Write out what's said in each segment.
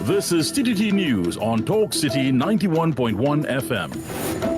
This is TTT News on Talk City 91.1 FM.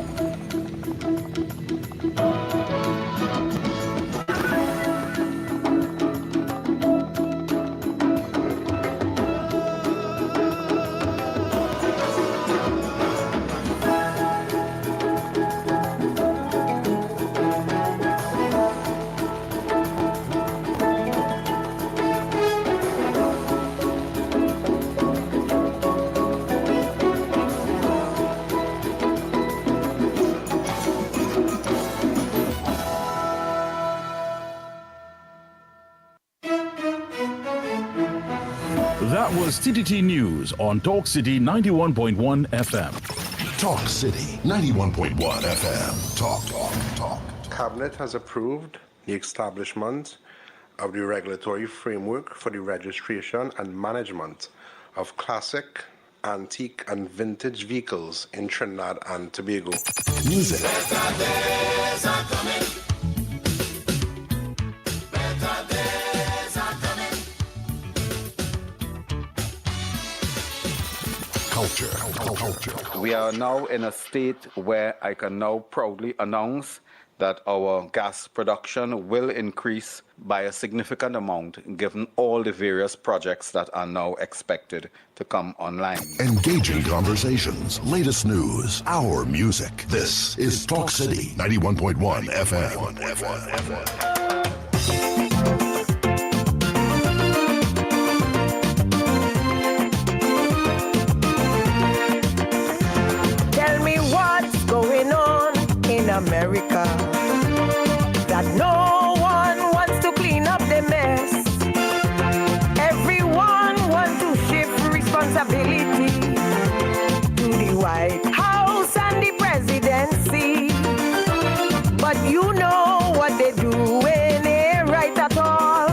That was TTT News on Talk City 91.1 FM. Talk City 91.1 FM. Talk. Cabinet has approved the establishment of the regulatory framework for the registration and management of classic, antique, and vintage vehicles in Trinidad and Tobago. Music. Culture. We are now in a state where I can now proudly announce that our gas production will increase by a significant amount given all the various projects that are now expected to come online. Engaging conversations, latest news, our music. This is Talk City 91.1 FM. America, that no one wants to clean up the mess. Everyone wants to shift responsibility to the White House and the presidency. But you know what they do ain't right at all.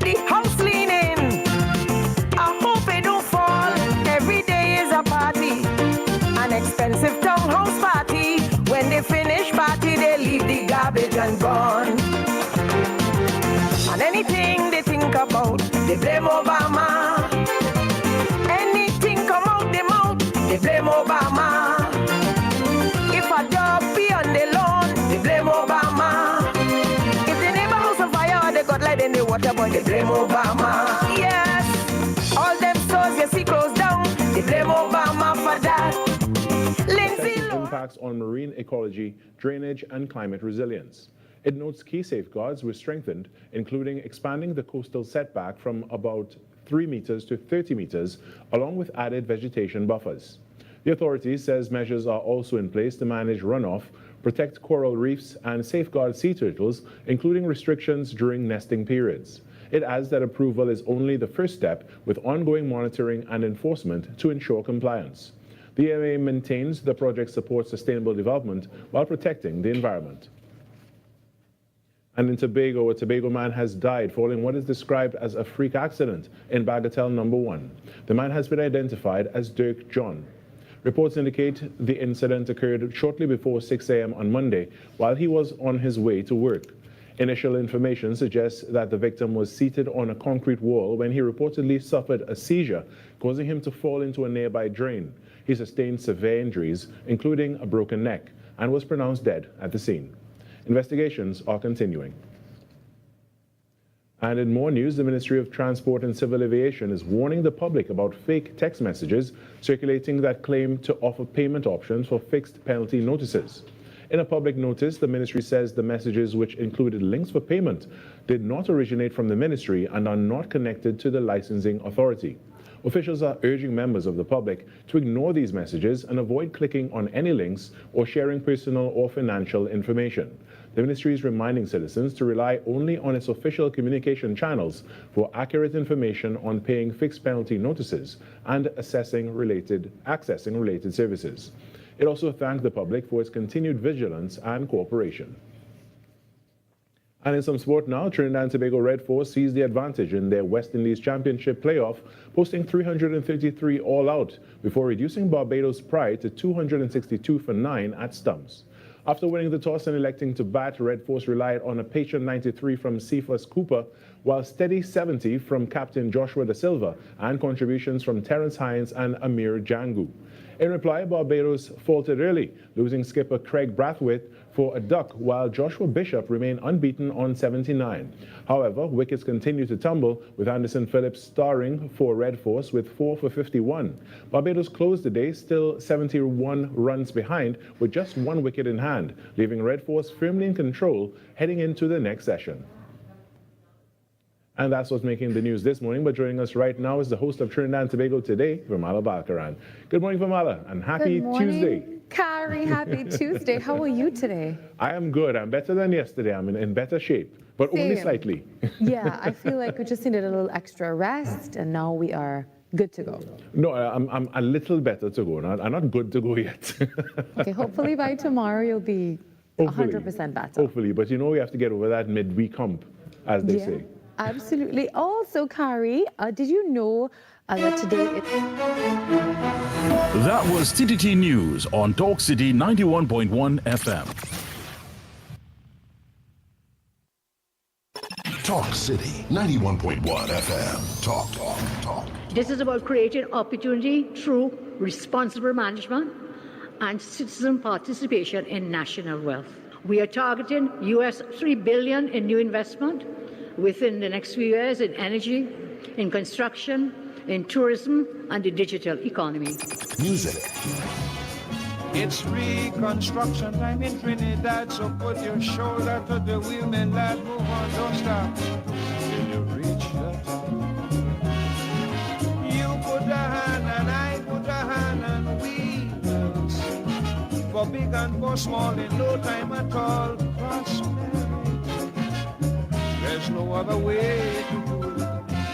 The house cleaning, I hope it don't fall. Every day is a party, an expensive townhouse party. When they finish party, they leave the garbage and gone. And anything they think about, they blame Obama. Anything come out their mouth, they blame Obama. If a dog pee on the lawn, they blame Obama. If the neighbor house on fire, they got light in the water, but they blame Obama. Yes, all them stores you see closed down, they blame Obama for that. Impacts on marine ecology, drainage, and climate resilience. It notes key safeguards were strengthened, including expanding the coastal setback from about 3 meters to 30 meters, along with added vegetation buffers. The authority says measures are also in place to manage runoff, protect coral reefs, and safeguard sea turtles, including restrictions during nesting periods. It adds that approval is only the first step, with ongoing monitoring and enforcement to ensure compliance. The EMA maintains the project supports sustainable development while protecting the environment. And in Tobago, a Tobago man has died following what is described as a freak accident in Bagatelle No. 1. The man has been identified as Dirk John. Reports indicate the incident occurred shortly before 6 a.m. on Monday while he was on his way to work. Initial information suggests that the victim was seated on a concrete wall when he reportedly suffered a seizure, causing him to fall into a nearby drain. He sustained severe injuries, including a broken neck, and was pronounced dead at the scene. Investigations are continuing. And in more news, the Ministry of Transport and Civil Aviation is warning the public about fake text messages circulating that claim to offer payment options for fixed penalty notices. In a public notice, the ministry says the messages, which included links for payment, did not originate from the ministry and are not connected to the licensing authority. Officials are urging members of the public to ignore these messages and avoid clicking on any links or sharing personal or financial information. The ministry is reminding citizens to rely only on its official communication channels for accurate information on paying fixed penalty notices and accessing related services. It also thanked the public for its continued vigilance and cooperation. And in some sport now, Trinidad and Tobago Red Force seized the advantage in their West Indies Championship playoff, posting 333 all out before reducing Barbados' pride to 262 for 9 at Stumps. After winning the toss and electing to bat, Red Force relied on a patient 93 from Cephas Cooper, while steady 70 from Captain Joshua Da Silva and contributions from Terrence Hines and Amir Jangu. In reply, Barbados faltered early, losing skipper Craig Brathwaite for a duck, while Joshua Bishop remained unbeaten on 79. However, wickets continued to tumble, with Anderson Phillips starring for Red Force with 4 for 51. Barbados closed the day still 71 runs behind, with just 1 wicket in hand, leaving Red Force firmly in control heading into the next session. And that's what's making the news this morning. But joining us right now is the host of Trinidad and Tobago Today, Vermala Balkaran. Good morning, Vermala, and happy Tuesday. Kari, happy Tuesday. How are you today? I am good. I'm better than yesterday. I'm in better shape, but only slightly. Yeah, I feel like we just needed a little extra rest, and now we are good to go. No, I'm a little better to go. I'm not good to go yet. Okay, hopefully by tomorrow you'll be 100% better. Hopefully, but you know we have to get over that midweek hump, as they say. Absolutely. Also, Kari, did you know that today That was TTT News on Talk City 91.1 FM. Talk City 91.1 FM. Talk. This is about creating opportunity through responsible management and citizen participation in national wealth. We are targeting US $3 billion in new investment within the next few years in energy, in construction, in tourism, and the digital economy. Music. It's reconstruction time in Trinidad, so put your shoulder to the wheel, man, lad, move on, don't stop till you reach the top. You put a hand and I put a hand and we will sing. For big and for small in no time at all, prosperity. There's no other way to do it.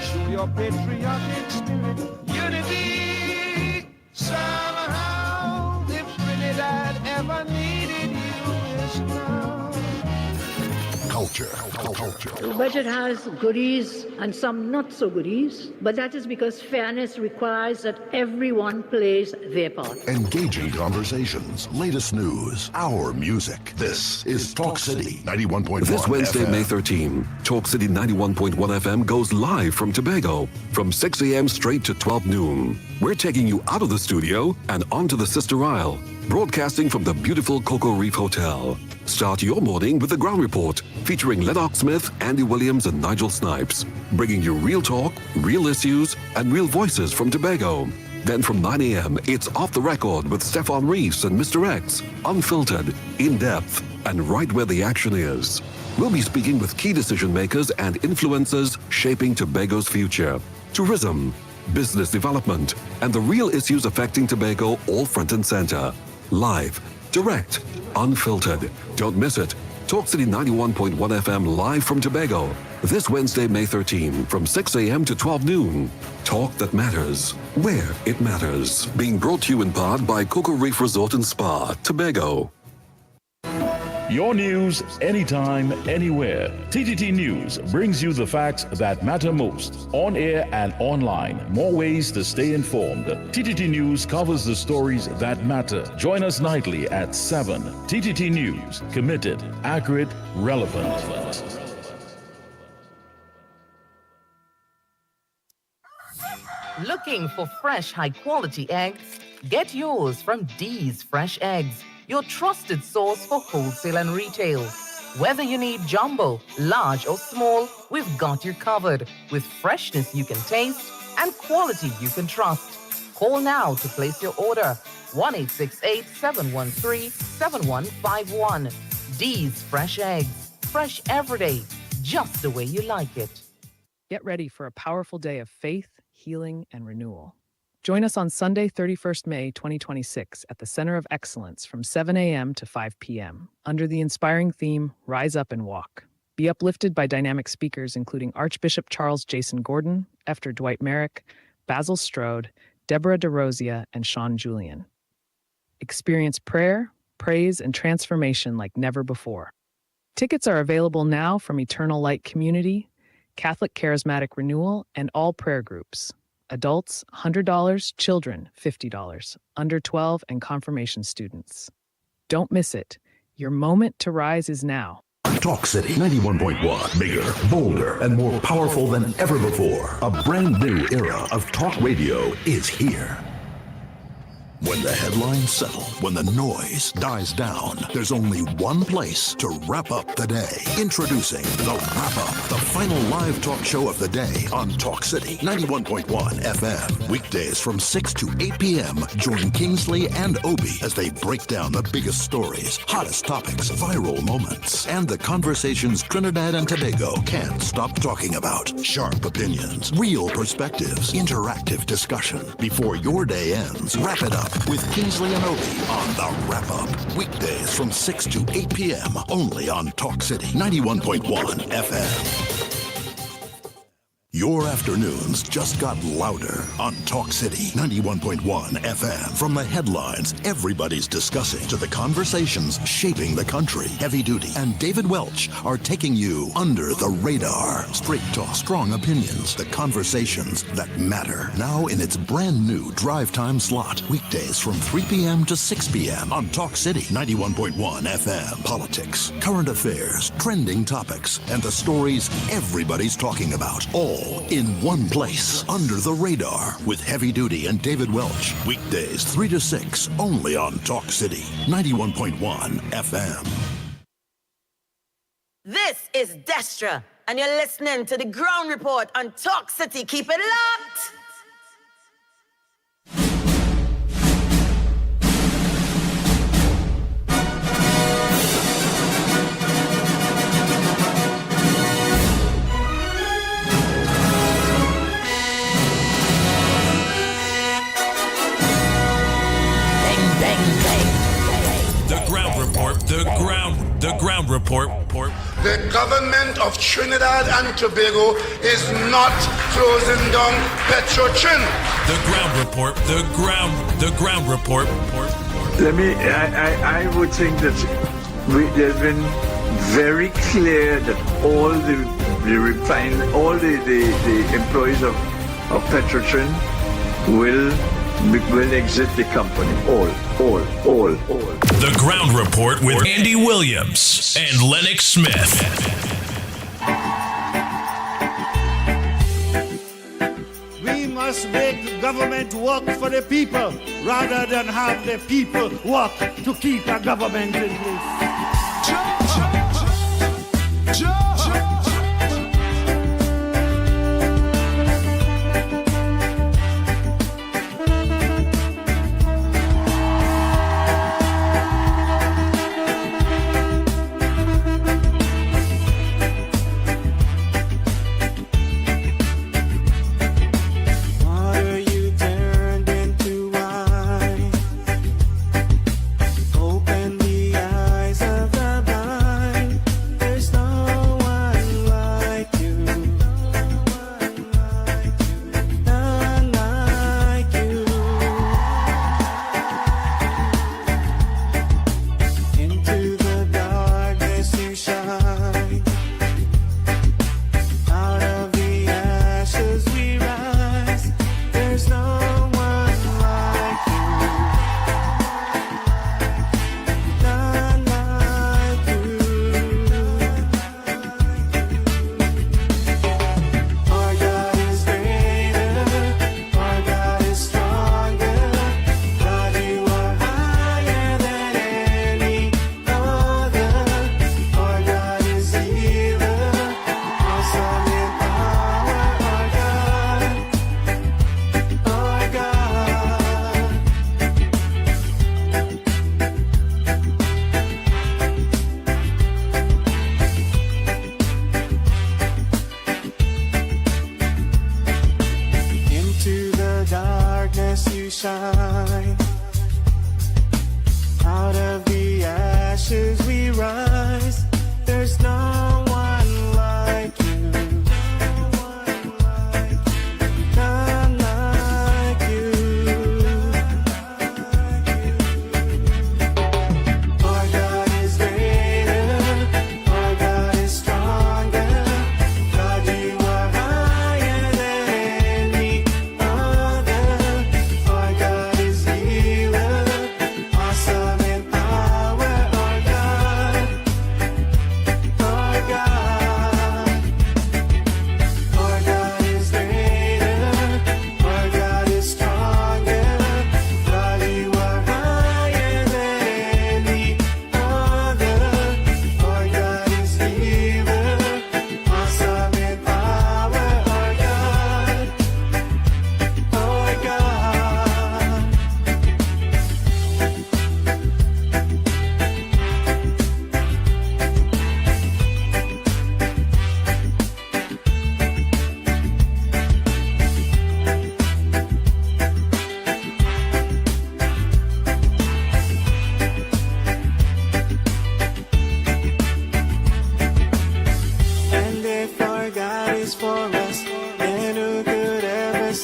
Show your patriotic spirit. Unity, somehow, if Trinidad ever needed you, is now. Culture. The budget has goodies and some not so goodies, but that is because fairness requires that everyone plays their part. Engaging conversations, latest news, our music. This is Talk City 91.1 This Wednesday, FM. May 13, Talk City 91.1 FM goes live from Tobago from 6 a.m. straight to 12 noon. We're taking you out of the studio and onto the Sister Isle, broadcasting from the beautiful Cocoa Reef Hotel. Start your morning with the Ground Report, featuring Lennox Smith, Andy Williams, and Nigel Snipes, bringing you real talk, real issues, and real voices from Tobago. Then from 9 a.m., it's Off the Record with Stefan Reese and Mr. X, unfiltered, in-depth, and right where the action is. We'll be speaking with key decision makers and influencers shaping Tobago's future. Tourism, business development, and the real issues affecting Tobago all front and center. Live, direct, unfiltered. Don't miss it. Talk City 91.1 FM live from Tobago. This Wednesday, May 13, from 6 a.m. to 12 noon. Talk that matters, where it matters. Being brought to you in part by Cocoa Reef Resort and Spa, Tobago. Your news, anytime, anywhere. TTT News brings you the facts that matter most. On air and online. More ways to stay informed. TTT News covers the stories that matter. Join us nightly at 7. TTT News. Committed, accurate, relevant. Looking for fresh, high-quality eggs? Get yours from D's Fresh Eggs, your trusted source for wholesale and retail. Whether you need jumbo, large or small, we've got you covered with freshness you can taste and quality you can trust. Call now to place your order. 1-868-713-7151. D's Fresh Eggs. Fresh every day, just the way you like it. Get ready for a powerful day of faith, healing, and renewal. Join us on Sunday, 31st May 2026 at the Center of Excellence from 7 a.m. to 5 p.m. under the inspiring theme, Rise Up and Walk. Be uplifted by dynamic speakers including Archbishop Charles Jason Gordon, Efter Dwight Merrick, Basil Strode, Deborah DeRosia, and Sean Julian. Experience prayer, praise, and transformation like never before. Tickets are available now from Eternal Light Community, Catholic Charismatic Renewal, and all prayer groups. Adults, $100, children, $50, under 12, and confirmation students. Don't miss it. Your moment to rise is now. Talk City 91.1. Bigger, bolder, and more powerful than ever before. A brand new era of talk radio is here. When the headlines settle, when the noise dies down, there's only one place to wrap up the day. Introducing The Wrap Up, the final live talk show of the day on Talk City 91.1 FM. Weekdays from 6 to 8 p.m. Join Kingsley and Obi as they break down the biggest stories, hottest topics, viral moments, and the conversations Trinidad and Tobago can't stop talking about. Sharp opinions, real perspectives, interactive discussion. Before your day ends, wrap it up with Kingsley and Obi on The Wrap Up. Weekdays from 6 to 8 p.m. only on Talk City 91.1 FM. Your afternoons just got louder on Talk City 91.1 FM. From the headlines everybody's discussing to the conversations shaping the country, Heavy Duty and David Welch are taking you under the radar. Straight talk, strong opinions, the conversations that matter. Now in its brand new drive time slot. Weekdays from 3 p.m. to 6 p.m. on Talk City 91.1 FM. Politics, current affairs, trending topics, and the stories everybody's talking about. All in one place, under the radar, with Heavy Duty and David Welch. Weekdays 3 to 6, only on Talk City 91.1 FM. This is Destra, and you're listening to the Ground Report on Talk City. Keep it locked! The ground report. The government of Trinidad and Tobago is not closing down Petrotrin. The ground report. The ground report. I would think that they've been very clear that all the employees of Petrotrin will exit the company. All. The ground report with Andy Williams and Lennox Smith. We must make the government work for the people rather than have the people work to keep a government in place.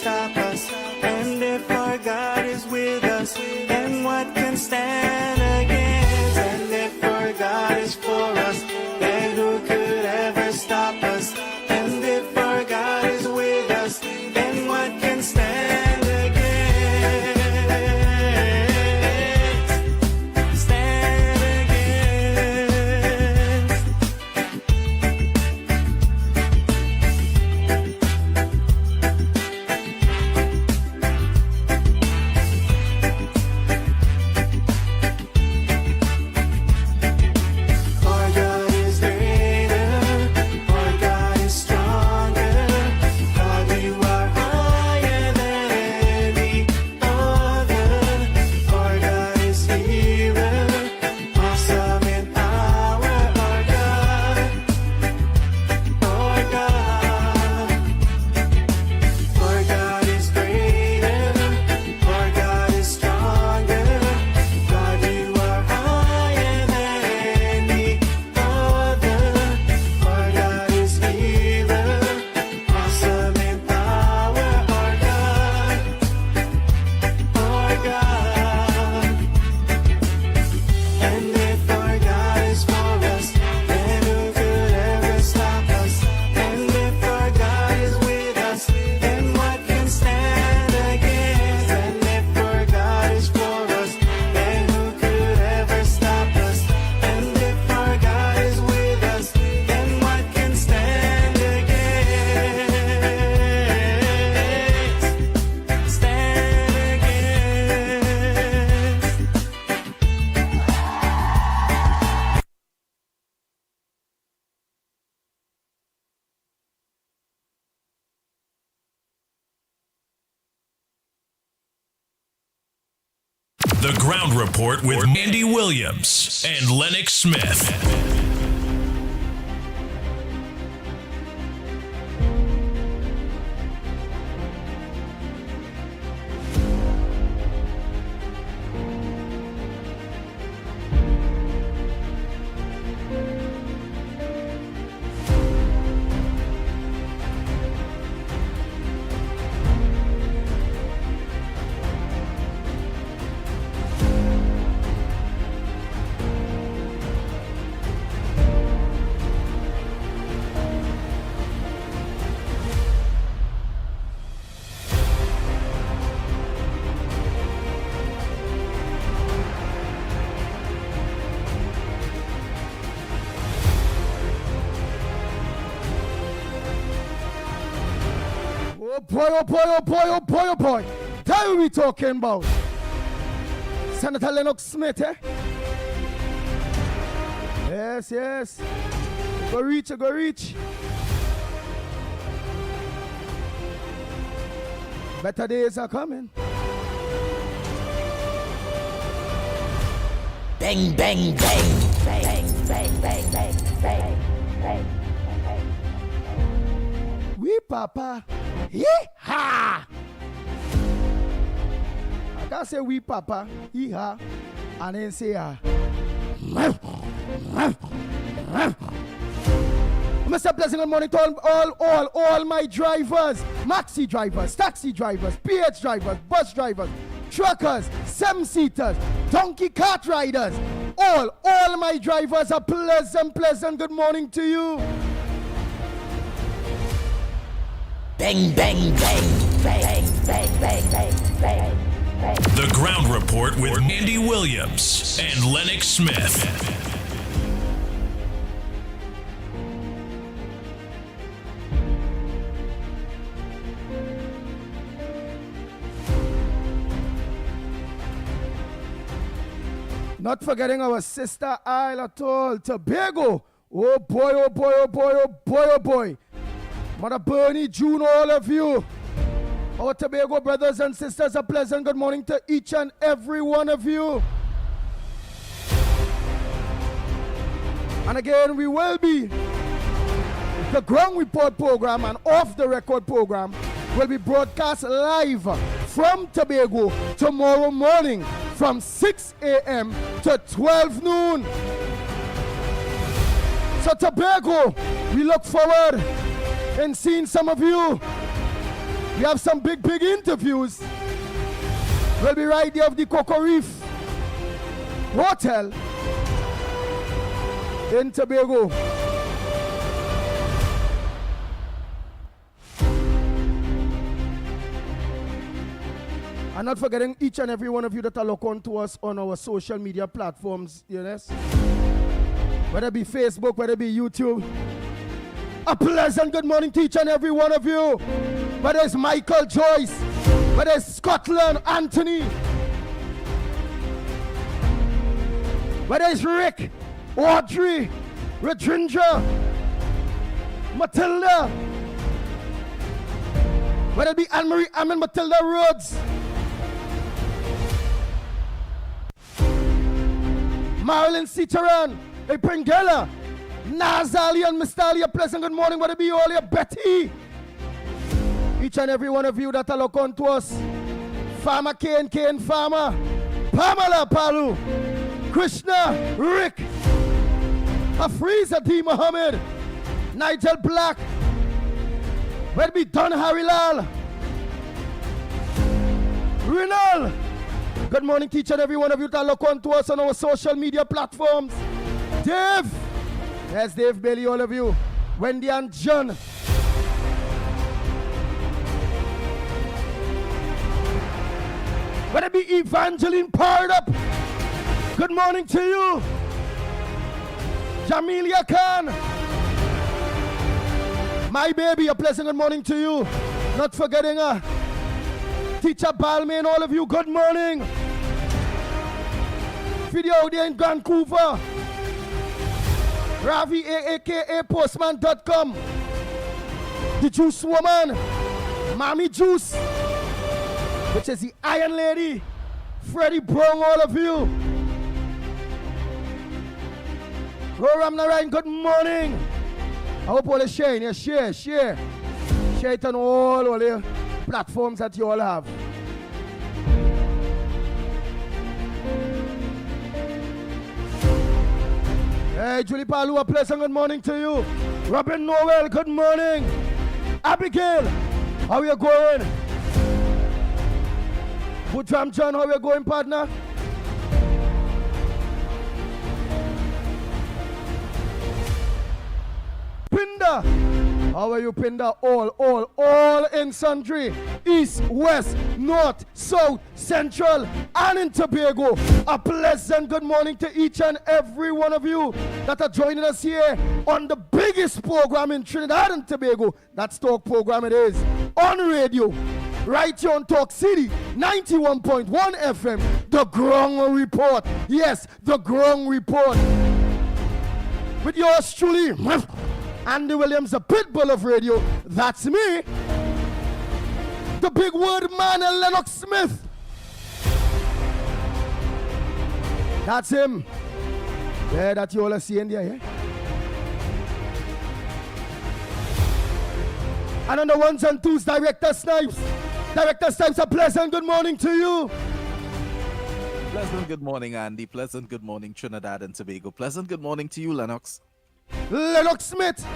stop us? And if our God is with us, then what can stand against? And if our God is for us, then who could ever stop us? And if our God is with us, then what can stand against? Stand against. Our God is greater, our God is stronger. God, you are higher than any other. Our God is healer, awesome in power. Our God, our God. Our God is greater, our God is stronger. God, you are higher than any other. Our God is healer, awesome in power. Our God, our God. And if our God is for us, then who could ever stop us? And if our God is with us, then what can stand against? And if our God is for us, then who could ever stop us? And if our God is with us, then what can stand against? Stand against. The Ground Report with Andy Williams and Lennox Smith. Oh boy, oh boy, oh boy, oh boy, oh boy. Tell me we talking about. Senator Lennox Smith, eh? Yes, yes. Go reach, go reach. Better days are coming. Bang, bang, bang. Bang, bang, bang, bang, bang, bang. We papa. Yee-ha! I can't say we papa. Yee-ha. And then say Mr. Pleasant, good morning to all my drivers, maxi drivers, taxi drivers, PH drivers, bus drivers, truckers, 7-seaters, donkey cart riders. All my drivers are pleasant good morning to you. Bang, bang, bang, bang, bang, bang, bang, bang, bang. The Ground Report with Andy Williams and Lennox Smith. Not forgetting our sister Isle Atoll, Tobago. Oh boy, oh boy, oh boy, oh boy, oh boy. Mother Bernie, June, all of you. Our Tobago brothers and sisters, a pleasant good morning to each and every one of you. And again, we will be, the Ground Report program and Off the Record program will be broadcast live from Tobago tomorrow morning from 6 a.m. to 12 noon. So Tobago, we look forward in seeing some of you. We have some big interviews. We'll be right there of the Cocoa Reef Hotel in Tobago. And not forgetting each and every one of you that are looking on to us on our social media platforms, yes? Whether it be Facebook, whether it be YouTube. A pleasant good morning to each and every one of you. Whether it's Michael Joyce, whether it's Scotland, Anthony, whether it's Rick, Audrey, Redrindra, Matilda, whether it be Anne-Marie Ammon, Matilda Rhodes, Marilyn Citaran, Pringella, Nazali and Mistali, a pleasant good morning. Whether it be all your Betty, each and every one of you that are look on to us. Farmer Kane Farmer, Pamela Palu, Krishna, Rick, Afriza D. Muhammad, Nigel Black, whether it be Don Harilal, Rinal. Good morning to each and every one of you that look on to us on our social media platforms. Dave, yes, Dave Bailey, all of you. Wendy and John. Whether it be Evangeline Powered Up, good morning to you. Jamelia Khan, my baby, a pleasant good morning to you. Not forgetting Teacher Balmain, all of you, good morning. Video out there in Vancouver. Ravi, aka Postman.com. The Juice Woman, Mommy Juice, which is the Iron Lady. Freddie Brown, all of you. Roram Narayan, good morning. I hope all is sharing. Yeah, share. Share it on all the platforms that you all have. Hey, Julie Palu, a pleasant good morning to you. Robin Noel, good morning. Abigail, how are you going? Woodram John, how are you going, partner? Pinda, how are you, Pinda? All in sundry. East, west, north, south, central, and in Tobago. A pleasant good morning to each and every one of you that are joining us here on the biggest program in Trinidad and Tobago. That's Talk program it is. On radio, right here on Talk City, 91.1 FM. The Ground Report. Yes, the Ground Report. With yours truly, Andy Williams, the pitbull of radio. That's me. The big word man, Lennox Smith. That's him. Yeah, that you all are seeing there, yeah? And on the ones and twos, Director Snipes. Director Snipes, a pleasant good morning to you. Pleasant good morning, Andy. Pleasant good morning, Trinidad and Tobago. Pleasant good morning to you, Lennox. Lennox Smith.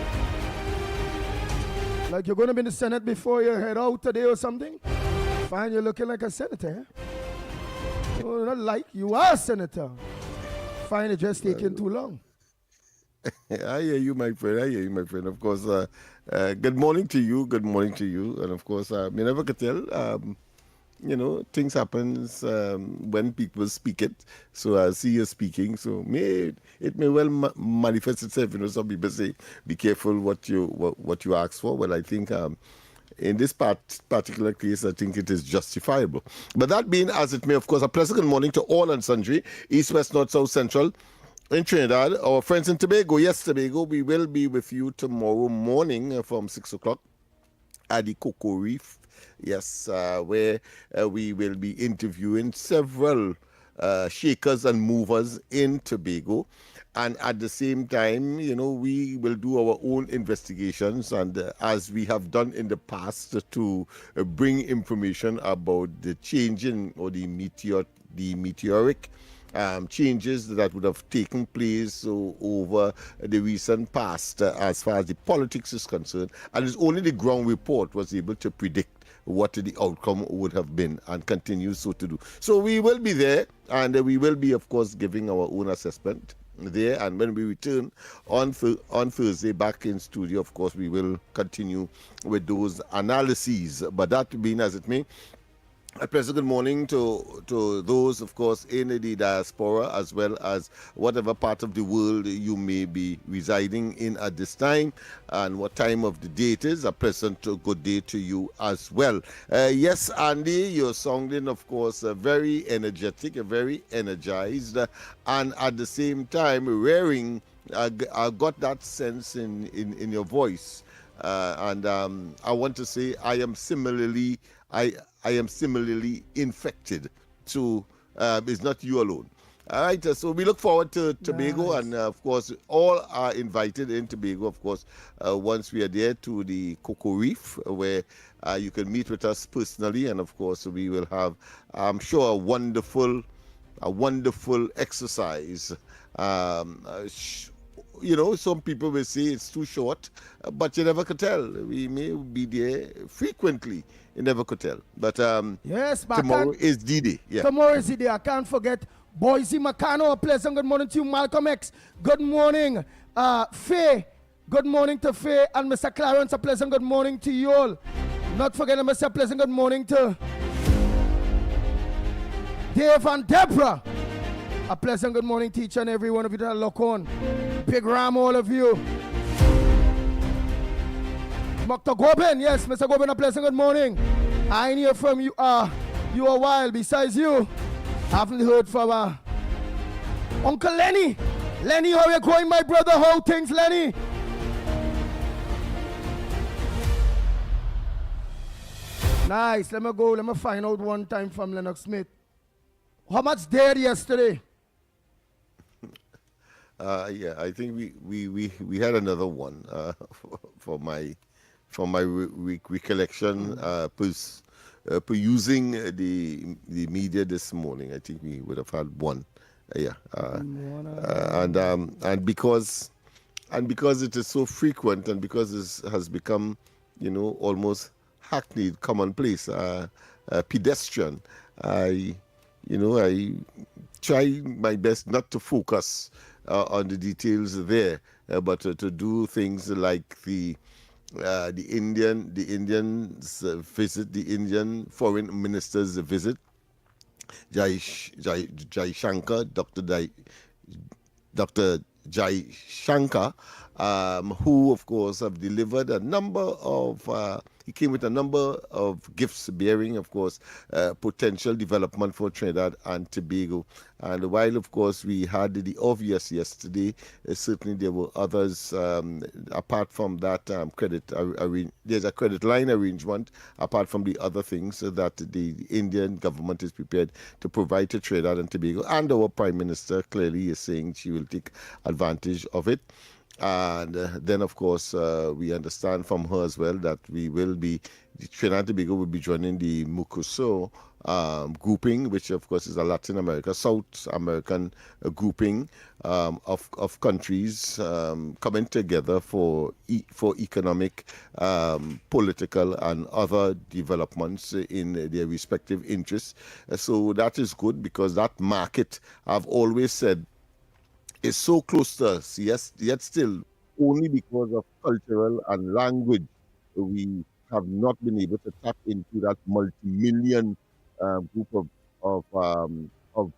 Like you're going to be in the Senate before you head out today or something? Fine, you're looking like a senator. Oh, not like, you are a senator. Fine, it's just taking too long. I hear you, my friend. Of course, good morning to you. And of course, me never could tell. Things happens when people speak it. So I see you speaking. So it may well manifest itself. Some people say, be careful what you ask for. Well, I think in this particular case, I think it is justifiable. But that being as it may, of course, a pleasant good morning to all and sundry, East, West, North, South, Central, in Trinidad. Our friends in Tobago, yes, Tobago, we will be with you tomorrow morning from 6 o'clock at the Cocoa Reef. Yes, where we will be interviewing several shakers and movers in Tobago. And at the same time, we will do our own investigations, and as we have done in the past, to bring information about the changing or the meteoric changes that would have taken place over the recent past as far as the politics is concerned, and it's only the ground report was able to predict what the outcome would have been and continues so to do. So we will be there, and we will be, of course, giving our own assessment there. And when we return on Thursday back in studio, of course, we will continue with those analyses. But that being as it may, a pleasant good morning to those, of course, in the diaspora, as well as whatever part of the world you may be residing in at this time, and what time of the day it is. A pleasant good day to you as well. Yes, Andy, you're sounding, of course, very energetic, very energized, and at the same time, raring. I got that sense in your voice. And I want to say I am similarly infected. So it's not you alone. All right, so we look forward to Tobago, and of course, all are invited in Tobago, of course, once we are there, to the Cocoa Reef, where you can meet with us personally, and of course, we will have, I'm sure, a wonderful exercise. You know, some people will say it's too short, but you never could tell. We may be there frequently. You never could tell. But yes, tomorrow is D-Day. Yeah. Tomorrow is D-Day. I can't forget Boise Macano. A pleasant good morning to you. Malcolm X. Good morning. Faye. Good morning to Faye and Mr. Clarence. A pleasant good morning to you all. Not forgetting Mr. Pleasant good morning to Dave and Deborah. A pleasant good morning to each and every one of you that look on. Big Ram, all of you. Dr. Goben, yes, Mr. Goben, a pleasant good morning. I ain't hear from you a while. Besides you, I haven't heard from Uncle Lenny. Lenny, how you going, my brother? How things, Lenny? Nice. Let me go. Let me find out one time from Lennox Smith. How much there yesterday? Yeah, I think we had another one for my recollection. Using the media this morning, I think we would have had one. Yeah, and because it is so frequent, and because it has become, you know, almost hackneyed, commonplace, pedestrian. I try my best not to focus on the details there, but to do things like the Indians visit, the Indian foreign minister's visit, Jai Shankar, Dr. Jai Shankar, who of course have delivered a number of he came with a number of gifts bearing, of course, potential development for Trinidad and Tobago. And while, of course, we had the obvious yesterday, certainly there were others. Apart from that there's a credit line arrangement, apart from the other things that the Indian government is prepared to provide to Trinidad and Tobago. And our Prime Minister clearly is saying she will take advantage of it. And then, of course, we understand from her as well that Trinidad and Tobago will be joining the Mucuso grouping, which, of course, is a Latin America, South American grouping of countries coming together for economic, political, and other developments in their respective interests. So that is good, because that market, I've always said, is so close to us, yes, yet still, only because of cultural and language, we have not been able to tap into that multi-million group of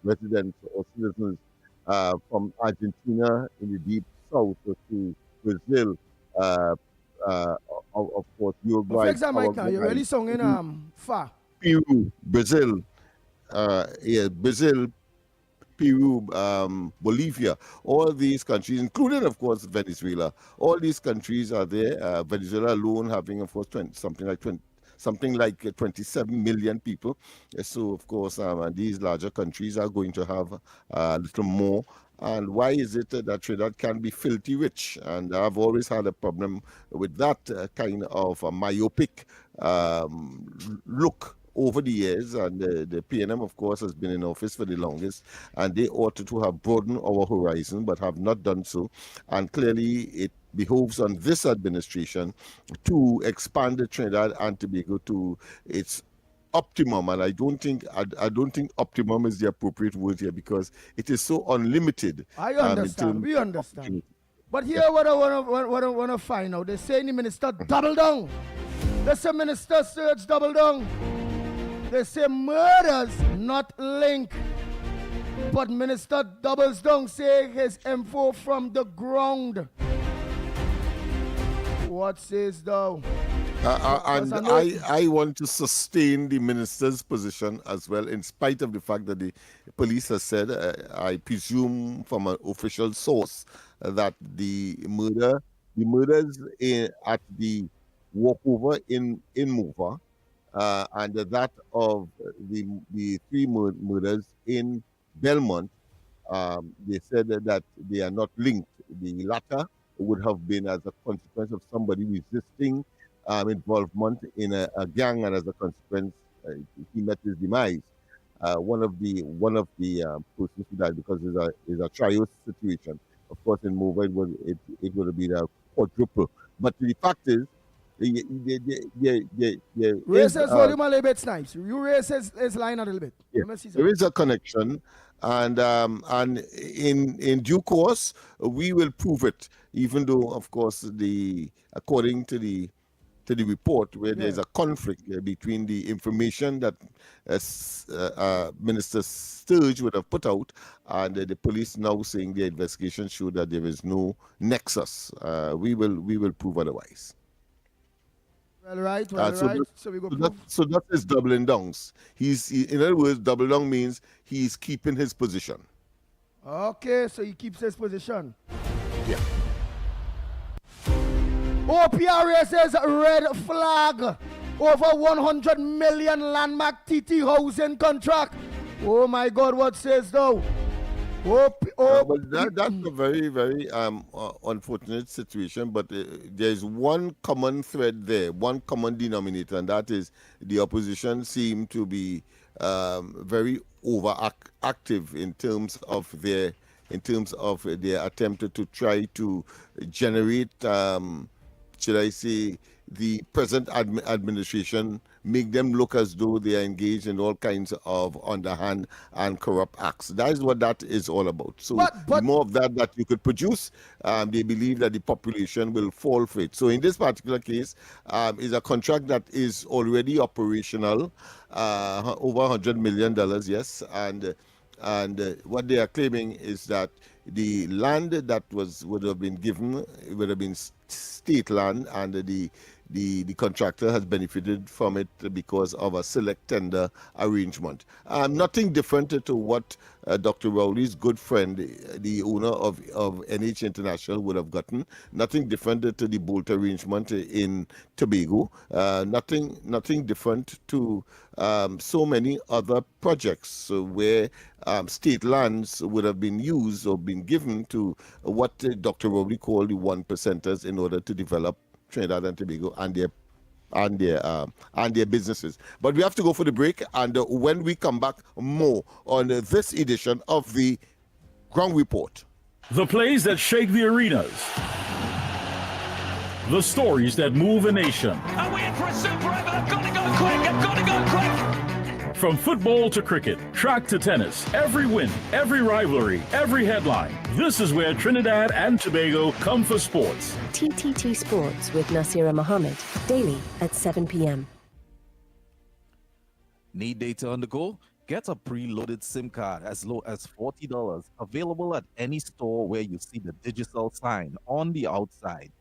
residents or citizens from Argentina in the deep south to Brazil, of course, Uruguay. For example, you're really singing far. Peru, Brazil, Brazil, Peru, Bolivia, all these countries, including, of course, Venezuela. All these countries are there. Venezuela alone having, of course, something like 27 million people. So, of course, these larger countries are going to have a little more. And why is it that Trinidad can be filthy rich? And I've always had a problem with that kind of a myopic look over the years, and the PNM, of course, has been in office for the longest, and they ought to have broadened our horizon, but have not done so. And clearly, it behoves on this administration to expand the Trinidad and Tobago to its optimum, and I don't think optimum is the appropriate word here, because it is so unlimited. I understand. We understand. But here, what I want to find out, they say the minister double down. They say Minister Sturge double down. They say murders not linked. But Minister doubles down, say his info from the ground. What says thou? And I want to sustain the minister's position as well, in spite of the fact that the police has said, I presume from an official source, that the murders at the walkover in Mova, and that of the three murders in Belmont, they said that they are not linked. The latter would have been as a consequence of somebody resisting involvement in a gang, and as a consequence, he met his demise. One of the persons who died, because it's a trial situation. Of course, in Mova, it would have been a quadruple. But the fact is, raise his volume a little bit, Snipes. You raise his line a little bit. Yeah, there is a connection, and in due course we will prove it. Even though, of course, according to the report, where there's a conflict between the information that Minister Sturge would have put out, and the police now saying the investigation showed that there is no nexus. We will prove otherwise. Well, right. So we go. So that is doubling downs. In other words, double down means he's keeping his position. Okay, so he keeps his position. Yeah. OPRA says red flag. Over 100 million landmark TT housing contract. Oh my God, what says though? But that's a very, very unfortunate situation. But there's one common thread there, one common denominator, and that is the opposition seem to be very overactive in terms of their attempt to try to generate, should I say, the present administration, make them look as though they are engaged in all kinds of underhand and corrupt acts. That is what that is all about. So the more of that you could produce, they believe that the population will fall for it. So in this particular case, is a contract that is already operational, over $100 million, yes, and what they are claiming is that the land that would have been given would have been state land, and the contractor has benefited from it because of a select tender arrangement. Nothing different to what Dr. Rowley's good friend, the owner of NH International, would have gotten. Nothing different to the Bolt arrangement in Tobago. Nothing different to so many other projects where state lands would have been used or been given to what Dr. Rowley called the 1%ers in order to develop Trinidad and Tobago and their businesses. But we have to go for the break, and when we come back, more on this edition of the Ground Report. The plays that shake the arenas. The stories that move a nation. Are we in for a super over? I've got to go quick. I've got to go quick. From football to cricket, track to tennis, every win, every rivalry, every headline. This is where Trinidad and Tobago come for sports. TTT Sports with Nasira Mohammed, daily at 7 p.m. Need data on the go? Get a preloaded SIM card as low as $40, available at any store where you see the Digicel sign on the outside.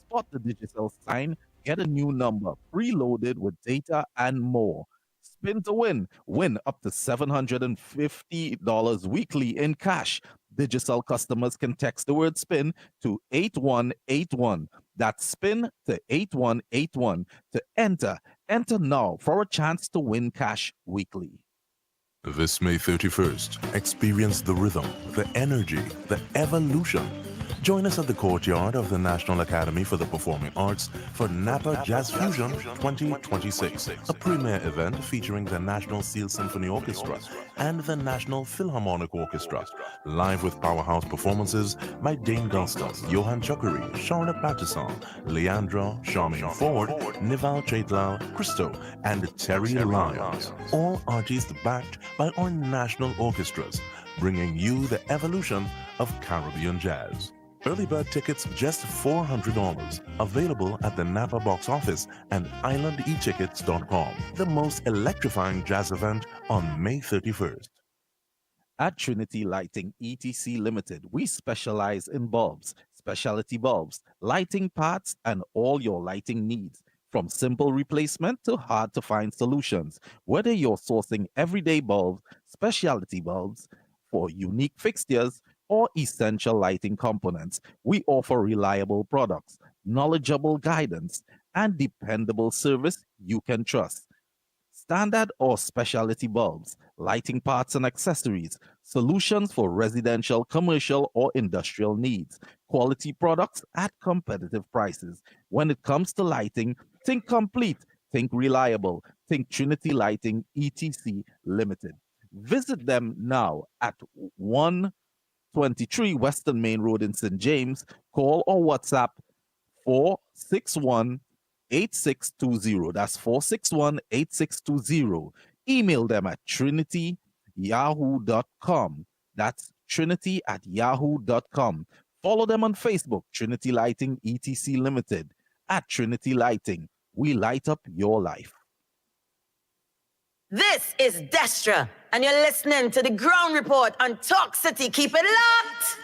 Spot the Digicel sign, get a new number, preloaded with data and more. Spin to win. Win up to $750 weekly in cash. Digicel customers can text the word SPIN to 8181. That's SPIN to 8181 to enter. Enter now for a chance to win cash weekly. This May 31st, experience the rhythm, the energy, the evolution, Join us at the courtyard of the National Academy for the Performing Arts for Napa Jazz Fusion 2026, a premier event featuring the National Steel Symphony Orchestra and the National Philharmonic Orchestra, live with powerhouse performances by Dane Gulston, Johan Chokuri, Shauna Patterson, Leandra, Charmaine Ford, Nival Chaitlal, Christo, and Terry Lyons. All artists backed by our national orchestras, bringing you the evolution of Caribbean jazz. Early bird tickets just $400. Available at the Napa box office and islandetickets.com. The most electrifying jazz event on May 31st. At Trinity Lighting ETC Limited, we specialize in bulbs, specialty bulbs, lighting parts, and all your lighting needs. From simple replacement to hard-to-find solutions. Whether you're sourcing everyday bulbs, specialty bulbs, for unique fixtures, or essential lighting components, we offer reliable products, knowledgeable guidance, and dependable service you can trust. Standard or specialty bulbs, lighting parts and accessories, solutions for residential, commercial, or industrial needs, quality products at competitive prices. When it comes to lighting, think complete, think reliable, think Trinity Lighting ETC Limited. Visit them now at 123 Western Main Road in St. James. Call or WhatsApp 461-8620. That's 461-8620. Email them at trinity@yahoo.com. That's trinity@yahoo.com. Follow them on Facebook, Trinity Lighting ETC Limited. At Trinity Lighting, we light up your life. This is Destra, and you're listening to the Ground Report on Talk City. Keep it locked.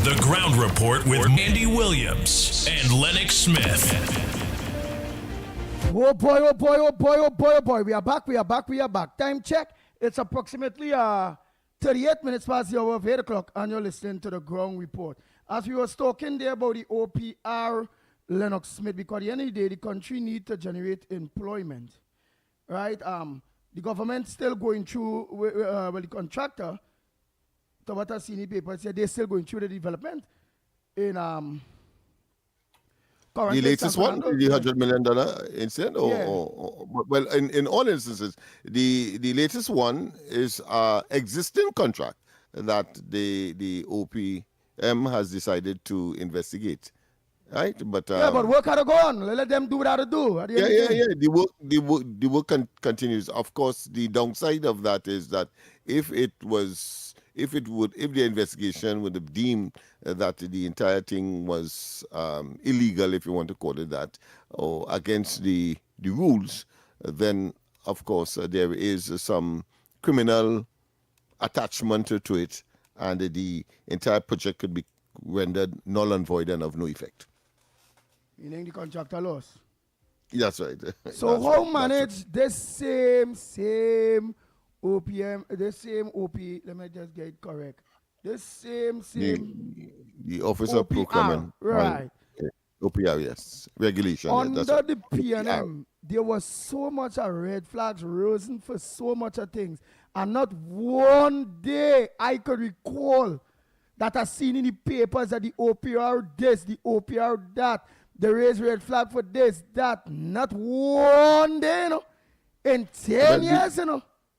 The Ground Report with Andy Williams and Lennox Smith. Oh boy, oh boy, oh boy, oh boy, oh boy. We are back. Time check. It's approximately 38 minutes past the hour of 8 o'clock, and you're listening to the Ground Report. As we were talking there about the OPR, Lennox Smith, because at the end of the day, the country needs to generate employment, right? The government still going through, the contractor, to what I see in the paper, said they're still going through the development in the latest one, the $100 million incident, well, in all instances, the latest one is existing contract that the OPM has decided to investigate, right? But but work had to go on. Let them do what they do. The work continues. Of course, the downside of that is that if the investigation would have deemed that the entire thing was illegal, if you want to call it that, or against the rules, then of course there is some criminal attachment to it, and the entire project could be rendered null and void and of no effect. Meaning the contractor loss. That's right. So how manage this same OPM, the same OP, let me just get it correct. The same the Office of OPR, Procurement. right. OPR, yes. Regulation. Under that's the PNM, there was so much of red flags risen for so much of things. And not one day I could recall that I seen in the papers that the OPR this, the OPR that, they raised red flag for this, that. Not one day, in 10 years,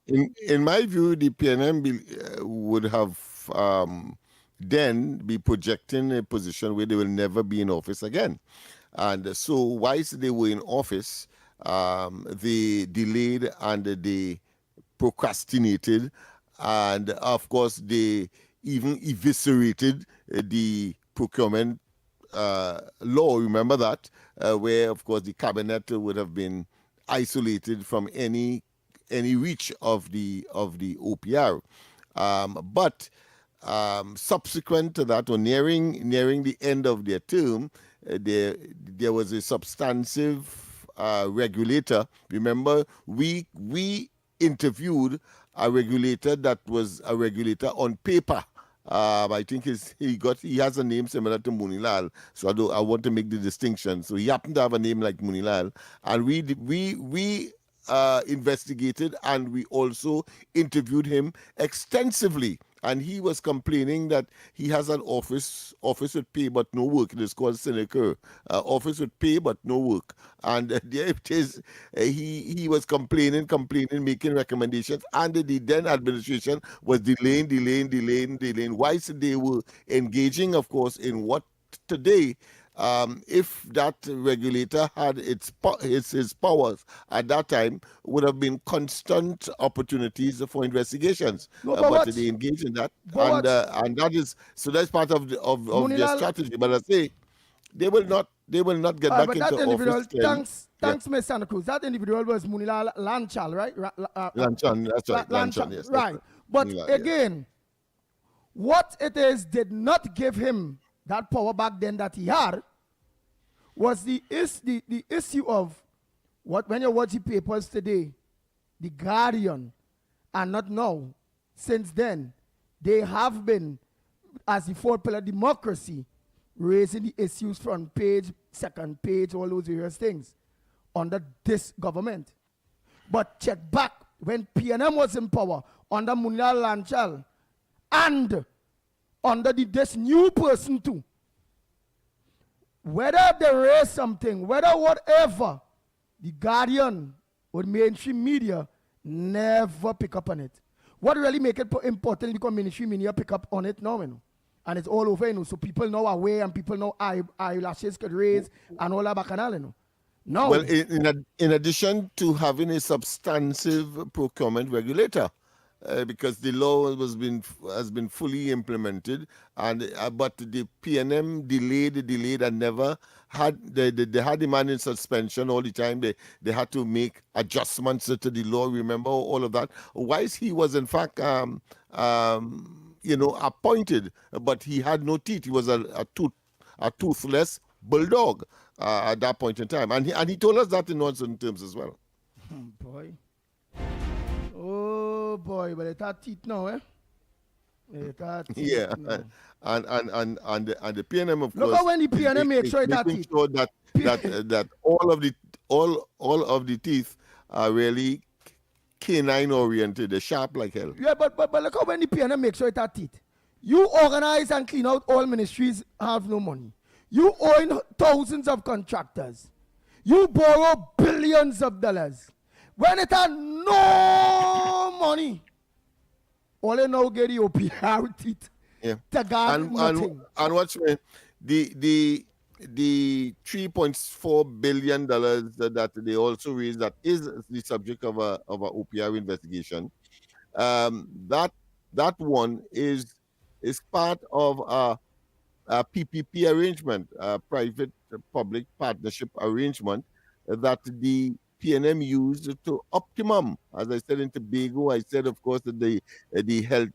In my view, the PNM would have then be projecting a position where they will never be in office again. And so whilst they were in office, they delayed and they procrastinated. And of course, they even eviscerated the procurement law. Remember that? Where, of course, the cabinet would have been isolated from any reach of the OPR, but subsequent to that, or nearing the end of their term, there was a substantive regulator. Remember, we interviewed a regulator that was a regulator on paper. I think he has a name similar to Munilal, so I want to make the distinction. So he happened to have a name like Munilal, and we investigated, and we also interviewed him extensively. And he was complaining that he has an office with pay but no work. It is called Sinecure, office with pay but no work. And there it is. He was complaining, making recommendations, and the then administration was delaying. Whilst they were engaging, of course, in what today, if that regulator had his powers at that time, would have been constant opportunities for investigations. But they engage in that, and that is so. That's part of their strategy. But I say they will not get back into that individual, office. Thanks, Ms. Santa Cruz. That individual was Munilal Lanchal, right? Lanchan, that's right. Lanchan, yes. Right. But Munilal, again, what it is did not give him that power back then that he had was the issue of what, when you watch the papers today, the Guardian, and not now, since then, they have been, as the fourth pillar democracy, raising the issues front page, second page, all those various things under this government. But check back when PNM was in power under Munilal Lanchal and under this new person too. Whether they raise something, whether whatever, the Guardian or mainstream media never pick up on it. What really make it important because mainstream media pick up on it now, and it's all over, so people know away and people know eyelashes could raise and all that bacchanal, No. Well, in addition to having a substantive procurement regulator, because the law has been fully implemented, and but the PNM delayed and never had they had the man in suspension all the time. They had to make adjustments to the law. Remember all of that. Whilst he was in fact appointed, but he had no teeth. He was a toothless bulldog at that point in time, and he told us that in non-certain terms as well. Boy. Oh boy, but it had teeth now, eh? Yeah, now. and the PNM, of course. Look how when the PNM make sure it had teeth. Sure that all of the teeth are really canine oriented. They're sharp like hell. Yeah, but look how when the PNM make sure it had teeth. You organize and clean out all ministries, have no money. You own thousands of contractors. You borrow billions of dollars. When it had no money, all you now get the OPR teeth. Yeah. To guard nothing. And watch me, the $3.4 billion that they also raised, that is the subject of a OPR investigation. That one is part of a PPP arrangement, a private-public partnership arrangement that the PNM used to optimum. As I said in Tobago, I said, of course, that the health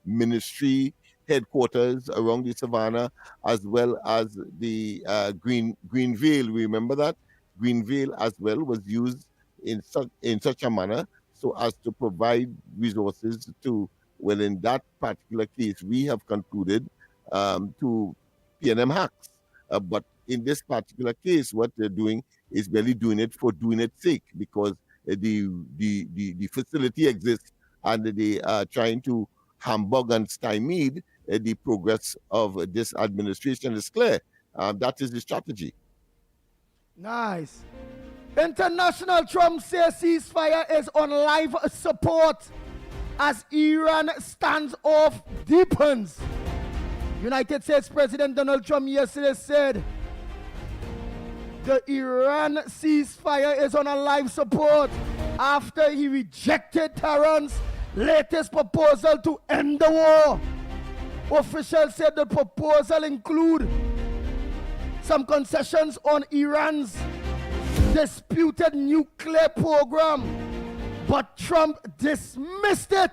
ministry headquarters around the savannah, as well as the Greenvale. Remember that Greenvale as well was used in such a manner so as to provide resources to. Well, in that particular case, we have concluded to PNM hacks, but in this particular case, what they're doing is barely doing it for doing its sake, because the facility exists and they are trying to humbug and stymie the progress of this administration. Is clear. That is the strategy. Nice. International Trump says ceasefire is on live support as Iran standoff deepens. United States President Donald Trump yesterday said the Iran ceasefire is on a live support after he rejected Tehran's latest proposal to end the war. Officials said the proposal include some concessions on Iran's disputed nuclear program, but Trump dismissed it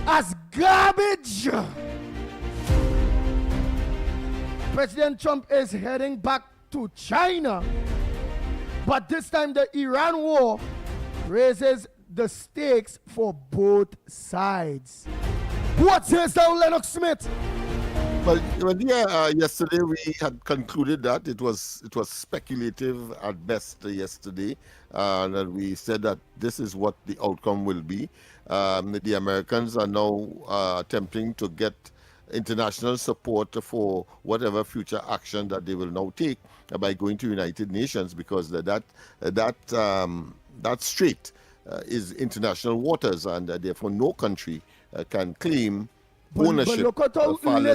as garbage. President Trump is heading back to China, but this time the Iran war raises the stakes for both sides. What says thou, Lennox Smith? Well, yesterday we had concluded that it was speculative at best yesterday, and we said that this is what the outcome will be. The Americans are now attempting to get international support for whatever future action that they will now take by going to United Nations, because that strait is international waters, and therefore no country can claim ownership. But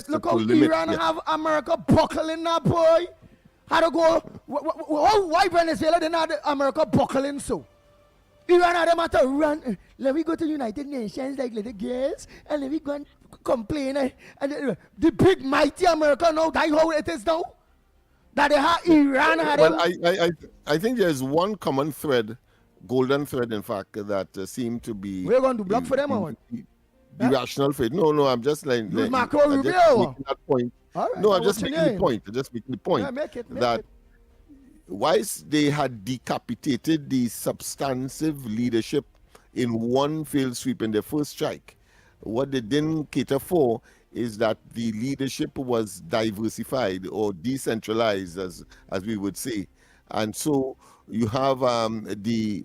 look how Iran have America buckling now, boy. How to go? Why Venezuela didn't have America buckling so? Iran had them at to run. Let me go to United Nations like little girls, and let me go and complain. And the big mighty America now, that's how it is now. That they have Iran had them. Well, I think there's one common thread, golden thread, in fact, that seemed to be. We're going to block for them, or the rational faith. No, I'm just like Marco Rubio. That point. Right, no, I'm just making the point. Yeah, make it. Whilst they had decapitated the substantive leadership in one fell swoop in their first strike, what they didn't cater for is that the leadership was diversified or decentralized, as we would say, and so you have the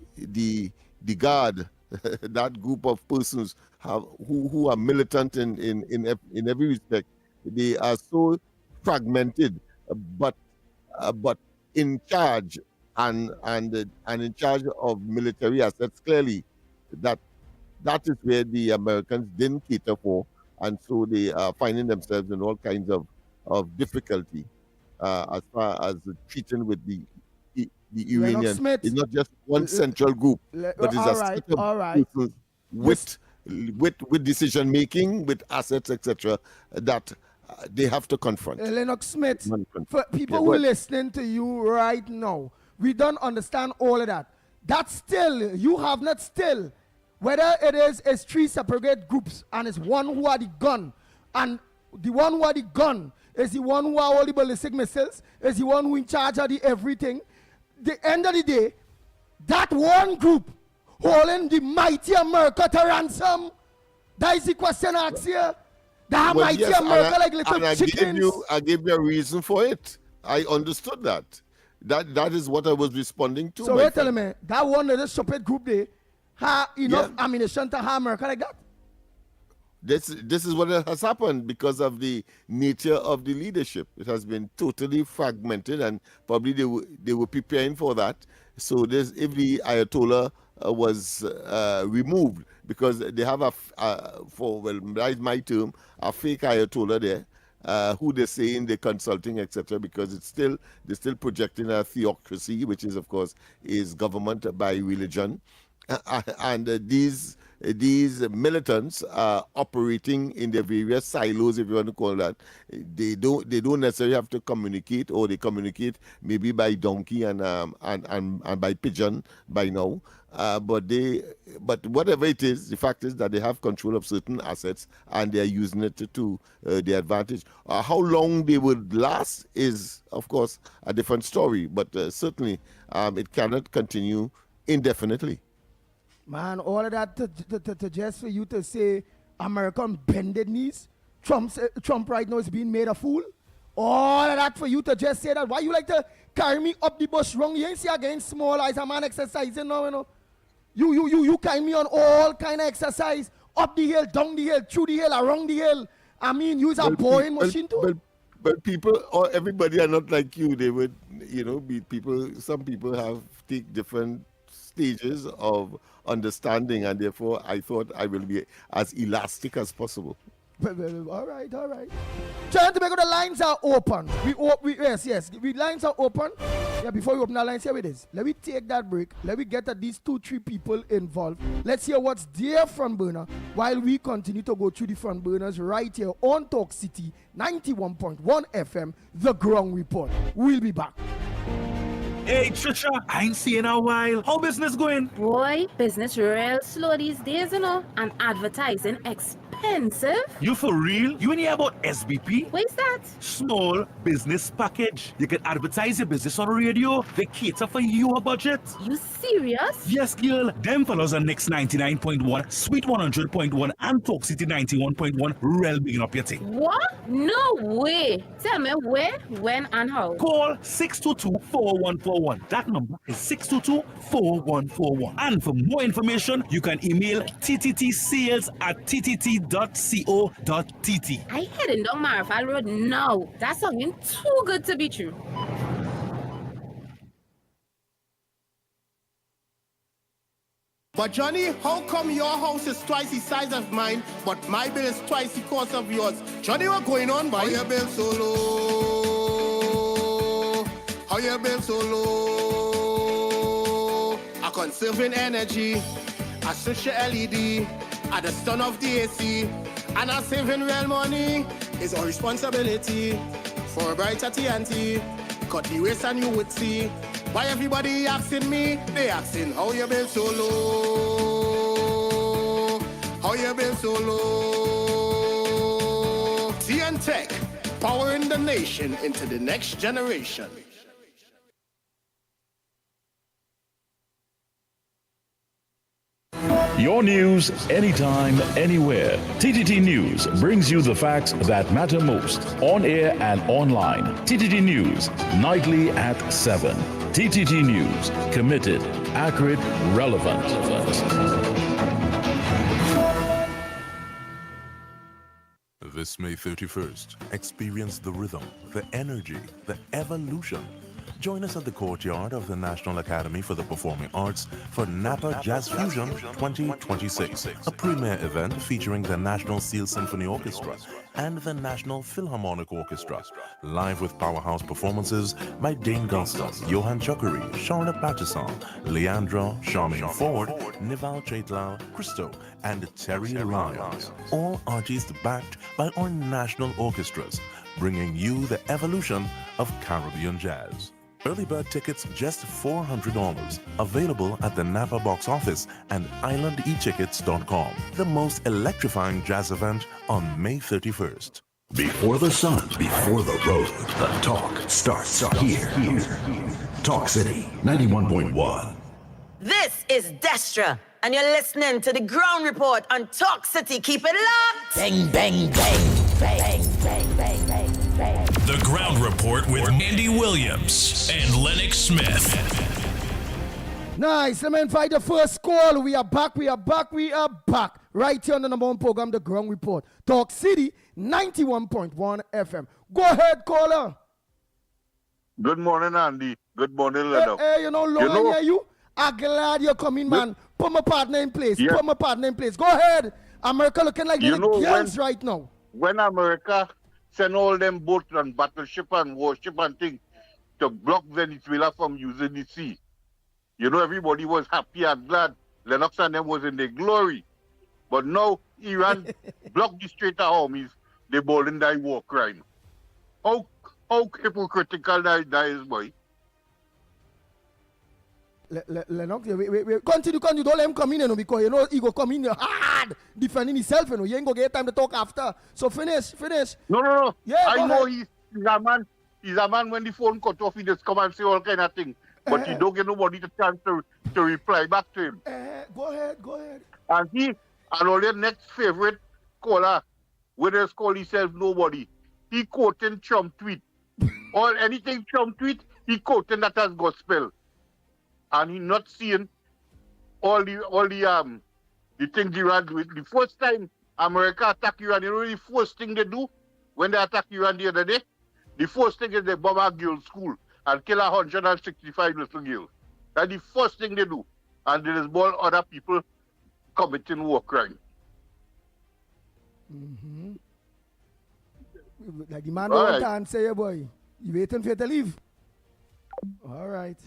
Guard, that group of persons who are militant in every respect. They are so fragmented, but in charge and in charge of military assets. Clearly, that is where the Americans didn't cater for, and so they are finding themselves in all kinds of difficulty as far as treating with the Iranians. It's not just one central group, but it's a set of people with decision making, with assets, etc., that they have to confront. Lennox Smith, for people who are listening to you right now, we don't understand all of that. That still, you have not still, whether it is three separate groups and it's one who are the gun, and the one who are the gun is the one who are all the ballistic missiles, is the one who in charge of the everything. The end of the day, that one group holding the mighty America to ransom, that is the question I ask here. That mighty America like little chickens. I gave you a reason for it. I understood that. That is what I was responding to. So wait, tell me, that one of the separate group they have enough ammunition to have America like that? This is what has happened because of the nature of the leadership. It has been totally fragmented, and probably they were preparing for that. So if the Ayatollah was removed, because they have that's my term, a fake Ayatollah there, who they say in the consulting, etc., because they're still projecting a theocracy, which is, of course, is government by religion. And these militants are operating in their various silos, if you want to call that. They don't necessarily have to communicate, or they communicate maybe by donkey and by pigeon by now. But whatever it is, the fact is that they have control of certain assets and they are using it to their advantage. How long they would last is, of course, a different story. But certainly, it cannot continue indefinitely. Man, all of that to just for you to say American bended knees. Trump right now is being made a fool. All of that for you to just say that. Why you like to carry me up the bush wrong? You ain't see again small eyes, a man exercising now, you know. You carry me on all kind of exercise. Up the hill, down the hill, through the hill, around the hill. I mean, use a boring machine too. But people, or everybody are not like you. They would, be people. Some people have take different stages of understanding, and therefore I thought I will be as elastic as possible. All right. Trying to make sure the lines are open. Yes. The lines are open. Yeah, before we open the lines, here it is. Let me take that break. Let me get at these 2-3 people involved. Let's hear what's their front burner while we continue to go through the front burners right here on Talk City 91.1 FM, The Ground Report. We'll be back. Hey Trisha, I ain't seen in a while. How business going? Boy, business real slow these days, and advertising expensive. expensive. You for real? You ain't hear about SBP? What is that? Small Business Package. You can advertise your business on radio. They cater for your budget. You serious? Yes, girl. Them fellows are Next 99.1, Sweet 100.1, and Talk City 91.1. Real bigging up your thing. What? No way. Tell me where, when, and how. Call 622-4141. That number is 622-4141. And for more information, you can email tttsales@ttt.co.tt. I heading down Marfal Road now. That's something too good to be true. But Johnny, how come your house is twice the size of mine, but my bill is twice the cost of yours? Johnny, what's going on, boy? How your bill so low? How your bill so low? I'm conserving energy. I switch your LED at the stun of the AC, and I'm saving real money. It's our responsibility for a brighter TNT. Cut the waste and you would see. Why everybody asking me? They asking how you been so low? How you been so low? TN Tech, powering the nation into the next generation. Your news, anytime, anywhere. TTT News brings you the facts that matter most on air and online. TTT News, nightly at 7. TTT News, committed, accurate, relevant. This May 31st, experience the rhythm, the energy, the evolution. Join us at the courtyard of the National Academy for the Performing Arts for Napa Jazz Fusion 2026, a premier event featuring the National Seal Symphony Orchestra and the National Philharmonic Orchestra, live with powerhouse performances by Dane Gulston, Johan Chakuri, Sharna Patterson, Leandra, Charmaine Ford, Nival Chaitlal, Christo, and Terry Lyons, all artists backed by our national orchestras, bringing you the evolution of Caribbean jazz. Early bird tickets just $400. Available at the Napa box office and islandetickets.com. The most electrifying jazz event on May 31st. Before the sun, before the road, the talk starts here. Talk City 91.1. This is Destra, and you're listening to the Ground Report on Talk City. Keep it locked. Bang, bang, bang, bang, bang, bang, bang, bang. The Ground Report with Andy Williams and Lennox Smith. Nice. Let me invite the first call. We are back. Right here on the number one program, The Ground Report. Talk City 91.1 FM. Go ahead, caller. Good morning, Andy. Good morning, Lennox. Hey, you know, long I hear you. I'm glad you're coming, man. Put my partner in place. Yeah. Put my partner in place. Go ahead. America looking like little girls right now. When America send all them boats and battleship and warship and things to block Venezuela from using the sea, you know, everybody was happy and glad. Lennox and them was in their glory. But now Iran blocked the Strait of Hormuz. They bolding that war crime. How hypocritical that is, boy. Lennox, wait. Continue. Don't let him come in, you know, because you know he go come in hard defending himself, you know. You ain't gonna get time to talk after. So finish. No. Yeah, I know he's a man. He's a man when the phone cut off, he just come and say all kind of things. But he don't get nobody the chance to reply back to him. Go ahead. And all their next favorite caller, whether it's called himself nobody, he quoting Trump tweet. Or anything Trump tweet, he quoting that has got spell. And he not seeing all the things Iran do. The first time America attack Iran, you know the first thing they do when they attack Iran the other day? The first thing is they bomb a girls' school and kill 165 little girls. That's the first thing they do. And there is more other people committing war crime. Mm-hmm. Like the man don't want to answer you, boy. You waiting for you to leave? All right.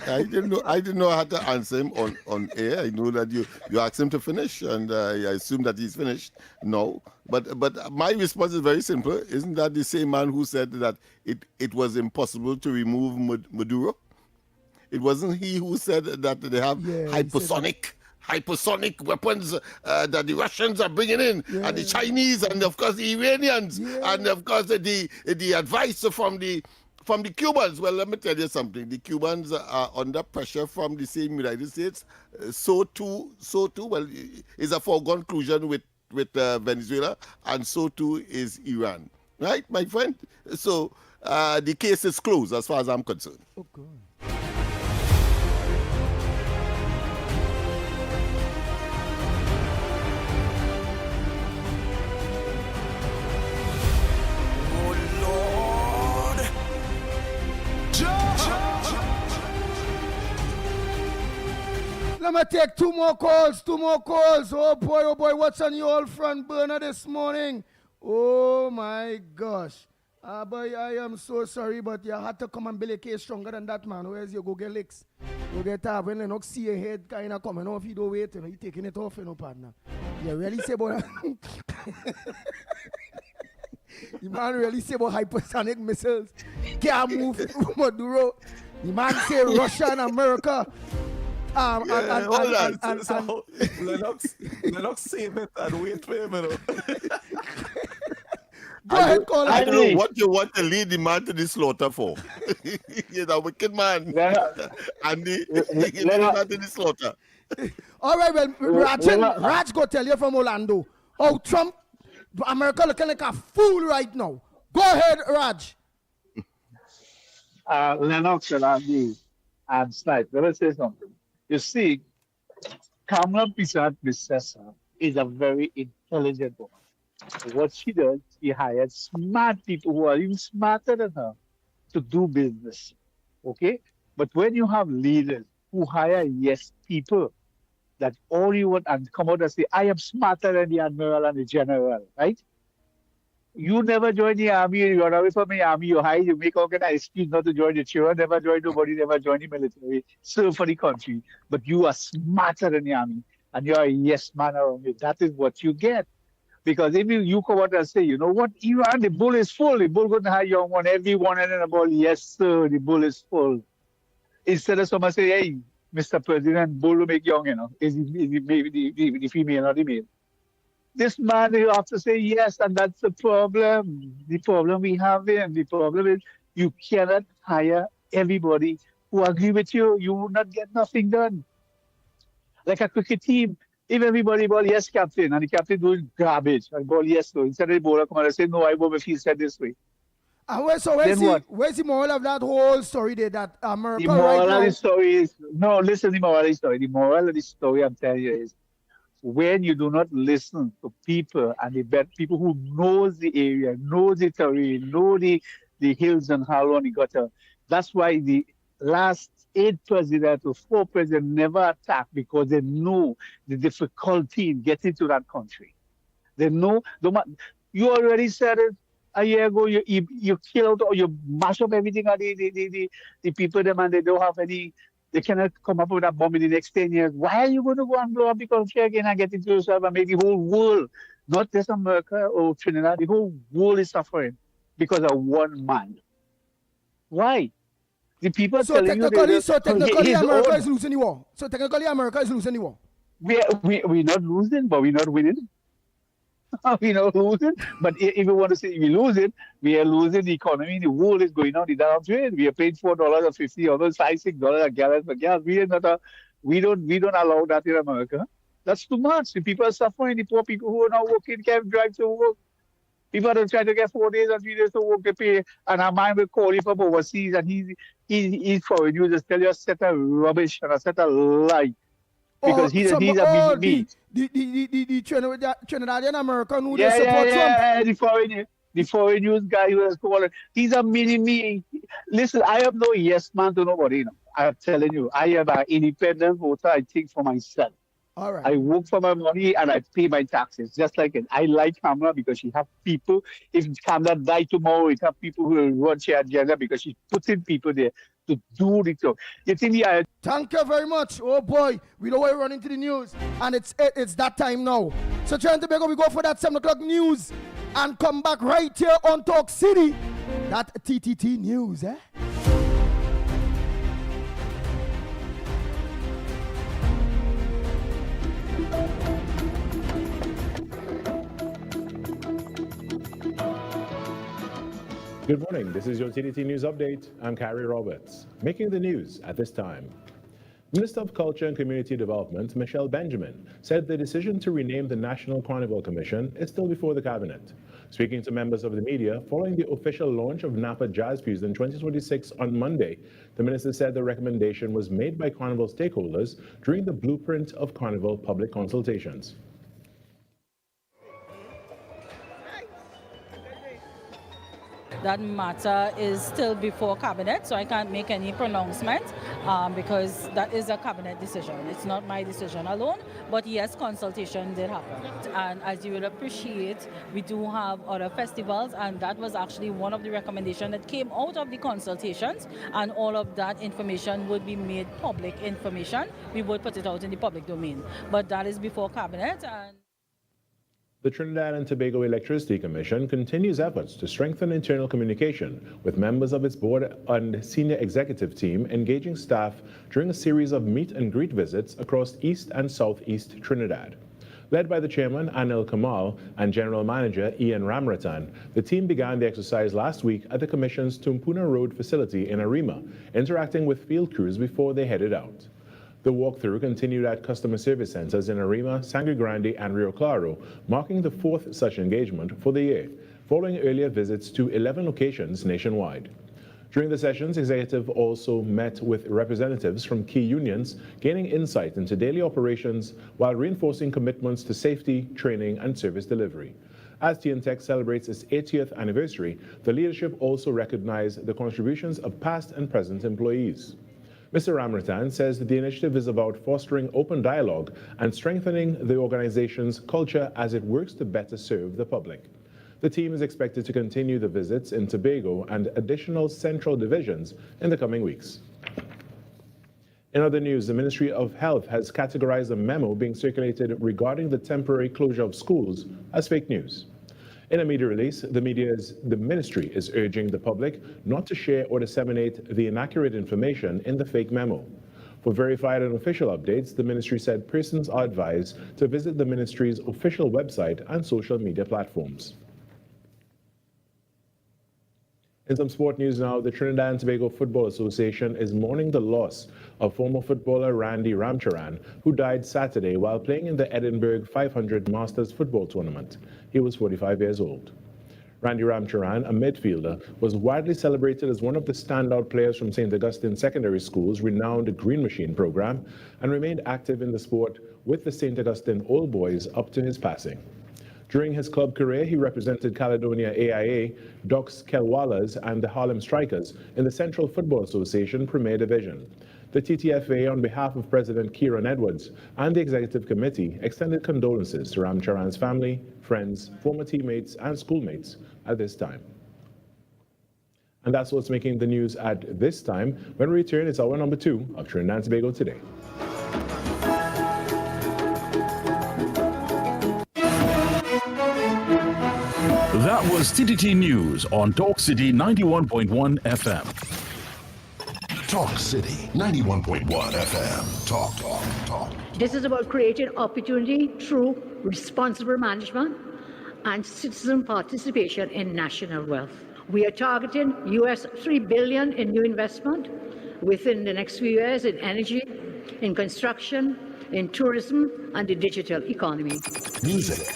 I didn't know how to answer him on air. I know that you asked him to finish, and I assume that he's finished. No, but my response is very simple. Isn't that the same man who said that it was impossible to remove Maduro? It wasn't he who said that they have hypersonic hypersonic weapons that the Russians are bringing in, and the Chinese, and of course the Iranians, and of course the advice from the Cubans. Well, let me tell you something. The Cubans are under pressure from the same United States. So too, well, is a foregone conclusion with Venezuela, and so too is Iran. Right, my friend? So the case is closed as far as I'm concerned. Oh, God. Let me take two more calls. Oh boy, what's on your old front burner this morning? Oh my gosh. Boy, I am so sorry, but you had to come and build a case stronger than that, man. Where's you go get licks? Go get up when Lennox see your head kind of coming off. You don't wait, you taking it off, partner. You really say about the man really say about hypersonic missiles. Can't move Maduro. The man say Russia and America. So Lennox save it and wait for him. Go ahead, call I don't know what you want to lead the man to the slaughter for. You're a wicked man. And lead the man to the slaughter. All right, well, Raj go tell you from Orlando. Oh, Trump, America looking like a fool right now. Go ahead, Raj. Lennox and Andy and Snipe, let me say something. You see, Kamala Bissett is a very intelligent woman. What she does, she hires smart people who are even smarter than her to do business. Okay? But when you have leaders who hire people that all you want and come out and say, I am smarter than the admiral and the general, right? You never join the army, you run away from the army, you hide, you make all kind of excuse not to join the children, never join nobody, never join the military, serve for the country. But you are smarter than the army, and you are a yes man around it. That is what you get. Because if you come out and say, you know what, Iran, the bull is full, the bull going to hire young one, everyone and the ball, yes sir, the bull is full. Instead of someone say, hey, Mr. President, bull will make young, is it maybe the female or the male? This man, you have to say yes, and that's the problem. The problem we have here, the problem is you cannot hire everybody who agree with you. You will not get nothing done. Like a cricket team, if everybody ball yes, captain, and the captain doing garbage, and ball yes, no. Instead of the bowler come and say, no, I won't if he said this way. And where's the moral of that whole story there that America the moral right now? Of the story is, no, listen to the moral of the story. The moral of the story I'm telling you is, when you do not listen to people and people who knows the area, know the terrain, know the hills and how long it got. That's why the last 8 presidents or 4 presidents never attacked, because they know the difficulty in getting to that country. They know, you already said it a year ago, you killed or you mash up everything on the people them, and they don't have any. They cannot come up with a bomb in the next 10 years. Why are you going to go and blow up the country again and get into yourself and make the whole world, not just America or Trinidad, the whole world is suffering because of one man? Why? The people telling you technically America is losing the war. So technically America is losing the war. We're not losing, but we're not winning. We're not losing, but if you want to say we lose it, we are losing the economy. The world is going on the downtrend. We are paying $4 or $50 or $5-6 a gallon for gas. We don't allow that in America. That's too much. The people are suffering. The poor people who are not working can't drive to work. People are trying to get 4 days and 3 days to work. They pay, and our man will call you from overseas, and he's foreign. You just tell you a set of rubbish and a set of lie. Because he's a big the Trinidadian American who they support Trump. The foreign news guy who has called, he's a mini-me. Listen, I am no yes man to nobody. I'm telling you, I am an independent voter. I think for myself. All right. I work for my money and I pay my taxes, just like it. I like Kamala because she have people. If Kamala die tomorrow, it have people who will run her agenda because she's putting people there to do the job. Thank you very much. Oh boy, we know we're running to the news, and it's that time now. So Trinidad and Tobago, we go for that 7 o'clock news and come back right here on Talk City. That TTT news, eh? Good morning. This is your TDT News Update. I'm Carrie Roberts. Making the news at this time. Minister of Culture and Community Development, Michelle Benjamin, said the decision to rename the National Carnival Commission is still before the cabinet. Speaking to members of the media following the official launch of Napa Jazz Fusion 2026 on Monday, the minister said the recommendation was made by Carnival stakeholders during the Blueprint of Carnival public consultations. That matter is still before cabinet, so I can't make any pronouncement because that is a cabinet decision. It's not my decision alone, but yes, consultation did happen. And as you will appreciate, we do have other festivals, and that was actually one of the recommendations that came out of the consultations, and all of that information would be made public information. We would put it out in the public domain, but that is before cabinet. And The Trinidad and Tobago Electricity Commission continues efforts to strengthen internal communication with members of its board and senior executive team, engaging staff during a series of meet and greet visits across East and Southeast Trinidad. Led by the chairman, Anil Kamal, and general manager, Ian Ramratan, the team began the exercise last week at the commission's Tumpuna Road facility in Arima, interacting with field crews before they headed out. The walkthrough continued at customer service centers in Arima, Sangre Grande, and Rio Claro, marking the fourth such engagement for the year, following earlier visits to 11 locations nationwide. During the sessions, executive also met with representatives from key unions, gaining insight into daily operations while reinforcing commitments to safety, training, and service delivery. As TNTech celebrates its 80th anniversary, the leadership also recognized the contributions of past and present employees. Mr. Ramratan says that the initiative is about fostering open dialogue and strengthening the organization's culture as it works to better serve the public. The team is expected to continue the visits in Tobago and additional central divisions in the coming weeks. In other news, the Ministry of Health has categorized a memo being circulated regarding the temporary closure of schools as fake news. In a media release, the ministry is urging the public not to share or disseminate the inaccurate information in the fake memo. For verified and official updates, the ministry said persons are advised to visit the ministry's official website and social media platforms. In some sport news now, the Trinidad and Tobago Football Association is mourning the loss of former footballer Randy Ramcharan, who died Saturday while playing in the Edinburgh 500 Masters football tournament. He was 45 years old. Randy Ramcharan, a midfielder, was widely celebrated as one of the standout players from St. Augustine Secondary School's renowned Green Machine program, and remained active in the sport with the St. Augustine Old Boys up to his passing. During his club career, he represented Caledonia AIA, Docks Kelwalas, and the Harlem Strikers in the Central Football Association Premier Division. The TTFA, on behalf of President Kieran Edwards and the Executive Committee, extended condolences to Ramcharan's family, friends, former teammates, and schoolmates at this time. And that's what's making the news at this time. When we return, it's hour number 2 of Trinidad and Tobago Today. That was TTT News on Talk City 91.1 FM. Talk City 91.1 FM. Talk, talk, talk. This is about creating opportunity through responsible management and citizen participation in national wealth. We are targeting US $3 billion in new investment within the next few years in energy, in construction, in tourism, and the digital economy. Music.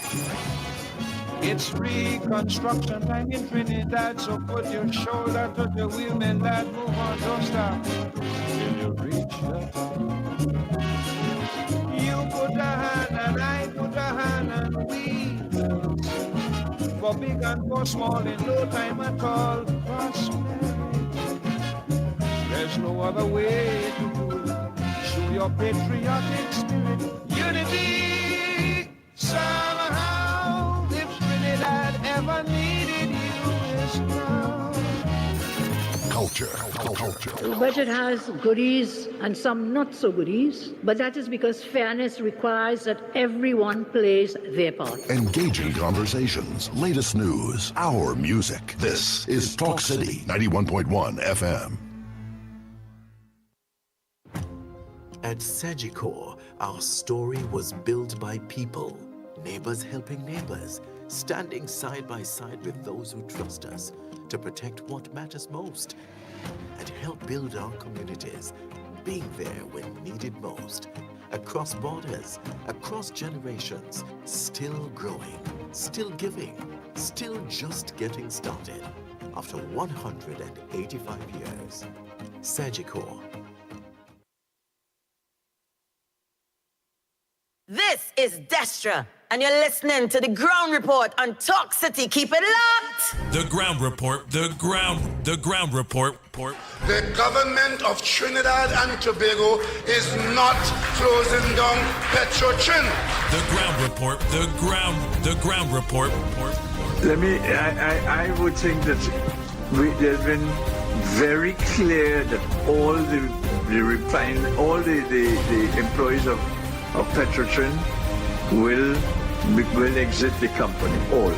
It's reconstruction time in Trinidad, so put your shoulder to the wheel, and that move on, don't stop till you reach the top. You put a hand and I put a hand and we will, for big and for small, in no time at all, prosperity. There's no other way to do it. Show your patriotic spirit, unity, somehow. Ever needed you is now. Culture. The budget has goodies and some not so goodies, but that is because fairness requires that everyone plays their part. Engaging conversations, latest news, our music. This is Talk City 91.1 FM. At Sagicor, our story was built by people, neighbors helping neighbors, standing side by side with those who trust us, to protect what matters most and help build our communities, being there when needed most. Across borders, across generations, still growing, still giving, still just getting started. After 185 years, Sagicor. This is Destra, and you're listening to the Ground Report on Talk City. Keep it locked. The Ground Report, the Ground Report. The government of Trinidad and Tobago is not closing down Petrotrin. The Ground Report, the Ground Report. I would think that there's been very clear that all the employees of Petrotrin will exit the company. All.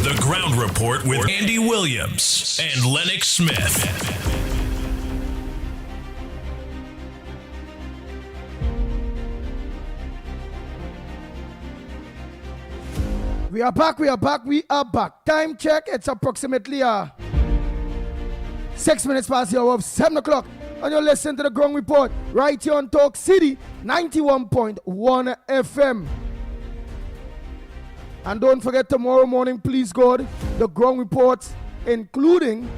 The Ground Report with Andy Williams and Lennox Smith. We are back. Time check, it's approximately 6 minutes past the hour of 7 o'clock. And you're listening to the Ground Report right here on Talk City 91.1 FM. And don't forget, tomorrow morning, please God, the Ground Report, including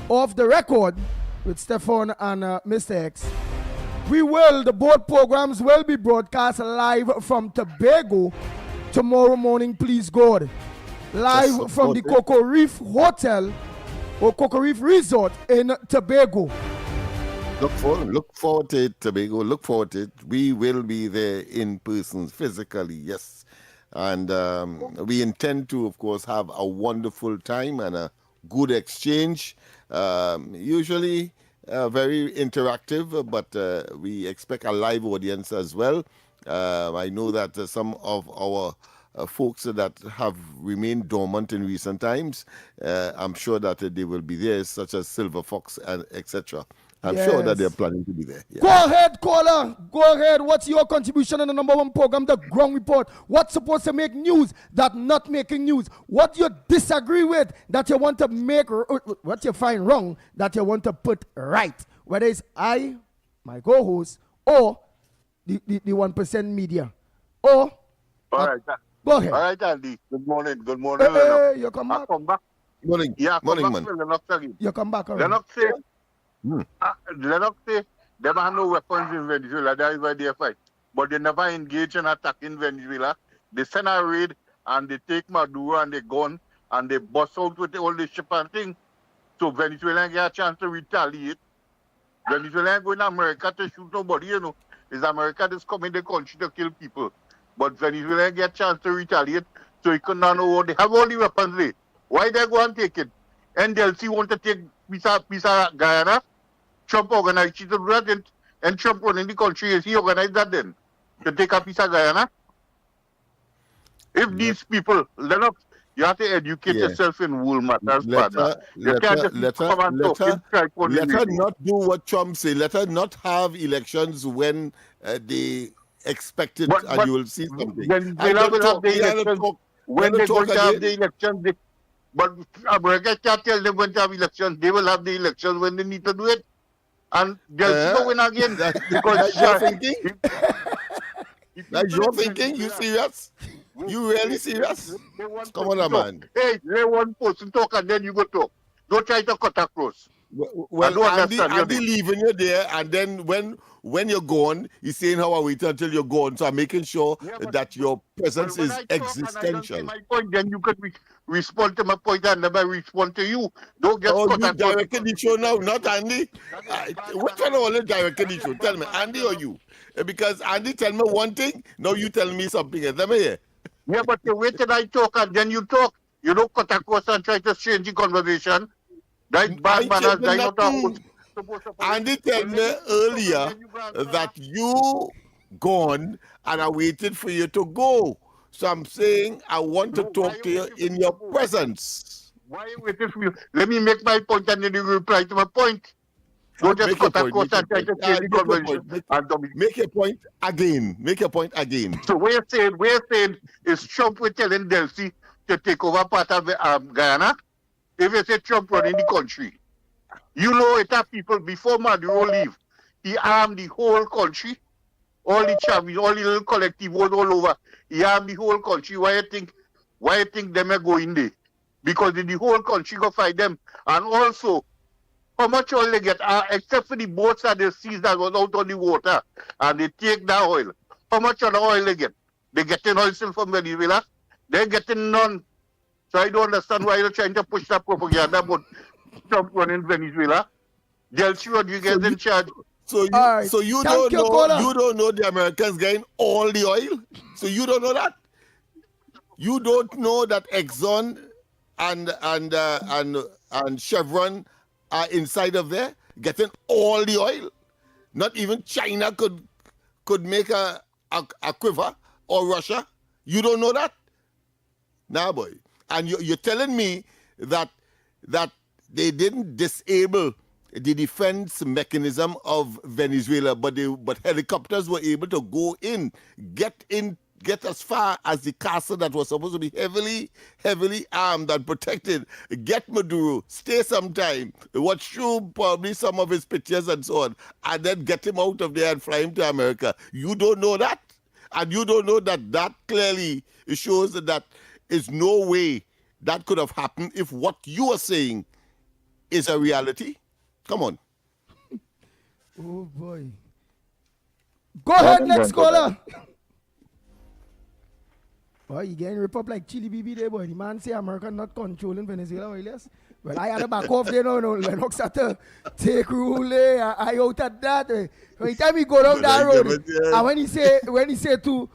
Off the Record with Stefan and Mr. X. The both programs will be broadcast live from Tobago tomorrow morning, please God. Live from the Coco Reef Hotel or Coco Reef Resort in Tobago. Look forward to it, Tobago. Look forward to it. We will be there in person, physically, yes. And we intend to, of course, have a wonderful time and a good exchange. Usually very interactive, but we expect a live audience as well. I know that some of our folks that have remained dormant in recent times, I'm sure that they will be there, such as Silver Fox and etc. I'm sure that they're planning to be there. Yeah. Go ahead, caller. Go ahead. What's your contribution on the number one program, the Ground Report? What's supposed to make news that not making news? What you disagree with that you want to make, what you find wrong that you want to put right? Whether it's I, my co-host, or the 1% media. Or, all right. Go ahead. All right, Andy. Good morning. Hey, you come back. Morning. Yeah, morning, man. You come back. All right. Lennox say they have no weapons in Venezuela. That is why they fight. But they never engage in attack in Venezuela. They send a raid and they take Maduro and they gun and they bust out with all the ship and thing. So Venezuela get a chance to retaliate. Venezuela ain't going to America to shoot nobody, you know. It's America that's coming the country to kill people. But Venezuela get a chance to retaliate, so you can not know what they have all the weapons there. Why they go and take it? NDLC want to take piece of Guyana. Trump organized it to do that, and Trump running the country. Is he organized that then? To take a piece of Guyana? If these people, Lennox, you have to educate yourself in wool matters, partner. Let her not do what Trump say. Let her not have elections when they expect it, and you will see something. When they will have the elections, when they're going to have the elections, but America can't tell them when to have elections. They will have the elections when they need to do it. And they'll still win again. Because you're thinking? That's your thinking? You serious? You really serious? Come on, man. Hey, let one person talk and then you go talk. Don't try to cut across. Well, Andy leaving you there, and then when you're gone, he's saying how I wait until you're gone. So I'm making sure that your presence is existential. My point, then you could respond to my point and never respond to you. Don't get cut across. Directing the show now, not Andy. Which one of all directing the show? Tell me, Andy or you? Because Andy tell me one thing, now you tell me something else. Let me hear. Yeah, but you wait till I talk and then you talk. You don't cut across and try to change the conversation. That's bad manners. Andy told me earlier that you gone and I waited for you to go. So I'm saying I want to talk to you in your presence. Why are you waiting for you? Let me make my point and then you reply to my point. Don't just Make your cut point. across and try to change the conversation. Make your point again. Make your point again. So we're saying is Trump will telling Delcy to take over part of Guyana. If you say Trump running the country, you know it have people before Maduro leave. He armed the whole country, all the Chavis, all the little collective was all over. He armed the whole country. Why you think them are going there? Because the whole country go fight them. And also, how much oil they get, except for the boats and the seas that was out on the water, and they take that oil. How much of the oil they get? They getting oil still from Venezuela? They're getting none. So I don't understand why you're trying to push that propaganda about Trump running Venezuela. Delcy Rodriguez in charge. So you don't know the Americans getting all the oil? So you don't know that? You don't know that Exxon and Chevron are inside of there getting all the oil? Not even China could make a quiver, or Russia. You don't know that? Nah, boy. And you're telling me that they didn't disable the defense mechanism of Venezuela, but helicopters were able to go in, get as far as the castle that was supposed to be heavily armed and protected, get Maduro, stay some time, watch through probably some of his pictures and so on, and then get him out of there and fly him to America. You don't know that? And you don't know that clearly shows that is no way that could have happened if what you are saying is a reality? Come on. Oh, boy. Go ahead, next caller. Boy, you getting ripped up like Chili BB there, boy. The man say America not controlling Venezuela, well, yes. Well, I had to back off there, no. Lennox had to take rule there. I out at that. Every time he go down that road, and when he say to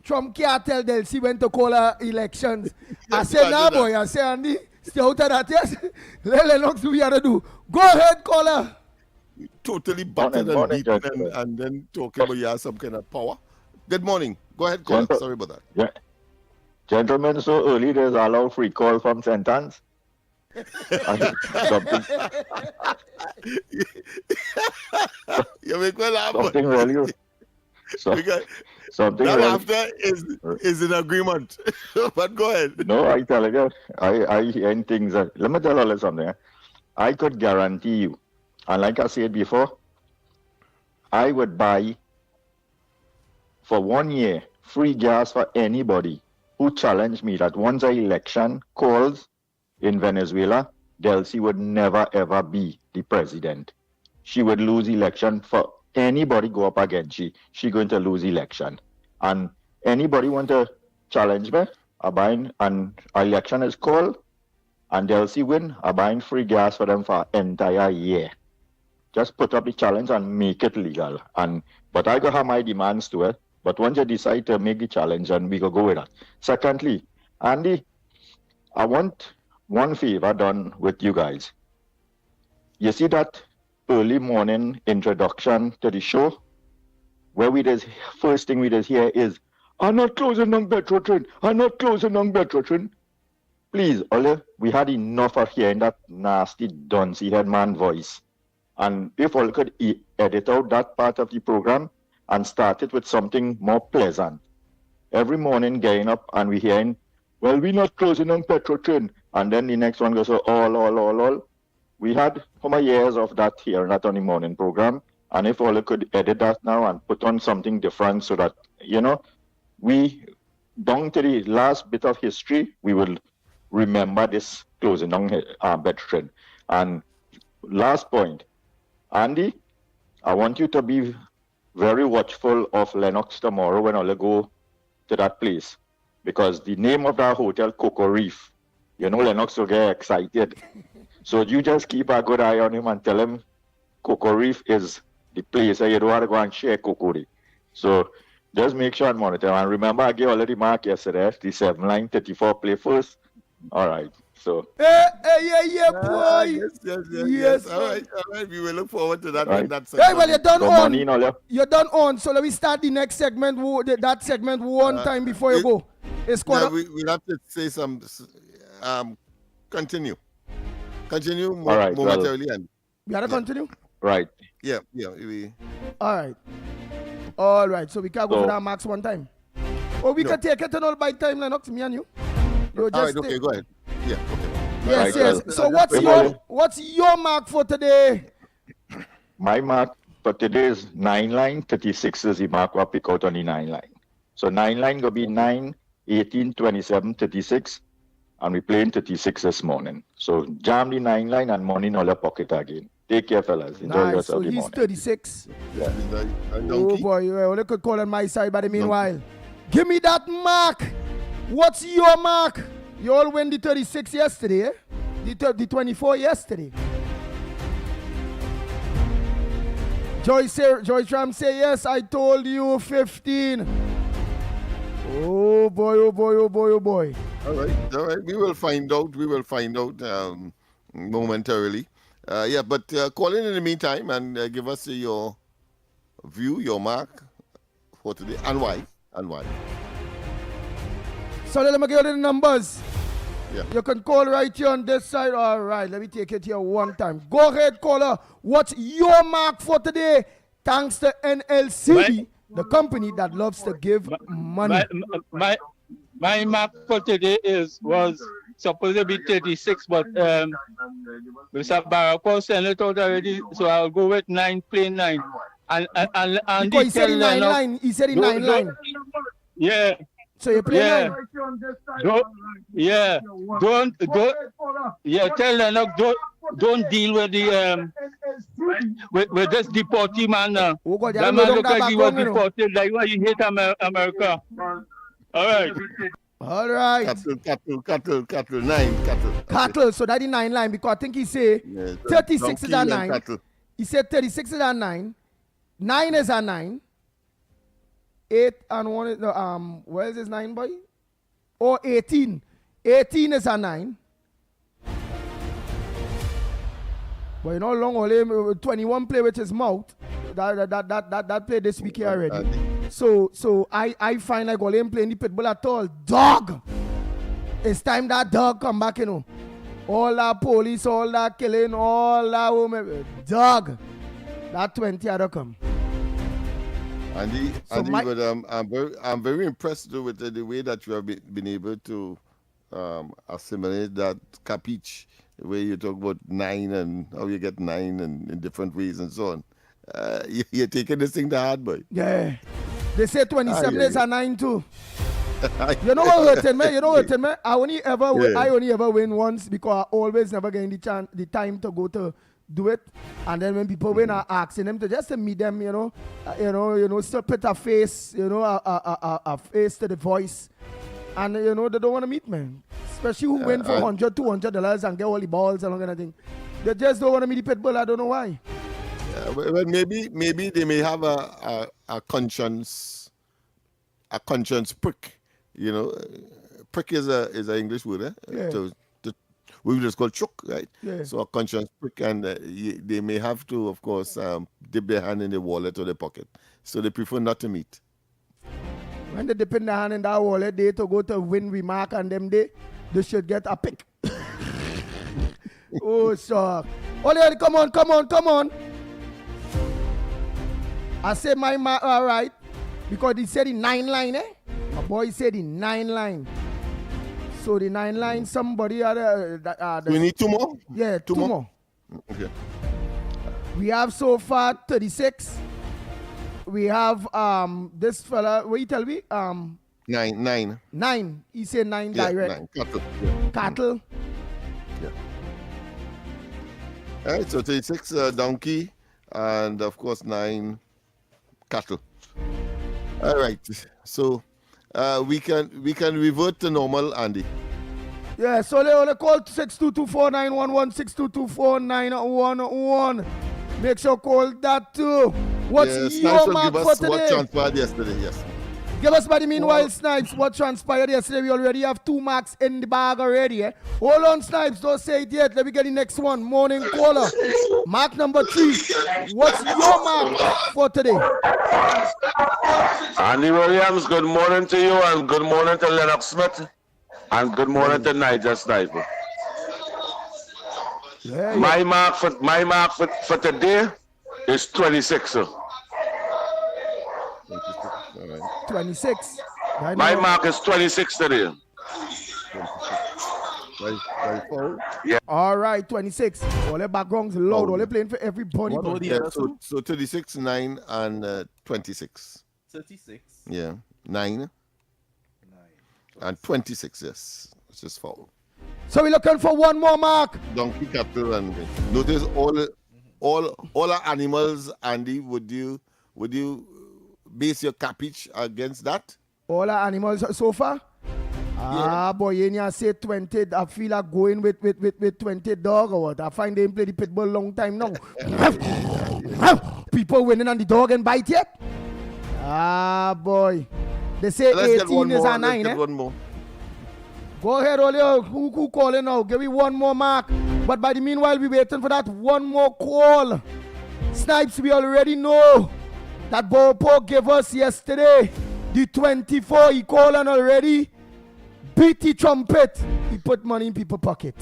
Trump can't tell Delcy when to call elections, I say, nah, boy. I say, Andy, stay out of that, yes. Let Lennox do what you have to do. Go ahead, caller. Totally battered and beaten and then talking about you have some kind of power. Good morning. Go ahead, caller. Sorry about that. Yeah. Gentlemen, so early there's allowed free call from sentence. Something. You make me laugh. Something really. Something that really. After is an agreement. But go ahead. No, I tell you, I hear things that, let me tell you something. I could guarantee you, and like I said before, I would buy for 1 year free gas for anybody who challenged me that once an election calls in Venezuela, Delcy would never ever be the president. She would lose election for anybody go up against she going to lose election. And anybody want to challenge me, I buying an election is called and Delcy win, I buying free gas for them for entire year. Just put up the challenge and make it legal. But I go have my demands to it. But once you decide to make the challenge, and we go with that. Secondly, Andy, I want one favor done with you guys. You see that early morning introduction to the show, where first thing we just hear is, I'm not closing down Petro train. I'm not closing down Petro train. Please, Ole, we had enough of hearing that nasty duncy headman voice. And if all could edit out that part of the program and start it with something more pleasant. Every morning getting up and we hearing, well, we're not closing on Petro train. And then the next one goes, all. We had how many years of that here, not on the morning program. And if all could edit that now and put on something different so that, we, down to the last bit of history, we will remember this closing down Petro train. And last point, Andy, I want you to be very watchful of Lennox tomorrow when I go to that place. Because the name of that hotel, Coco Reef, Lennox will get excited. So you just keep a good eye on him and tell him Coco Reef is the place where you don't want to go and share Coco Reef. So just make sure and monitor. And remember, I gave already mark yesterday, the 7 line 34 play first. All right. So. Yeah, boy. Yes. All right. We will look forward to that. Right. That hey, well, you're done on. You're done on. So let me start the next segment. That segment one time before you go. It's we'll have to say some. Continue all right, momentarily. We gotta continue. Right. Yeah. All right. So we can go So- for that max one time. Or we can take it and all by time, Lennox, me and you. You All right, just okay, go ahead. Yeah, okay. Yes, Right, yes. well, So well, what's your mark for today? My mark for today is 9 line, 36 is the mark I pick out on the 9 line. So 9 line gonna be 9, 18, 27, 36, and we playing 36 this morning. So jam the 9 line and money in all your pocket again. Take care, fellas. Enjoy Nice. yourself So the he's morning. 36. Yeah. Oh boy, you only could call on my side by the meanwhile. Give me that mark. What's your mark? You all win the 36 yesterday, eh? The 24 yesterday. Joy Tram say yes, I told you 15. Oh boy, oh boy, oh boy, oh boy. All right. We will find out. Momentarily. Yeah, but call in the meantime and give us your view, your mark for today, and why. So let me give you the numbers. Yeah. You can call right here on this side. All right, let me take it here one time. Go ahead, caller. What's your mark for today? Thanks to NLC, the company that loves to give money. My mark for today was supposed to be 36, but Mr. Barack sent it out already, so I'll go with 9, plain 9. And Because he said in 9 line. He said in 9 line. Yeah. So you play 9. Tell Lennox don't deal with the with this deportee man. That man look like he was deported. Like why you hate America. All right. All right. Cattle, 9 cattle. Cattle, so that is 9 line because I think he say 36 is a 9. Cattle. He said 36 is a 9. 9 is a 9. 8 and 1 is where is this 9 boy? Or 18. 18 is a 9. But you know long only 21 play with his mouth. That play this week here already. So I find like all him playing the pitbull at all. Dog! It's time that dog come back, you know. All that police, all that killing, all that woman. Dog! That 20 had to come. Andy, So but I'm very impressed though, with the way that you have been able to assimilate that capiche, where you talk about 9 and how you get 9 and in different ways and so on. You're taking this thing to hard, boy. Yeah. They say 27 is a 9 too. You know what hurting me? I only ever win once because I always never get the time to go to do it. And then when people win, I asking them to just to meet them, still put a face, a face to the voice. And they don't want to meet me. Especially who win for $100, $200 and get all the balls and all kind of thing. They just don't want to meet the pitbull. I don't know why. Well, maybe they may have a conscience prick. Prick is an English word, eh? Yeah. We just call choke, right? Yeah. So a conscience prick, and they may have to, of course, dip their hand in the wallet or the pocket. So they prefer not to meet. When they dip in their hand in that wallet, they to go to win remark and them they should get a pick. Oh, sir. Ole, come on. I say my mark, all right. Because he said the 9 line, eh? My boy said the 9 line. So the 9 line, somebody We need 2 more? Yeah, 2 more. Okay. We have so far 36. We have this fella, what you tell me? 9. 9. He said 9 Yeah, direct. 9. Cattle. Yeah. Cattle. Yeah. All right, so 36 donkey, and of course 9 cattle. All right, so we can revert to normal, Andy. Yeah, so they only call 6224911, 6224911. Make sure call that too. What's your mark for today? What transpired yesterday, yes. Give us by the meanwhile, Snipes, what transpired yesterday. We already have 2 marks in the bag already. Eh? Hold on, Snipes, don't say it yet. Let me get the next one. Morning caller. Mark number 3. What's your mark for today? Andy Williams, good morning to you, and good morning to Lennox Smith, and good morning to Nigel Sniper. Yeah. My mark for today It's 26, sir. 26. All right. 26. My mark is 26 today. 26. By foul? Yeah. All right, 26. All the backgrounds loud. All they playing for everybody. Yeah, so 36, 9, and 26. 36. Yeah, 9. And 26, yes. It's just foul. So we're looking for one more mark. Donkey, cattle, and notice all our animals, Andy. Would you base your cabbage against that? All our animals so far? Ah, boy, you say 20. I feel like going with 20 dog or what? I find they play the pit bull long time now. People winning on the dog and bite yet? Ah, boy. They say Let's 18 is a 9, Let's get one more. Go ahead, Olio. Who calling now? Give me one more mark. But by the meanwhile, we waiting for that one more call. Snipes, we already know that Bopo gave us yesterday. The 24, he called on already. Beat the trumpet. He put money in people's pocket.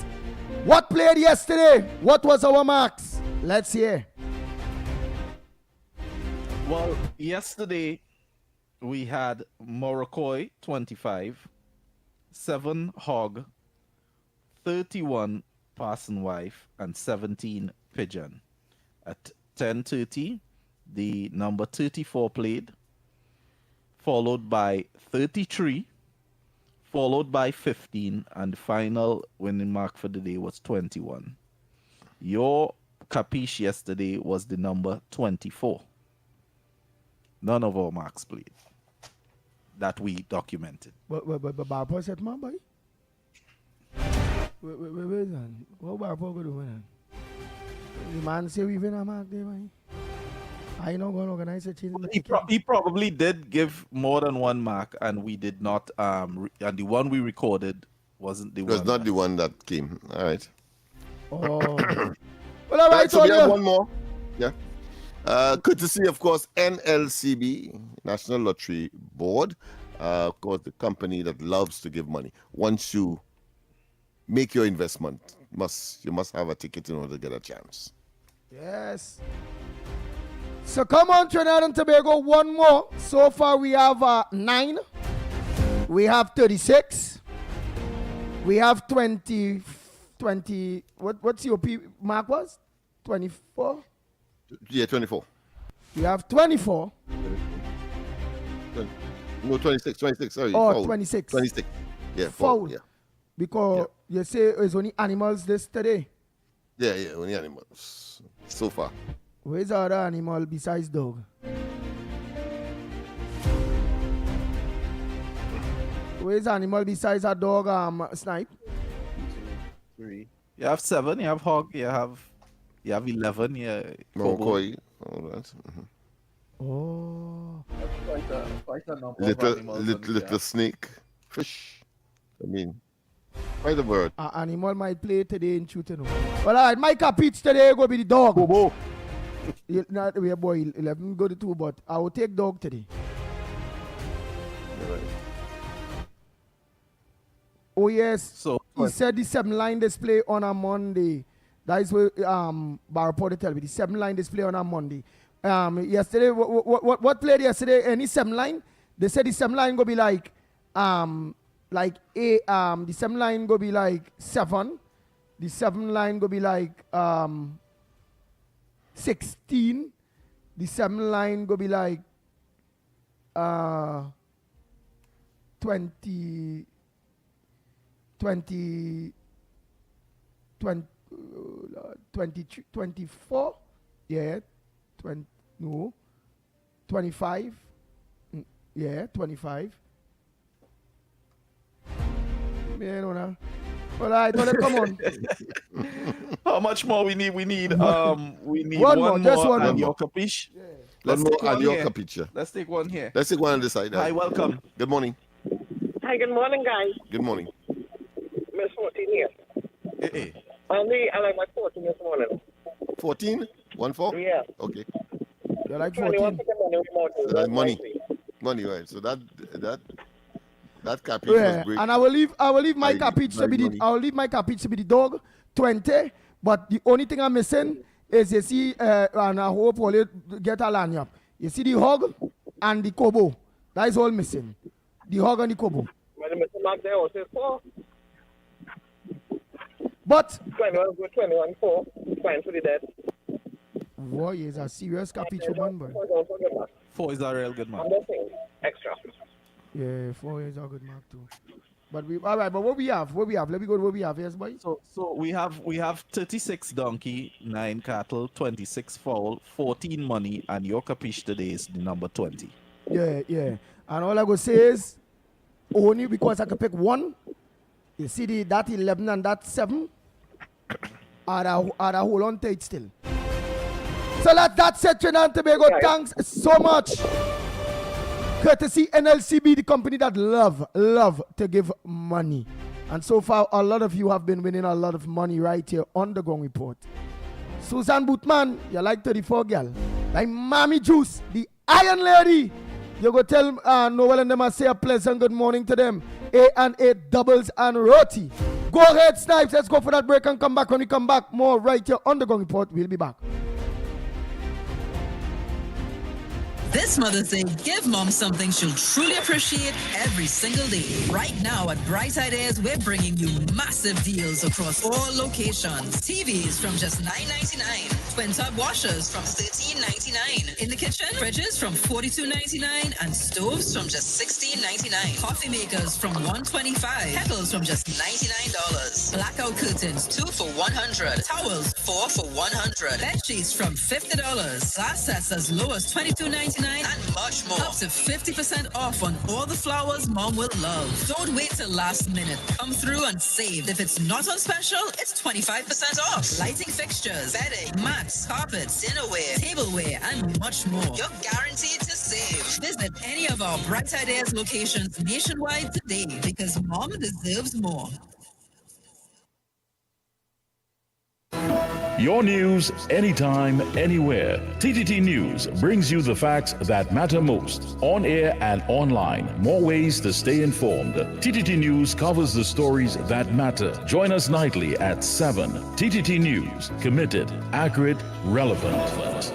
What played yesterday? What was our marks? Let's hear. Well, yesterday we had Morocco 25, 7 hog, 31 parson wife, and 17 pigeon. At 10:30, the number 34 played, followed by 33, followed by 15, and the final winning mark for the day was 21. Your capiche yesterday was the number 24. None of our marks played that we documented. But Barpo said, my boy. Where is that? What Barpo go do, man? The man say we win a mark there, man. I know going to organize a change. He probably did give more than one mark, and we did not. And the one we recorded wasn't the one. It was not the one that came. All right. Oh. Well, all right, so we have one more. Yeah. Courtesy, of course, NLCB, National Lottery Board. Of course, the company that loves to give money. Once you make your investment, you must have a ticket in order to get a chance. Yes. So come on, Trinidad and Tobago, one more. So far we have 9. We have 36. We have 20. What's your mark was? 24? Yeah, 24. We have 24. No, 26. Sorry. Oh, foul. 26. 26. Yeah, foul. Yeah. Because you say it's only animals this today. Yeah, only animals so far. Where's the other animal besides dog? Where's the animal besides a dog, Snipe? 3. You have 7. You have hog. You have 11. Yeah. Morocco, all that. Oh. Quite a number of animals. Little snake, fish. I mean, quite a bird. Animal might play today in shooting. Well, all right, my capiche today go be the dog. Bobo. Not boy, 11 go to 2, but I will take dog today. Right. Oh yes. So he said the 7-line display on a Monday. That is what Bar reporter tell me. The 7-line display on a Monday. Yesterday, what played yesterday? Any 7-line? They said the 7-line go be like the 7-line go be like 7. The 7-line go be like 16. The 7-line go be like 20, 24. Yeah. 25. Yeah, 25. Yeah, no, no. All right, well, come on. How much more we need? We need one more. Just one and more. your capiche. Let's take one here. Let's take one here. Let's take one on this side. Hi, welcome. Good morning. Hi, good morning, guys. Good morning. Miss 14 here. Hey. I like my 14 this morning. 14? 1-4? Yeah. Okay. You like 14? Money, right. So that capiche Yeah, was break. and I will leave my capiche to be the dog 20. But the only thing I'm missing is you see, and I hope all you get a line up. You see the hog and the kobo. That is all missing. The hog and the kobo. When Mr. Mark there also 4. But 21-4. Fine for the dead. Boy, is a serious capichu man, boy. 4 is a real good mark. Extra. Yeah, 4 is a good mark too. But we all right. But what we have? Let me go to what we have. Yes, boy. So we have 36 donkey, 9 cattle, 26 fowl, 14 money, and your capiche today is the number 20. Yeah. And all I go say is only because I can pick one. You see that 11 and that 7 are a hold on to it still. So that's it, Trinidad and Tobago. Thanks so much. Courtesy NLCB, the company that love to give money. And so far, a lot of you have been winning a lot of money right here on the Gong Report. Susan Bootman, you like 34 gal. Like Mommy Juice, the Iron Lady. You go tell Noel and them and say a pleasant good morning to them. A&A doubles and roti. Go ahead, Snipes. Let's go for that break and come back. When we come back, more right here on the Gong Report. We'll be back. This Mother's Day, give mom something she'll truly appreciate every single day. Right now at Bright Ideas, we're bringing you massive deals across all locations. TVs from just $9.99. Twin-tub washers from $13.99. In the kitchen, fridges from $42.99 and stoves from just $16.99. Coffee makers from $125. Kettles from just $99. Blackout curtains, 2 for $100. Towels, 4 for $100. Bed sheets from $50. Glass sets as low as $22.99 and much more. Up to 50% off on all the flowers mom will love. Don't wait till last minute. Come through and save. If it's not on special, it's 25% off. Lighting fixtures, bedding, mats, carpets, dinnerware, tableware, and much more. You're guaranteed to save. Visit any of our Bright Ideas locations nationwide today because mom deserves more. Your news, anytime, anywhere. TTT News brings you the facts that matter most. On air and online. More ways to stay informed. TTT News covers the stories that matter. Join us nightly at 7. TTT News. Committed, accurate, relevant.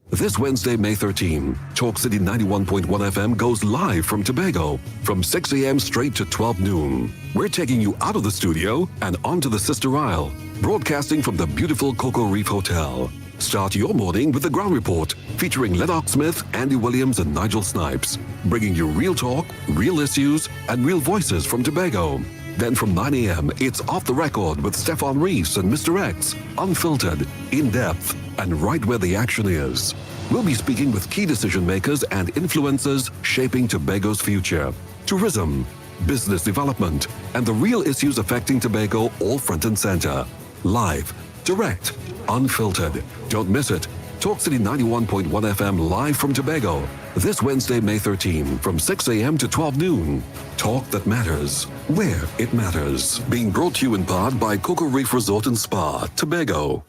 This Wednesday, May 13, Talk City 91.1 FM goes live from Tobago from 6 a.m. straight to 12 noon. We're taking you out of the studio and onto the Sister Isle, broadcasting from the beautiful Cocoa Reef Hotel. Start your morning with the Ground Report, featuring Lennox Smith, Andy Williams, and Nigel Snipes, bringing you real talk, real issues, and real voices from Tobago. Then from 9 a.m., it's Off the Record with Stefan Reese and Mr. X, unfiltered, in-depth, and right where the action is. We'll be speaking with key decision makers and influencers shaping Tobago's future. Tourism, business development, and the real issues affecting Tobago all front and center. Live, direct, unfiltered. Don't miss it. Talk City 91.1 FM live from Tobago. This Wednesday, May 13, from 6 a.m. to 12 noon. Talk that matters, where it matters. Being brought to you in part by Cocoa Reef Resort and Spa, Tobago.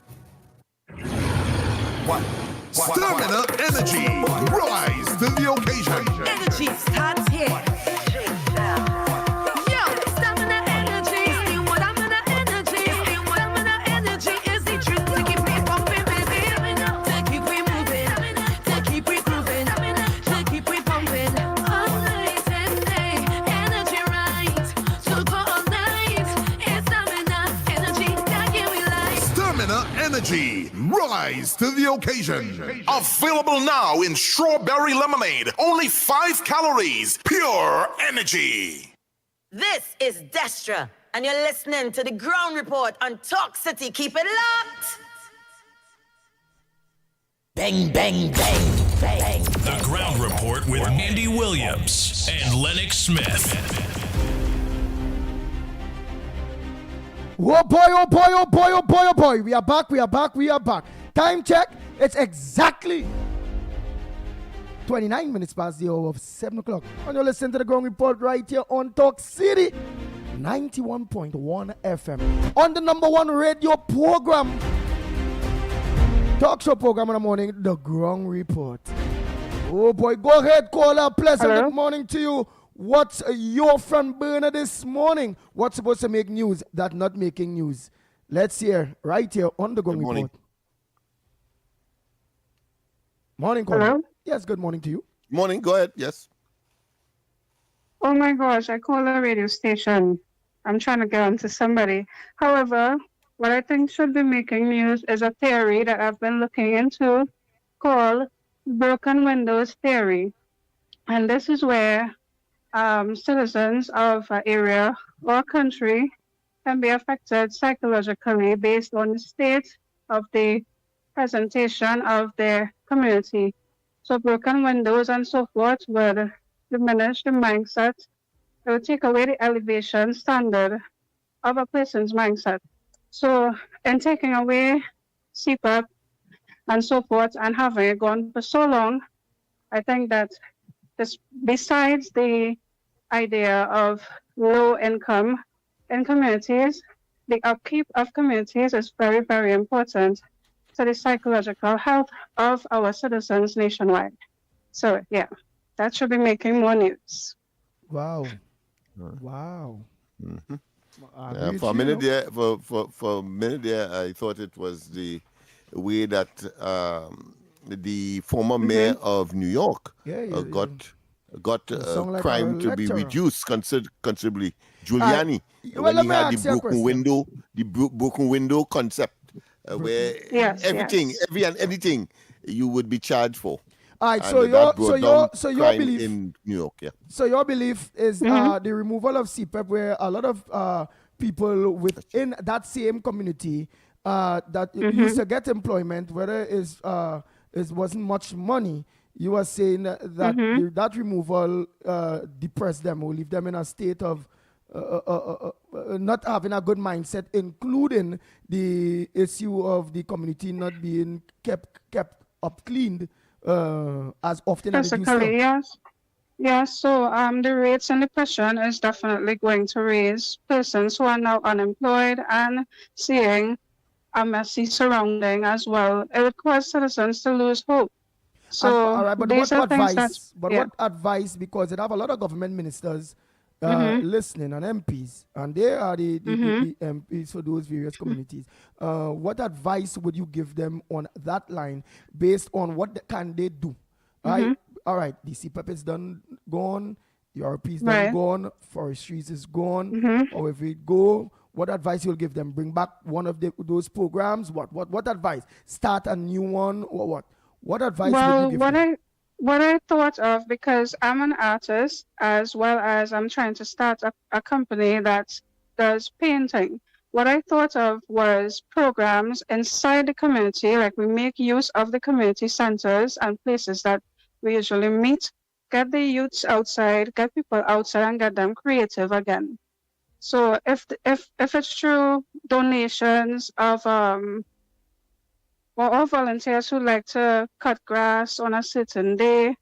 Stirring up energy. Rise to the occasion. Energy starts here. Yo, stamina energy. Still what I'm gonna energy. Still what I'm gonna energy is the truth to keep me pumping, baby. To keep me moving. To keep me grooving. To keep me pumping. All night and day. Energy right. So go all night. It's stamina energy that give me life. Stamina energy. Rise to the occasion. Available now in strawberry lemonade. Only 5 calories. Pure energy. This is Destra, and you're listening to the Ground Report on Talk City. Keep it locked. Bang, bang, bang, bang. The Ground Report with Andy Williams and Lennox Smith. Oh boy, oh boy, oh boy, oh boy, oh boy. We are back. Time check. It's exactly 29 minutes past the hour of 7 o'clock. And you're listening to the Ground Report right here on Talk City 91.1 FM. On the number 1 radio program, talk show program in the morning, the Ground Report. Oh boy, go ahead, caller. Pleasant good morning to you. What's your front burner this morning? What's supposed to make news that not making news? Let's hear right here on the Gong Report. Morning, caller. Hello? Yes, good morning to you. Morning, go ahead. Yes. Oh my gosh, I called a radio station. I'm trying to get on to somebody. However, what I think should be making news is a theory that I've been looking into called broken windows theory. And this is where citizens of an area or country can be affected psychologically based on the state of the presentation of their community. So broken windows and so forth would diminish the mindset. It would take away the elevation standard of a person's mindset. So in taking away CPAP and so forth and having it gone for so long, I think that this, besides the idea of low income in communities, the upkeep of communities is very, very important to the psychological health of our citizens nationwide. So yeah, that should be making more news. Wow. Wow. Mm-hmm. For a minute there, for a minute there, I thought it was the way that the former mayor of New York got like crime a to be lecturer. reduced considerably. Giuliani, well, let when he me had ask the you a broken question. window, broken window concept, where everything, every and anything you would be charged for. All right, And so that brought down your crime belief in New York, yeah. So your belief is the removal of CPAP, where a lot of people within that same community that used to get employment, whether it wasn't much money. You are saying that that removal depressed them or leave them in a state of not having a good mindset, including the issue of the community not being kept up cleaned as often as it used to. Physically, yes. Yeah, so the rates and depression is definitely going to raise persons who are now unemployed and seeing a messy surrounding as well. It would cause citizens to lose hope. So all right, but these what are things advice? that, But yeah. what advice? Because it have a lot of government ministers listening and MPs, and they are the MPs for those various communities. What advice would you give them on that line, based on what can they do? All right, the CPAP is gone, ERP is gone, forestries is gone. However it go, what advice you'll give them? Bring back one of those programs? What advice? Start a new one or what? What advice would you give them? What I thought of, because I'm an artist as well as I'm trying to start a company that does painting. What I thought of was programs inside the community, like we make use of the community centers and places that we usually meet, get the youths outside, get people outside and get them creative again. So if it's through donations of or volunteers who like to cut grass on a certain day,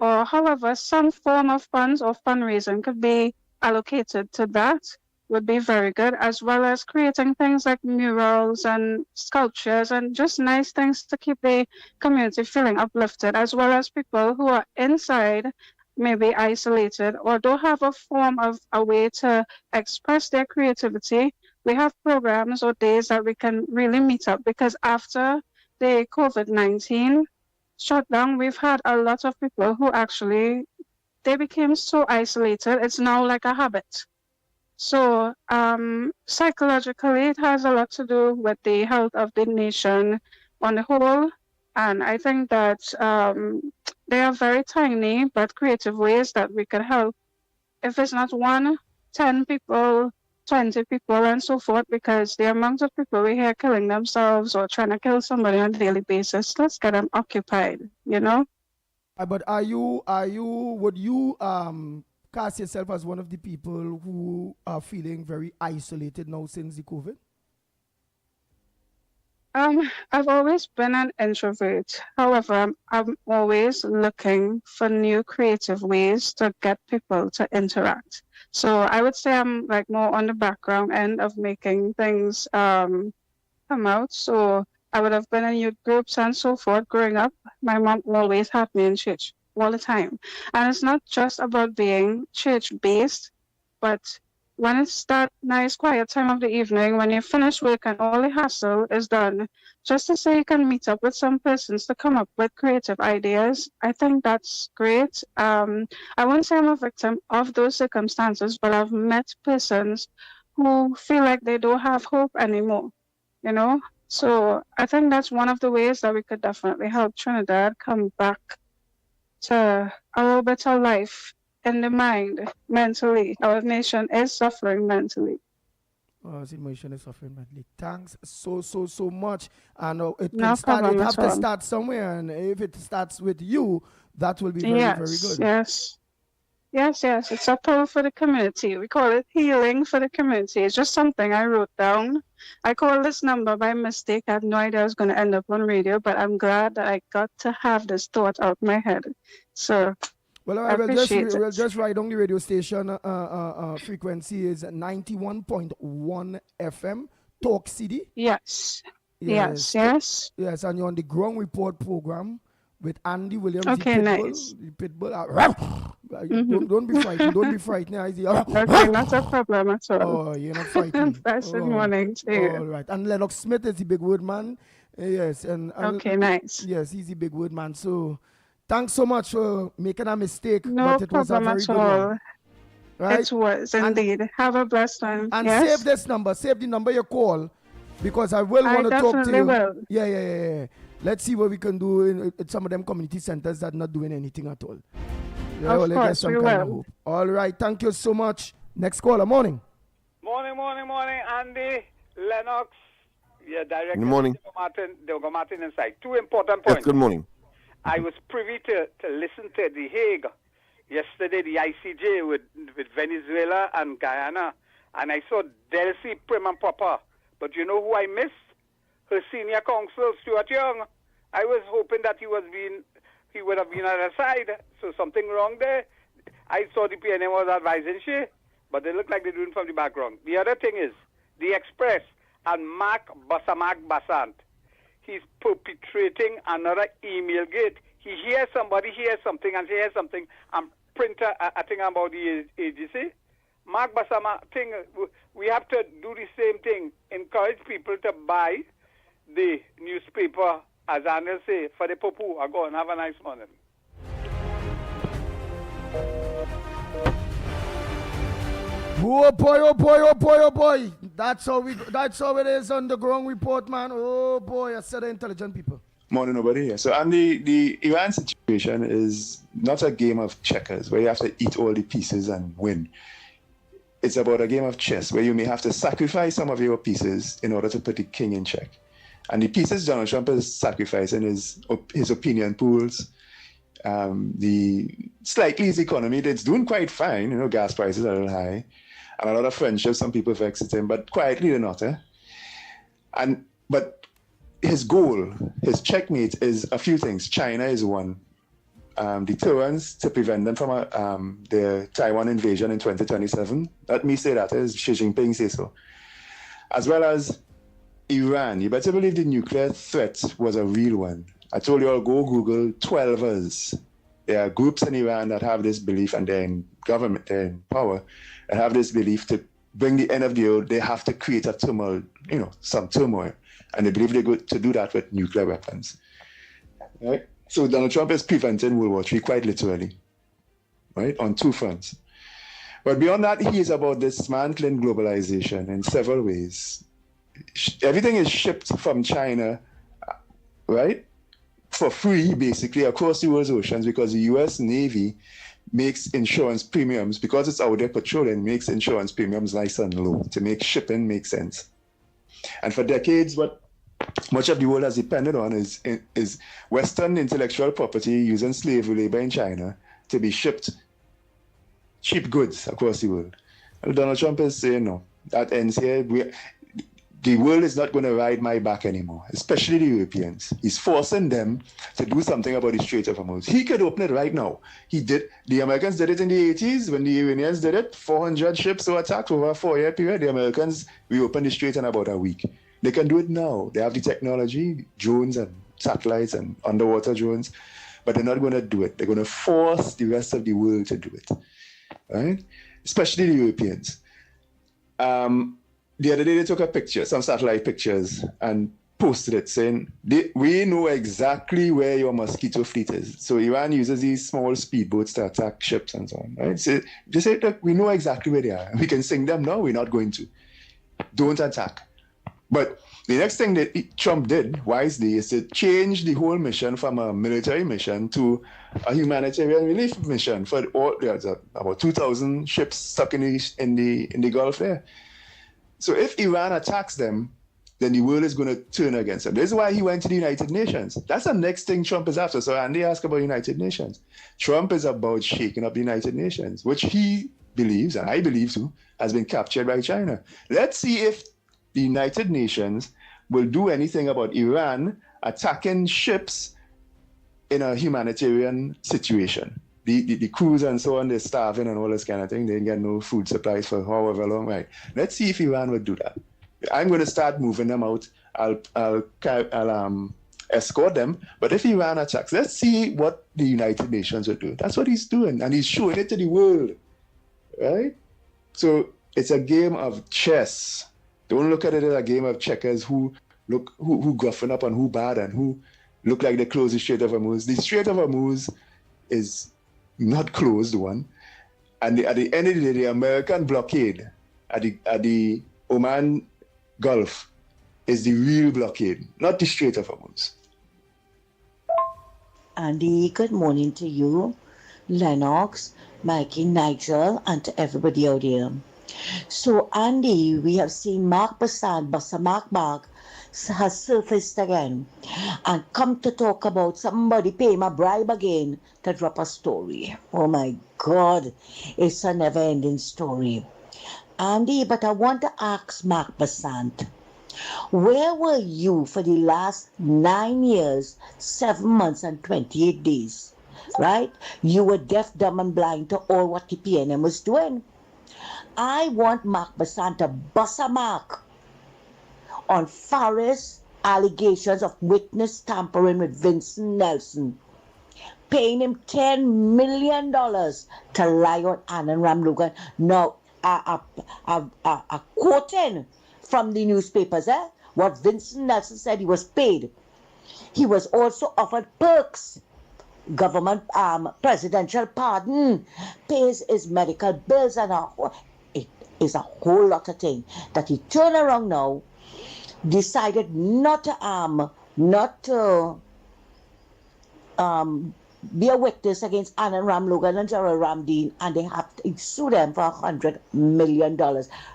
or however, some form of funds or fundraising could be allocated to that would be very good, as well as creating things like murals and sculptures and just nice things to keep the community feeling uplifted, as well as people who are inside, maybe isolated, or don't have a form of a way to express their creativity. We have programs or days that we can really meet up, because after the COVID-19 shutdown, we've had a lot of people who actually, they became so isolated, it's now like a habit. So psychologically, it has a lot to do with the health of the nation on the whole. And I think that there are very tiny but creative ways that we can help. If it's not 1, 10 people, 20 people and so forth, because the amount of people we hear killing themselves or trying to kill somebody on a daily basis, let's get them occupied, you know? But would you cast yourself as one of the people who are feeling very isolated now since the COVID? I've always been an introvert. However, I'm always looking for new creative ways to get people to interact. So I would say I'm like more on the background end of making things come out. So I would have been in youth groups and so forth growing up. My mom always had me in church. all the time. And it's not just about being church-based, but when it's that nice quiet time of the evening, when you finish work and all the hassle is done, just to say you can meet up with some persons to come up with creative ideas, I think that's great. I won't say I'm a victim of those circumstances, but I've met persons who feel like they don't have hope anymore, you know? So I think that's one of the ways that we could definitely help Trinidad come back to a little better life in the mind, mentally. Our nation is suffering mentally. Oh, the nation is suffering badly. Thanks so much. And it No can start. problem It have at to all. start somewhere, and if it starts with you, that will be very very good. Yes. It's a pull for the community. We call it healing for the community. It's just something I wrote down. I called this number by mistake. I had no idea I was going to end up on radio, but I'm glad that I got to have this thought out my head. So Well, I appreciate it. we'll just write on the radio station frequency is 91.1 FM, Talk City. Yes. Yes, and you're on the Ground Report program with Andy Williams. Okay, the nice. Pitbull. Don't be frightened. Don't be frightened. Okay, not a problem at all. Oh, you're not frightened. Blessed morning to you. All right. And Lennox Smith is the big word man. Yes. Okay, nice. Yes, he's the big word man. So thanks so much for making a mistake. No but it was a problem very at good all. one. Right? It was indeed. Have a blessed one. And Yes? save this number. Save the number you call, because I will want to talk to definitely you. will. Yeah. Let's see what we can do in some of them community centers that are not doing anything at all. Yeah, Of let's get course, some we kind of will. hope. All right. Thank you so much. Next caller. Morning. Morning, Andy, Lennox. Yeah, director. Good morning. Diogo Martin inside. Two important points. Yes, good morning. I was privy to listen to The Hague yesterday, the ICJ with Venezuela and Guyana, and I saw Delcy prim and proper. But you know who I missed? Her senior counsel, Stuart Young. I was hoping that he would have been at her side. So something wrong there. I saw the PNM was advising she, but they look like they're doing from the background. The other thing is, the Express and Mark Basant. He's perpetrating another email gate. He hears somebody, hears something, and she hears something, and printer, I think about the agency. Mark Basama thing, we have to do the same thing. Encourage people to buy the newspaper, as Anil say, for the popu. Go and have a nice morning. Oh boy. That's how it is on the Ground Report, man. Oh boy, I said intelligent people. Morning, nobody here. So, Andy, the Iran situation is not a game of checkers where you have to eat all the pieces and win. It's about a game of chess where you may have to sacrifice some of your pieces in order to put the king in check. And the pieces Donald Trump is sacrificing is his opinion pools, the slightly his economy that's doing quite fine. Gas prices are a little high, and a lot of friendships. Some people vex at him, but quietly they're not. But his goal, his checkmate, is a few things. China is one. Deterrence to prevent them from their Taiwan invasion in 2027. Let me say that, as Xi Jinping says so. As well as Iran. You better believe the nuclear threat was a real one. I told you all, go Google 12ers. There are groups in Iran that have this belief, and they're in government, they're in power, and have this belief to bring the end of the world, they have to create a turmoil, some turmoil. And they believe they're good to do that with nuclear weapons. Right? So Donald Trump is preventing World War III quite literally, right? On two fronts. But beyond that, he is about dismantling globalization in several ways. Everything is shipped from China, right? For free, basically, across the world's oceans, because the US Navy makes insurance premiums, because it's out there patrolling, makes insurance premiums nice and low to make shipping make sense. And for decades, what much of the world has depended on is Western intellectual property using slave labor in China to be shipped cheap goods across the world. And Donald Trump is saying, no, that ends here. The world is not going to ride my back anymore, especially the Europeans. He's forcing them to do something about the Strait of Hormuz. He could open it right now. He did. The Americans did it in the 80s when the Iranians did it. 400 ships were attacked over a 4-year period. The Americans reopened the strait in about a week. They can do it now. They have the technology, drones and satellites and underwater drones. but they're not going to do it. They're going to force the rest of the world to do it, right? Especially the Europeans. The other day they took a picture, some satellite pictures, and posted it saying, we know exactly where your mosquito fleet is. So Iran uses these small speedboats to attack ships and so on, right? So just say, look, we know exactly where they are. We can sing them. No, we're not going to. Don't attack. But the next thing that Trump did wisely is to change the whole mission from a military mission to a humanitarian relief mission for all. There's about 2,000 ships stuck in the Gulf there. So if Iran attacks them, then the world is going to turn against them. This is why he went to the United Nations. That's the next thing Trump is after. So Andy asked about United Nations. Trump is about shaking up the United Nations, which he believes, and I believe too, has been captured by China. Let's see if the United Nations will do anything about Iran attacking ships in a humanitarian situation. The crews and so on, they're starving and all this kind of thing. They get no food supplies for however long, right? Let's see if Iran would do that. I'm going to start moving them out. I'll escort them. But if Iran attacks, let's see what the United Nations will do. That's what he's doing, and he's showing it to the world, right? So it's a game of chess. Don't look at it as a game of checkers. Who gruffing up and who bad and who look like they close the Strait of Hormuz. The Strait of Hormuz is not closed one, and at the end of the day, the American blockade at the Oman Gulf is the real blockade, not the Strait of Hormuz. Andy, good morning to you, Lennox, Mikey, Nigel, and to everybody out here. So, Andy, we have seen Mark Bassa Mark has surfaced again and come to talk about somebody pay him a bribe again to drop a story. Oh my God, it's a never-ending story. Andy, but I want to ask Mark Bassant, where were you for the last 9 years, 7 months, and 28 days? Right? You were deaf, dumb, and blind to all what the PNM was doing. I want Mark Bassant to bust a mark on Farris allegations of witness tampering with Vincent Nelson, paying him $10 million to lie on Anand Ramlugan. Now, quoting from the newspapers, what Vincent Nelson said he was paid. He was also offered perks, government presidential pardon, pays his medical bills, and it is a whole lot of things that he turned around now, decided not to be a witness against Anand Ramlogan and Gerald Ramdeen, and they have to sue them for $100 million.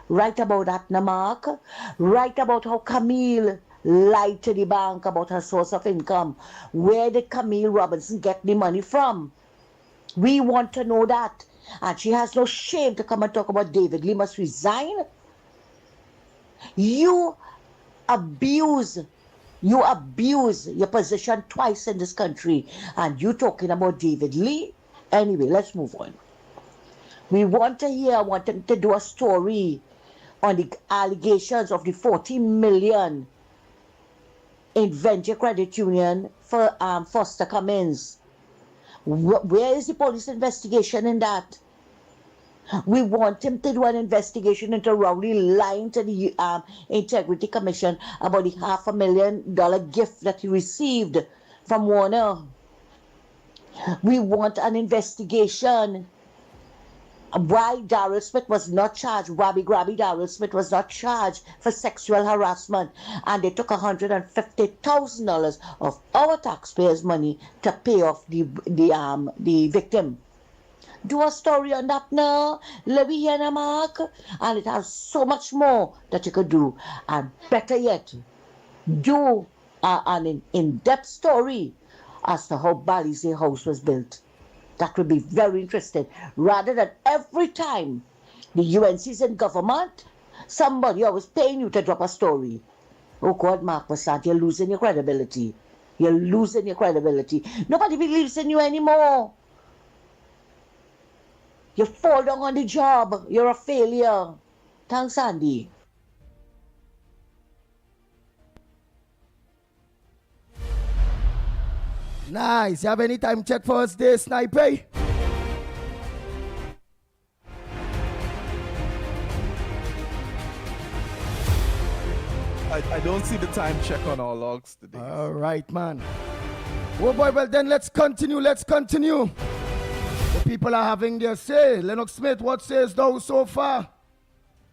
Right about that, Namark? Right about how Camille lied to the bank about her source of income. Where did Camille Robinson get the money from? We want to know that. And she has no shame to come and talk about David Lee must resign. You abuse your position twice in this country, and you talking about David Lee. Anyway, let's move on. We want him to do a story on the allegations of the $40 million in Venture Credit Union for Foster Cummins. Where is the police investigation in that? We want him to do an investigation into Rowley lying to the Integrity Commission about the $500,000 gift that he received from Warner. We want an investigation why Darrell Smith was not charged, Grabby Darrell Smith was not charged for sexual harassment, and they took $150,000 of our taxpayers' money to pay off the victim. Do a story on that now, Libby and Mark, and it has so much more that you could do. And better yet, do an in-depth story as to how Balizé House was built. That would be very interesting. Rather than every time the UNC's in government, somebody always paying you to drop a story. Oh God, Mark Bassant, you're losing your credibility. You're losing your credibility. Nobody believes in you anymore. You fall down on the job. You're a failure. Thanks, Andy. Nice. You have any time check for us there, Sniper? I don't see the time check on our logs today. All right, man. Oh boy, well then let's continue. The people are having their say. Lennox Smith, what says thou so far?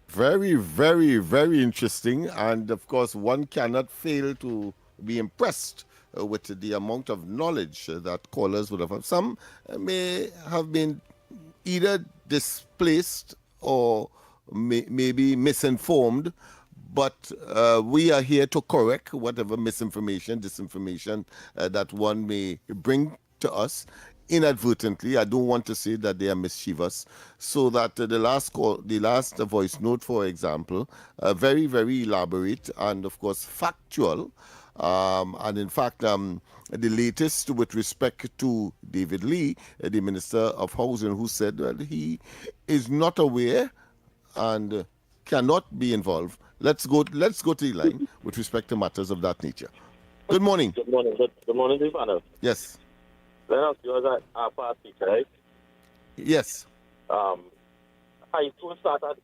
Very, very, very interesting. And of course, one cannot fail to be impressed with the amount of knowledge that callers would have. Some may have been either displaced or maybe misinformed, but we are here to correct whatever misinformation, disinformation that one may bring to us inadvertently. I don't want to say that they are mischievous. So that the last voice note, for example, very, very elaborate and of course factual. And in fact, the latest with respect to David Lee, the Minister of Housing, who said that he is not aware and cannot be involved. Let's go to the line with respect to matters of that nature. Good morning. Good morning. Good morning, to you, panel. Yes. Lennox, you was our past teacher, right? Yes. High school starts at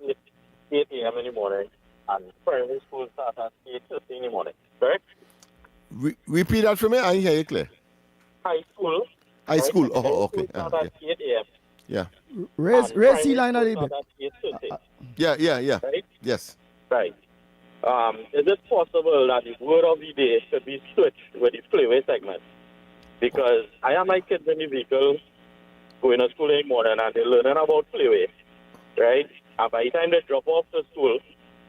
8 a.m. in the morning, and primary school starts at 8:30 in the morning, correct? Repeat that for me. I hear you clear. High school. High school. Right? Oh, okay. Start at 8 a.m. Yeah. Raise line a little bit. Yeah. Right? Yes. Right. Is it possible that the word of the day should be switched with the playway segment? Because I have my kids in the vehicle going to school in the morning and they're learning about playway, right? And by the time they drop off to school,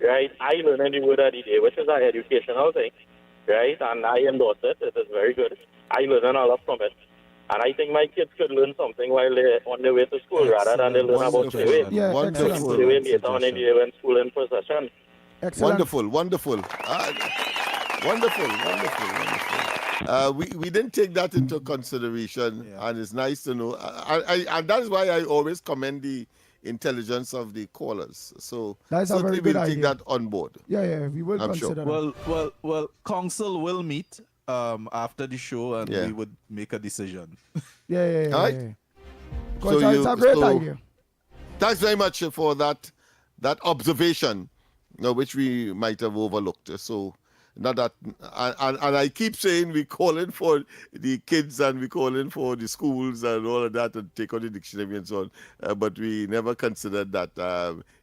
right, I learn the word of the day, which is an educational thing, right? And I endorse it. It is very good. I learn a lot from it. And I think my kids could learn something while they're on their way to school rather than they learn about playway. Yeah, wonderful. Playway later on in the year when school in procession. Excellent. Wonderful. Wonderful. We didn't take that into consideration, and it's nice to know. And that's why I always commend the intelligence of the callers. So that's certainly a very good we'll idea. take that on board. Yeah, we will consider that. Well, council will meet after the show, and we would make a decision. Yeah. All right. Because it's a great idea. Thanks very much for that observation, which we might have overlooked. So, not that, and I keep saying we call in for the kids and we call in for the schools and all of that and take on the dictionary and so on, but we never considered that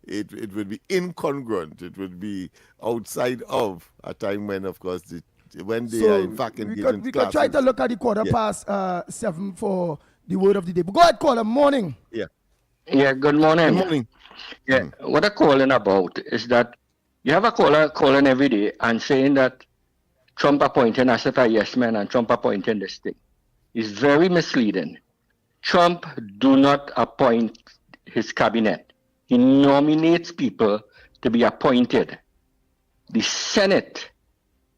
it would be incongruent. It would be outside of a time when, of course, when they are in fact engaged in classes. We could try to look at the quarter past 7 for the word of the day. But go ahead, caller. Morning. Yeah. Yeah, good morning. Good morning. Yeah, what I'm calling about is that you have a caller calling every day and saying that Trump appointing us a yes man and Trump appointing this thing. It's very misleading. Trump do not appoint his cabinet. He nominates people to be appointed. The Senate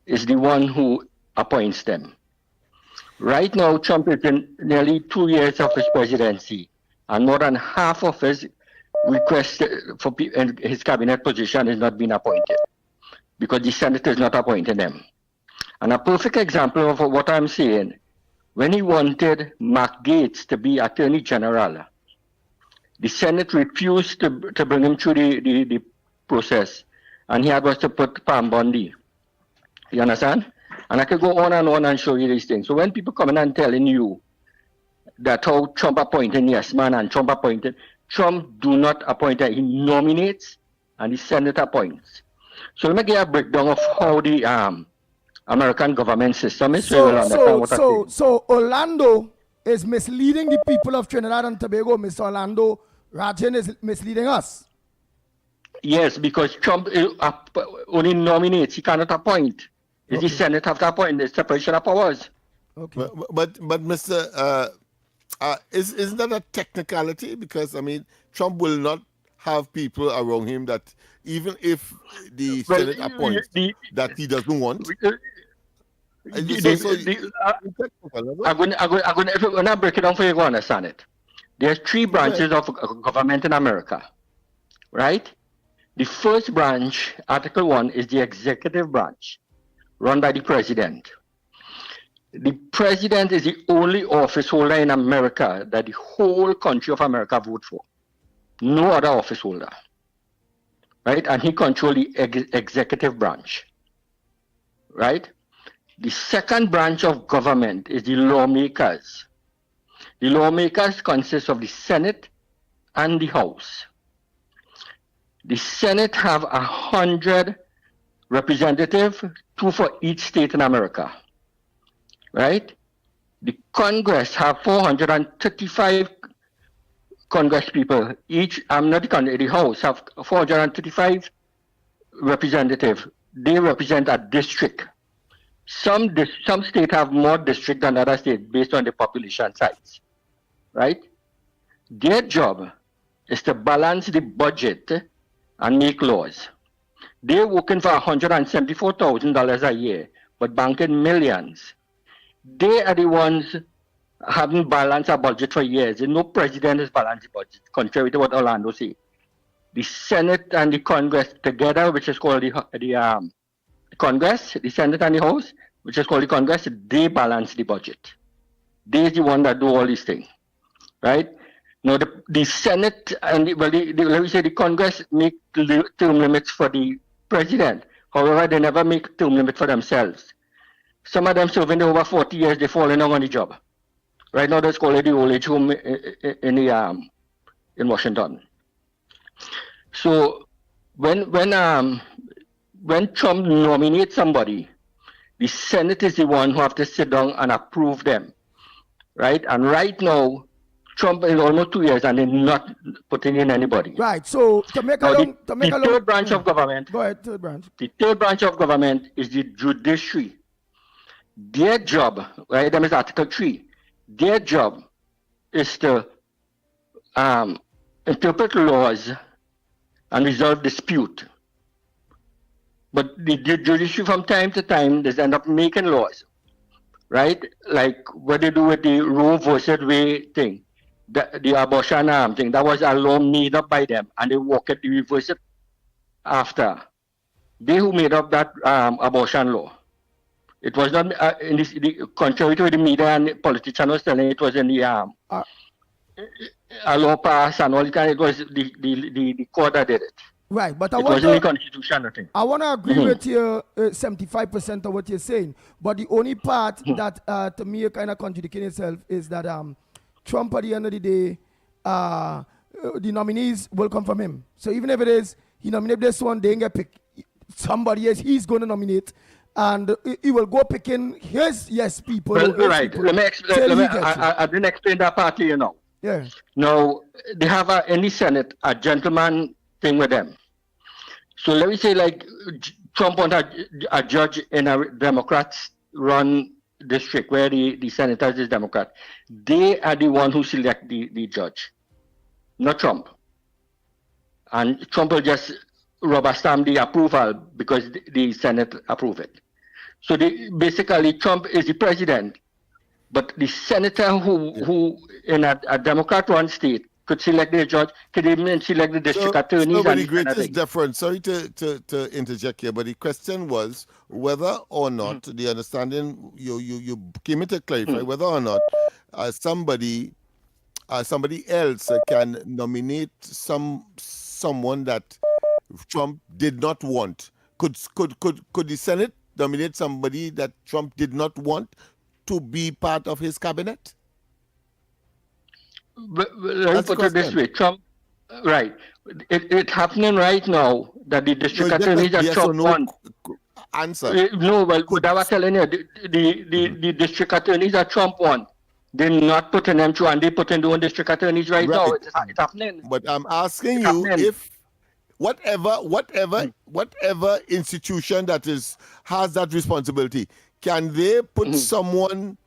is the one who appoints them. Right now, Trump is in nearly 2 years of his presidency, and more than half of his request for his cabinet position is not being appointed because the Senate is not appointing them. And a perfect example of what I'm saying, when he wanted Mark Gates to be Attorney General, the Senate refused to bring him through the process, and he had was to put Pam Bondi. You understand? And I could go on and show you these things. So when people come in and telling you that how Trump appointed yes man and Trump appointed, Trump do not appoint, he nominates and the Senate appoints. So let me give a breakdown of how the American government system is. So Orlando is misleading the people of Trinidad and Tobago. Mr. Orlando Rajan is misleading us. Yes, because Trump only nominates, he cannot appoint. The Senate have to appoint, the separation of powers. Okay. But Mr. Isn't that a technicality? Because, I mean, Trump will not have people around him that even if the Senate appoints that he doesn't want. I'm going to break it down for you to understand it. There's 3 branches of government in America, right? The first branch, Article 1, is the executive branch, run by the president. The president is the only office holder in America that the whole country of America vote for. No other office holder. Right? And he controls the executive branch. Right? The second branch of government is the lawmakers. The lawmakers consist of the Senate and the House. The Senate have 100 representatives, 2 for each state in America. Right? The Congress have 435 Congress people. Each, not the Congress, the House have 435 representatives. They represent a district. Some states have more districts than other states based on the population size. Right? Their job is to balance the budget and make laws. They're working for $174,000 a year, but banking millions. They are the ones having balanced a budget for years. No president has balanced the budget, contrary to what Orlando said. The Senate and the Congress together, which is called the Congress, the Senate and the House, which is called the Congress, they balance the budget. They're the one that do all these things, right? Now the Senate and let me say the Congress make term limits for the president. However, they never make term limit for themselves. Some of them serving over 40 years, they falling on the job. Right now, that's called the old age home in Washington. So when Trump nominates somebody, the Senate is the one who have to sit down and approve them, right? And right now, Trump is almost 2 years and they're not putting in anybody. Right. So to make a long, third branch of government. Go ahead, third branch. The third branch of government is the judiciary. Their job, right? That is Article 3. Their job is to interpret laws and resolve dispute. But the judiciary from time to time, they end up making laws, right? Like what they do with the Roe versus Wade thing, the abortion thing. That was a law made up by them, and they reverse it after. They who made up that abortion law. It was not contrary to the media and politicians was telling it was in the a law passed and all the time. It was the court that did it. Right, but it wasn't the constitution, I think. I want to agree with you 75% of what you're saying, but the only part that to me kind of contradicting itself is that Trump at the end of the day, the nominees will come from him. So even if it is he nominated this one, they ain't get picked. Somebody else he's going to nominate, and he will go picking his people. Well, right. People, let me explain. I didn't explain that part to you now. Yeah. Now they have in the Senate a gentleman thing with them. So let me say, like Trump wanted a judge in a Democrat-run district where the senators is Democrat. They are the one who select the judge, not Trump. And Trump will just rubber stamp the approval because the Senate approve it. So basically, Trump is the president, but the senator who in a Democrat-run state could select the judge, could even select the district attorneys. So the greatest difference, sorry to interject here, but the question was whether or not, the understanding, you came in to clarify whether or not somebody else can nominate someone that Trump did not want. Could the Senate nominate somebody that Trump did not want to be part of his cabinet? Let me put it this way, Trump, right? It's happening right now that the district attorneys that Trump wants. Answer. No, well, but I was telling you, the district attorneys that Trump wants, they're not putting them through, and they're putting their own district attorneys right now. It's happening. But I'm asking you if whatever institution that has that responsibility, can they put someone,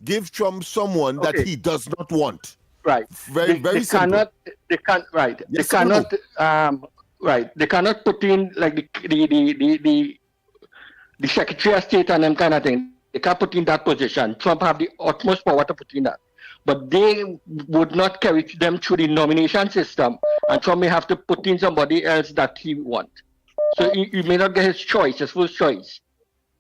give Trump someone that he does not want? Right. Very simple. They cannot. Yes, they cannot put in like the Secretary of State and them kind of thing. They can't put in that position. Trump have the utmost power to put in that. But they would not carry them through the nomination system, and Trump may have to put in somebody else that he wants. So he may not get his choice, his first choice.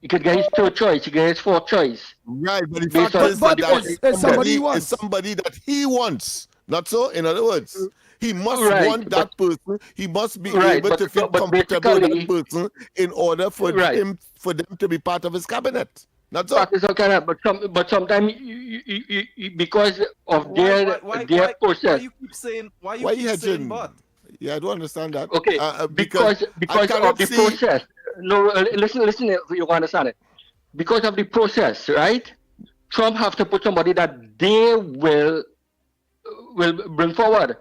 He could get his third choice. He could get his fourth choice. Right, but the Based fact on- is that it's somebody he is wants. somebody that he wants. Not so? In other words, he must Right, want that person. He must be Right, able but- to feel but comfortable with basically- that person in order for Right. for them to be part of his cabinet. Not so? That is okay, but sometimes because of their process. Why you keep saying? Why you Why keep you saying? hedging? But Yeah, I don't understand that. Okay, because I of cannot the see- process. No, listen. You understand it? Because of the process, right? Trump have to put somebody that they will bring forward.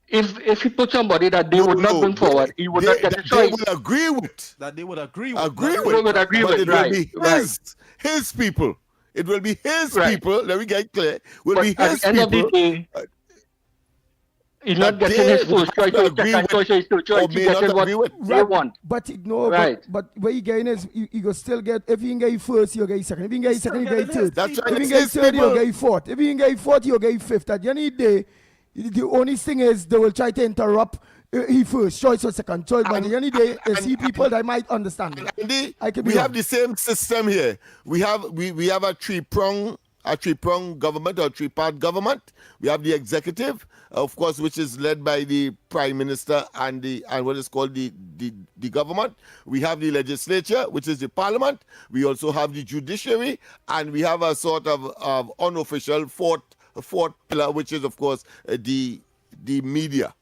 If he put somebody that they would not bring forward, he would not get the They choice. will agree with. that they would agree with. Agree They with. would agree but with, it right, will be right. his people. It will be his Right. people. Let me get clear. Will But be at his the end of the people. day, he's not that getting they his first choice will or agree second with choice or his third or choice. He's may not getting what agree with. they want. But no, Right. but where you getting is you go still get, if you can get first, you'll get second. If you can get second, you get third. That's right. If you It's can get his third, you'll people. get fourth. If you can get fourth, you'll get fifth. At the end of the day, the only thing is they will try to interrupt he first choice or second choice. But at the end of the day, you see people that might understand it. Andy, I could be we have wrong. the same system here. We have a three-prong government or three-part government. We have the executive, of course, which is led by the prime minister and what is called the government. We have the legislature, which is the parliament. We also have the judiciary, and we have a sort of unofficial fourth pillar, which is, of course, the media.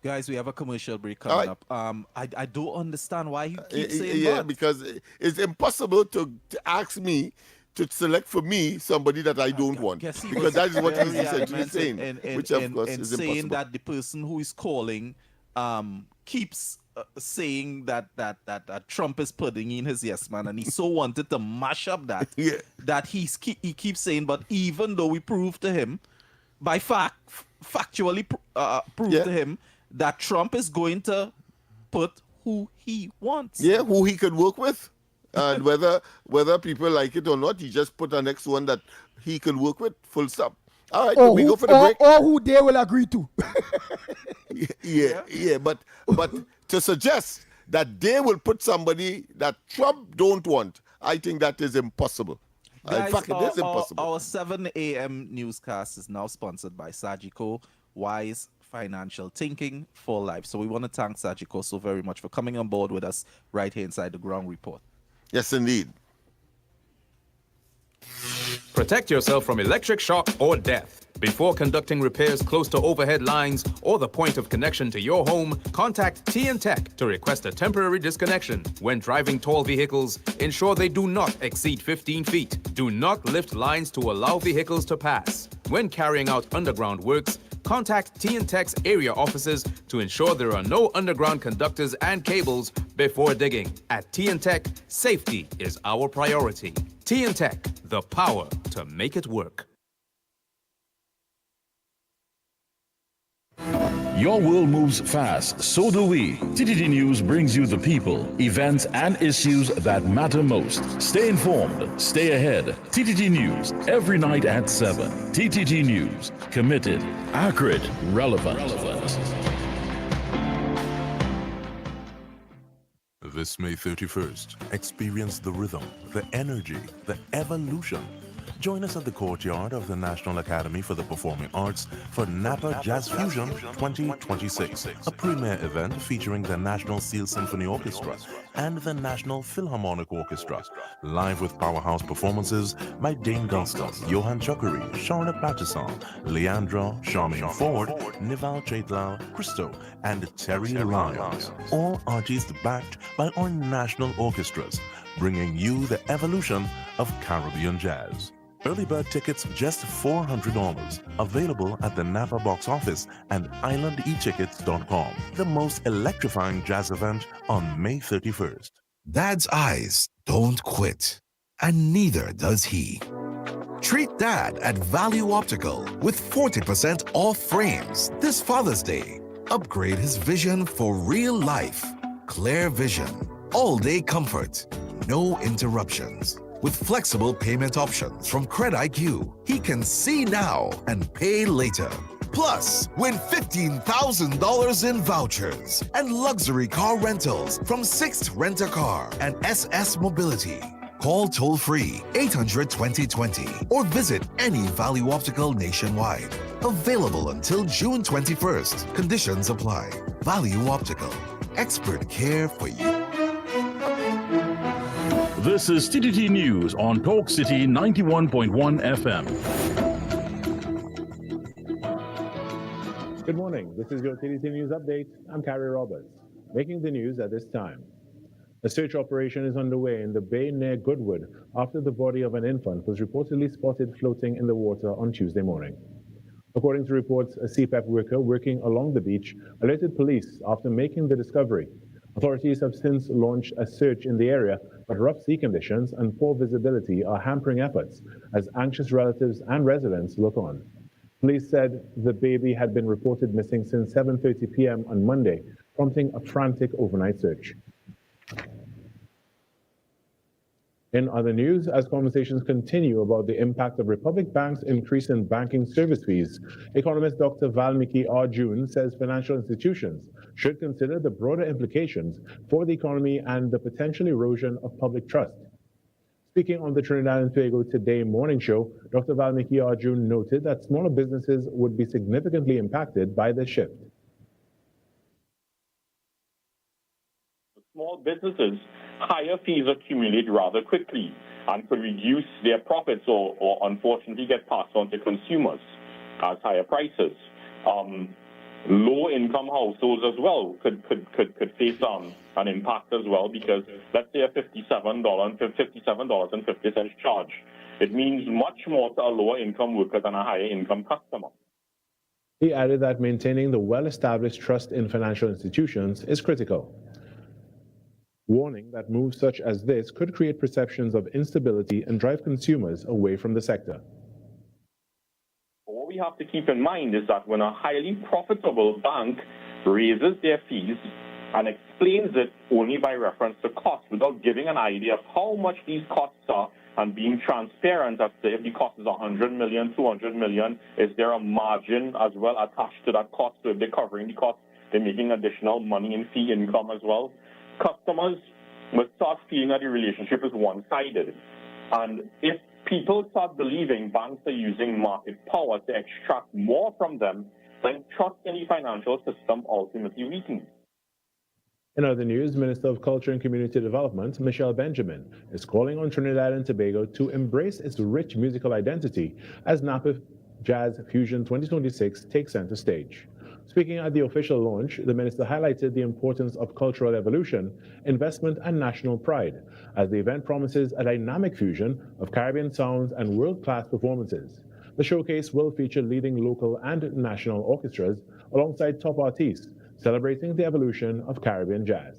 Guys, we have a commercial break All coming up. I don't understand why you keep saying yeah, but. because it's impossible to ask me to select for me somebody that I don't want, Guess he because was that is what very he's essentially adamant saying, in which of course is saying impossible. that the person who is calling keeps saying that Trump is putting in his yes man, and he so wanted to mash up that that he keeps saying. But even though we proved to him by factually proved to him that Trump is going to put who he wants. Yeah, who he could work with, and whether people like it or not, he just put a next one that he can work with. Full stop. All right, we go for the break. Or who they will agree to. Yeah, but to suggest that they will put somebody that Trump don't want, I think that is impossible. Guys, in fact, it is impossible. Our 7 a.m. newscast is now sponsored by Sagicor Wise Financial Thinking for Life. So we want to thank Sagicor so very much for coming on board with us right here inside the Ground Report. Yes, indeed. Protect yourself from electric shock or death. Before conducting repairs close to overhead lines or the point of connection to your home, contact TN-Tech to request a temporary disconnection. When driving tall vehicles, ensure they do not exceed 15 feet. Do not lift lines to allow vehicles to pass. When carrying out underground works, contact TN-Tech's area offices to ensure there are no underground conductors and cables before digging. At TN-Tech, safety is our priority. TN-Tech, the power to make it work. Your world moves fast, so do we. TTT News brings you the people, events, and issues that matter most. Stay informed, stay ahead. TTT News, every night at 7. TTT News, committed, accurate, relevant. This May 31st, experience the rhythm, the energy, the evolution. Join us at the courtyard of the National Academy for the Performing Arts for Napa Jazz Fusion 2026, a premier event featuring the National Seal Symphony Orchestra and the National Philharmonic Orchestra. Live with powerhouse performances by Dane Gulston, Johan Chokuri, Shauna Patterson, Leandra, Charmaine Ford, Nival Chaitlal, Christo, and Terry Lyons. All artists backed by our national orchestras, bringing you the evolution of Caribbean jazz. Early bird tickets just $400. Available at the Napa box office and islandetickets.com. The most electrifying jazz event on May 31st. Dad's eyes don't quit, and neither does he. Treat Dad at Value Optical with 40% off frames this Father's Day. Upgrade his vision for real life. Clear vision, all-day comfort, no interruptions. With flexible payment options from Credit IQ, he can see now and pay later. Plus, win $15,000 in vouchers and luxury car rentals from Sixth Rent-A-Car and SS Mobility. Call toll-free 800-2020 or visit any Value Optical nationwide. Available until June 21st. Conditions apply. Value Optical. Expert care for you. This is TTT News on Talk City 91.1 FM. Good morning. This is your TTT News Update. I'm Carrie Roberts. Making the news at this time. A search operation is underway in the bay near Goodwood after the body of an infant was reportedly spotted floating in the water on Tuesday morning. According to reports, a CPEP worker working along the beach alerted police after making the discovery. Authorities have since launched a search in the area, but rough sea conditions and poor visibility are hampering efforts as anxious relatives and residents look on. Police said the baby had been reported missing since 7:30 p.m. on Monday, prompting a frantic overnight search. In other news, as conversations continue about the impact of Republic Bank's increase in banking service fees, economist Dr. Valmiki Arjun says financial institutions should consider the broader implications for the economy and the potential erosion of public trust. Speaking on the Trinidad and Tobago Today morning show, Dr. Valmiki Arjun noted that smaller businesses would be significantly impacted by this shift. Small businesses, higher fees accumulate rather quickly and could reduce their profits or unfortunately get passed on to consumers as higher prices. Low-income households as well could face an impact as well because let's say a $57.50 charge. It means much more to a lower-income worker than a higher-income customer. He added that maintaining the well-established trust in financial institutions is critical, warning that moves such as this could create perceptions of instability and drive consumers away from the sector. What we have to keep in mind is that when a highly profitable bank raises their fees and explains it only by reference to cost without giving an idea of how much these costs are and being transparent as to if the cost is 100 million, 200 million, is there a margin as well attached to that cost? So if they're covering the cost, they're making additional money in fee income as well. Customers will start feeling that the relationship is one-sided. And if people start believing banks are using market power to extract more from them, then trust in the financial system ultimately weakens. In other news, Minister of Culture and Community Development, Michelle Benjamin, is calling on Trinidad and Tobago to embrace its rich musical identity as Napa Jazz Fusion 2026 takes center stage. Speaking at the official launch, the minister highlighted the importance of cultural evolution, investment, and national pride, as the event promises a dynamic fusion of Caribbean sounds and world-class performances. The showcase will feature leading local and national orchestras alongside top artists, celebrating the evolution of Caribbean jazz.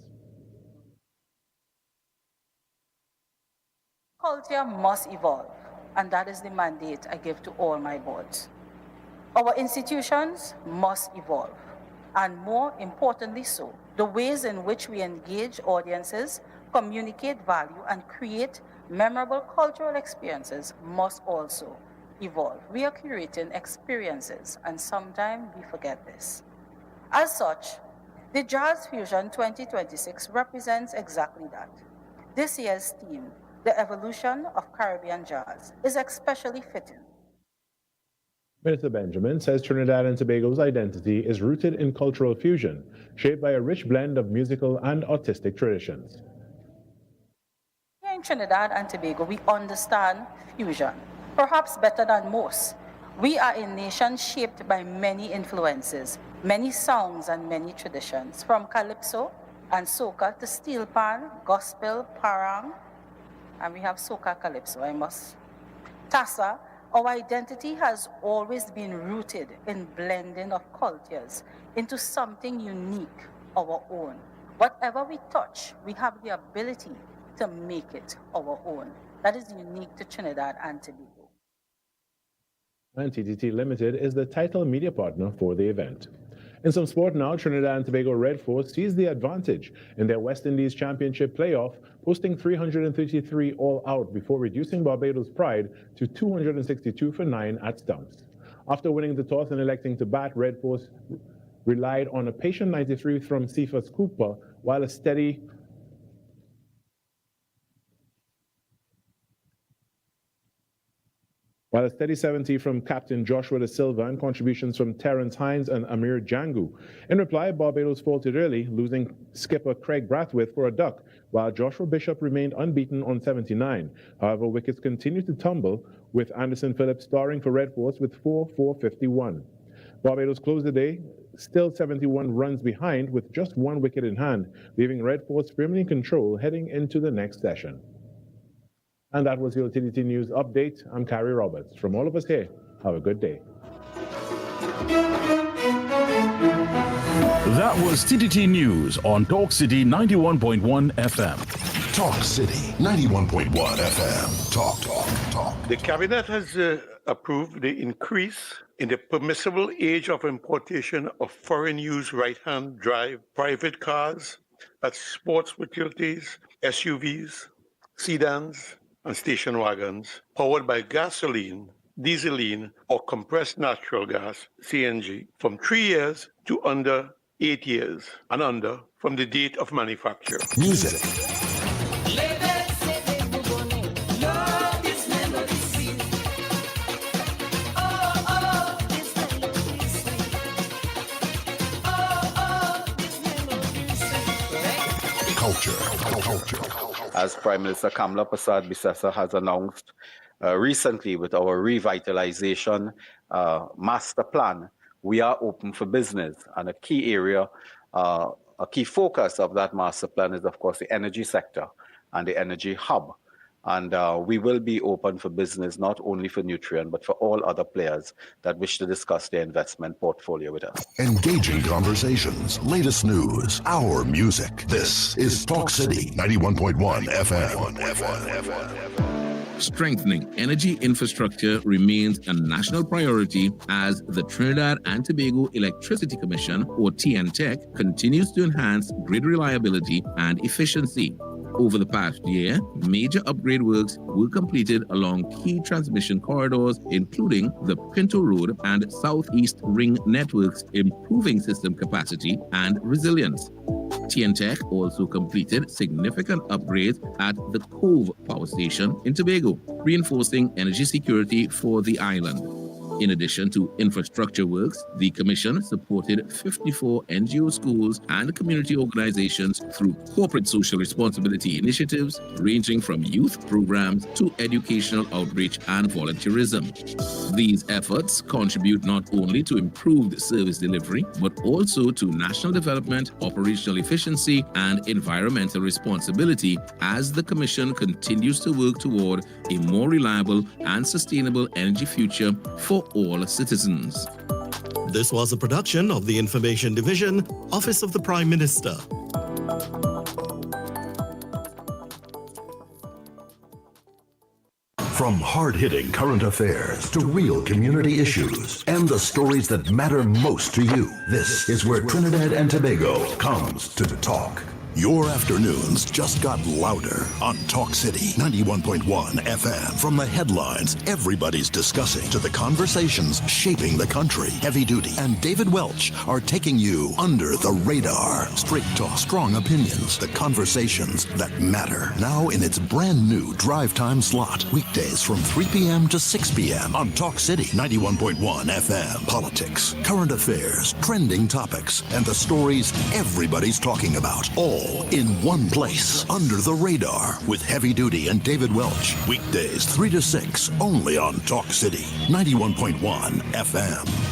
Culture must evolve, and that is the mandate I give to all my boards. Our institutions must evolve, and more importantly so, the ways in which we engage audiences, communicate value, and create memorable cultural experiences must also evolve. We are curating experiences, and sometimes we forget this. As such, the Jazz Fusion 2026 represents exactly that. This year's theme, the evolution of Caribbean jazz, is especially fitting. Minister Benjamin says Trinidad and Tobago's identity is rooted in cultural fusion, shaped by a rich blend of musical and artistic traditions. Here in Trinidad and Tobago, we understand fusion, perhaps better than most. We are a nation shaped by many influences, many sounds and many traditions, from calypso and soca to steel pan, gospel, parang, and we have soca calypso, tassa. Our identity has always been rooted in blending of cultures into something unique, our own. Whatever we touch, we have the ability to make it our own. That is unique to Trinidad and Tobago. And TTT Limited is the title media partner for the event. In some sport now, Trinidad and Tobago Red Force seized the advantage in their West Indies Championship playoff, posting 333 all out before reducing Barbados' Pride to 262 for 9 at stumps. After winning the toss and electing to bat, Red Force relied on a patient 93 from Cephas Cooper, while a steady 70 from Captain Joshua Da Silva and contributions from Terrence Hines and Amir Jangu. In reply, Barbados faltered early, losing skipper Craig Brathwaite for a duck, while Joshua Bishop remained unbeaten on 79. However, wickets continued to tumble, with Anderson Phillips starring for Red Force with 4-4-51. Barbados closed the day still 71 runs behind with just 1 wicket in hand, leaving Red Force firmly in control heading into the next session. And that was your TDT News Update. I'm Carrie Roberts. From all of us here, have a good day. That was TDT News on Talk City 91.1 FM. Talk City 91.1 FM. Talk. The Cabinet has approved the increase in the permissible age of importation of foreign-use right-hand drive private cars, that's sports utilities, SUVs, sedans, and station wagons powered by gasoline, dieseline, or compressed natural gas, CNG, from 3 years to under 8 years and under from the date of manufacture. Music. Culture. As Prime Minister Kamla Prasad Bisesa has announced recently with our revitalization master plan, we are open for business. And a key area, a key focus of that master plan is, of course, the energy sector and the energy hub. And we will be open for business, not only for Nutrien, but for all other players that wish to discuss their investment portfolio with us. Engaging conversations, latest news, our music. This is Talk City 91.1 FM. Strengthening energy infrastructure remains a national priority as the Trinidad and Tobago Electricity Commission, or TNTEC, continues to enhance grid reliability and efficiency. Over the past year, major upgrade works were completed along key transmission corridors, including the Pinto Road and Southeast Ring networks, improving system capacity and resilience. TNTEC also completed significant upgrades at the Cove Power Station in Tobago, reinforcing energy security for the island. In addition to infrastructure works, the Commission supported 54 NGO schools and community organizations through corporate social responsibility initiatives ranging from youth programs to educational outreach and volunteerism. These efforts contribute not only to improved service delivery, but also to national development, operational efficiency, and environmental responsibility as the Commission continues to work toward a more reliable and sustainable energy future for all citizens. This was a production of the Information Division, Office of the Prime Minister. From hard-hitting current affairs to real community issues and the stories that matter most to you, this is where Trinidad and Tobago comes to talk. Your afternoons just got louder on Talk City 91.1 FM. From the headlines everybody's discussing to the conversations shaping the country, Heavy Duty and David Welch are taking you under the radar. Straight talk, strong opinions, the conversations that matter. Now in its brand new drive time slot, weekdays from 3 p.m. to 6 p.m. on Talk City 91.1 FM. Politics, current affairs, trending topics, and the stories everybody's talking about. All in one place, under the radar, with Heavy Duty and David Welch. Weekdays 3 to 6, only on Talk City 91.1 FM.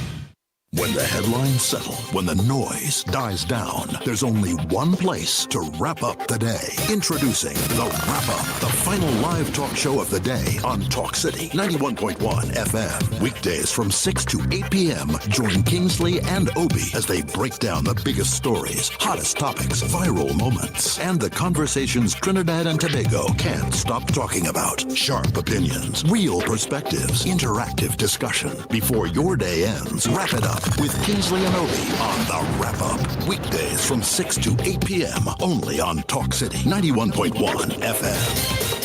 When the headlines settle, when the noise dies down, there's only one place to wrap up the day. Introducing The Wrap Up, the final live talk show of the day on Talk City 91.1 FM. Weekdays from 6 to 8 p.m. Join Kingsley and Obi as they break down the biggest stories, hottest topics, viral moments, and the conversations Trinidad and Tobago can't stop talking about. Sharp opinions, real perspectives, interactive discussion. Before your day ends, wrap it up with Kingsley and Obi on The Wrap Up. Weekdays from 6 to 8 p.m. only on Talk City 91.1 FM.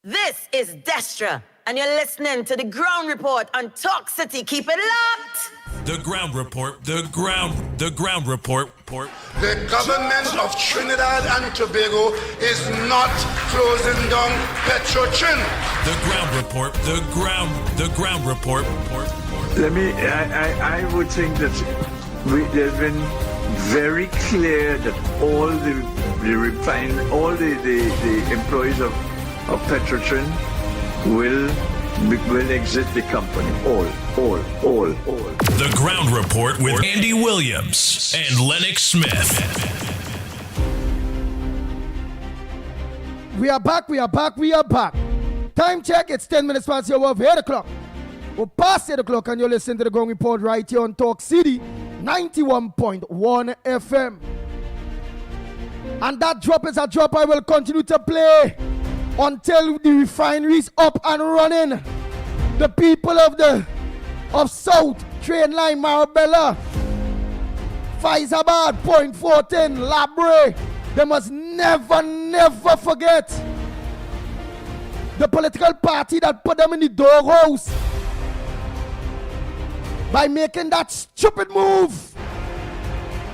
This is Destra, and you're listening to the Ground Report on Talk City. Keep it locked. The Ground Report, the Ground Report. The government of Trinidad and Tobago is not closing down Petrochin. The Ground Report, the Ground Report. I would think that there's been very clear that all the employees of Petrochin will exit the company. All. The Ground Report with Andy Williams and Lennox Smith. We are back. Time check, it's 10 minutes past your of 8 o'clock. We're past 8 o'clock and you're listening to the Ground Report right here on Talk City 91.1 FM. And that drop is a drop I will continue to play until the refinery is up and running. The people of South, Train Line, Marabella, Faizabad, Point 14, Labre, they must never forget the political party that put them in the doghouse by making that stupid move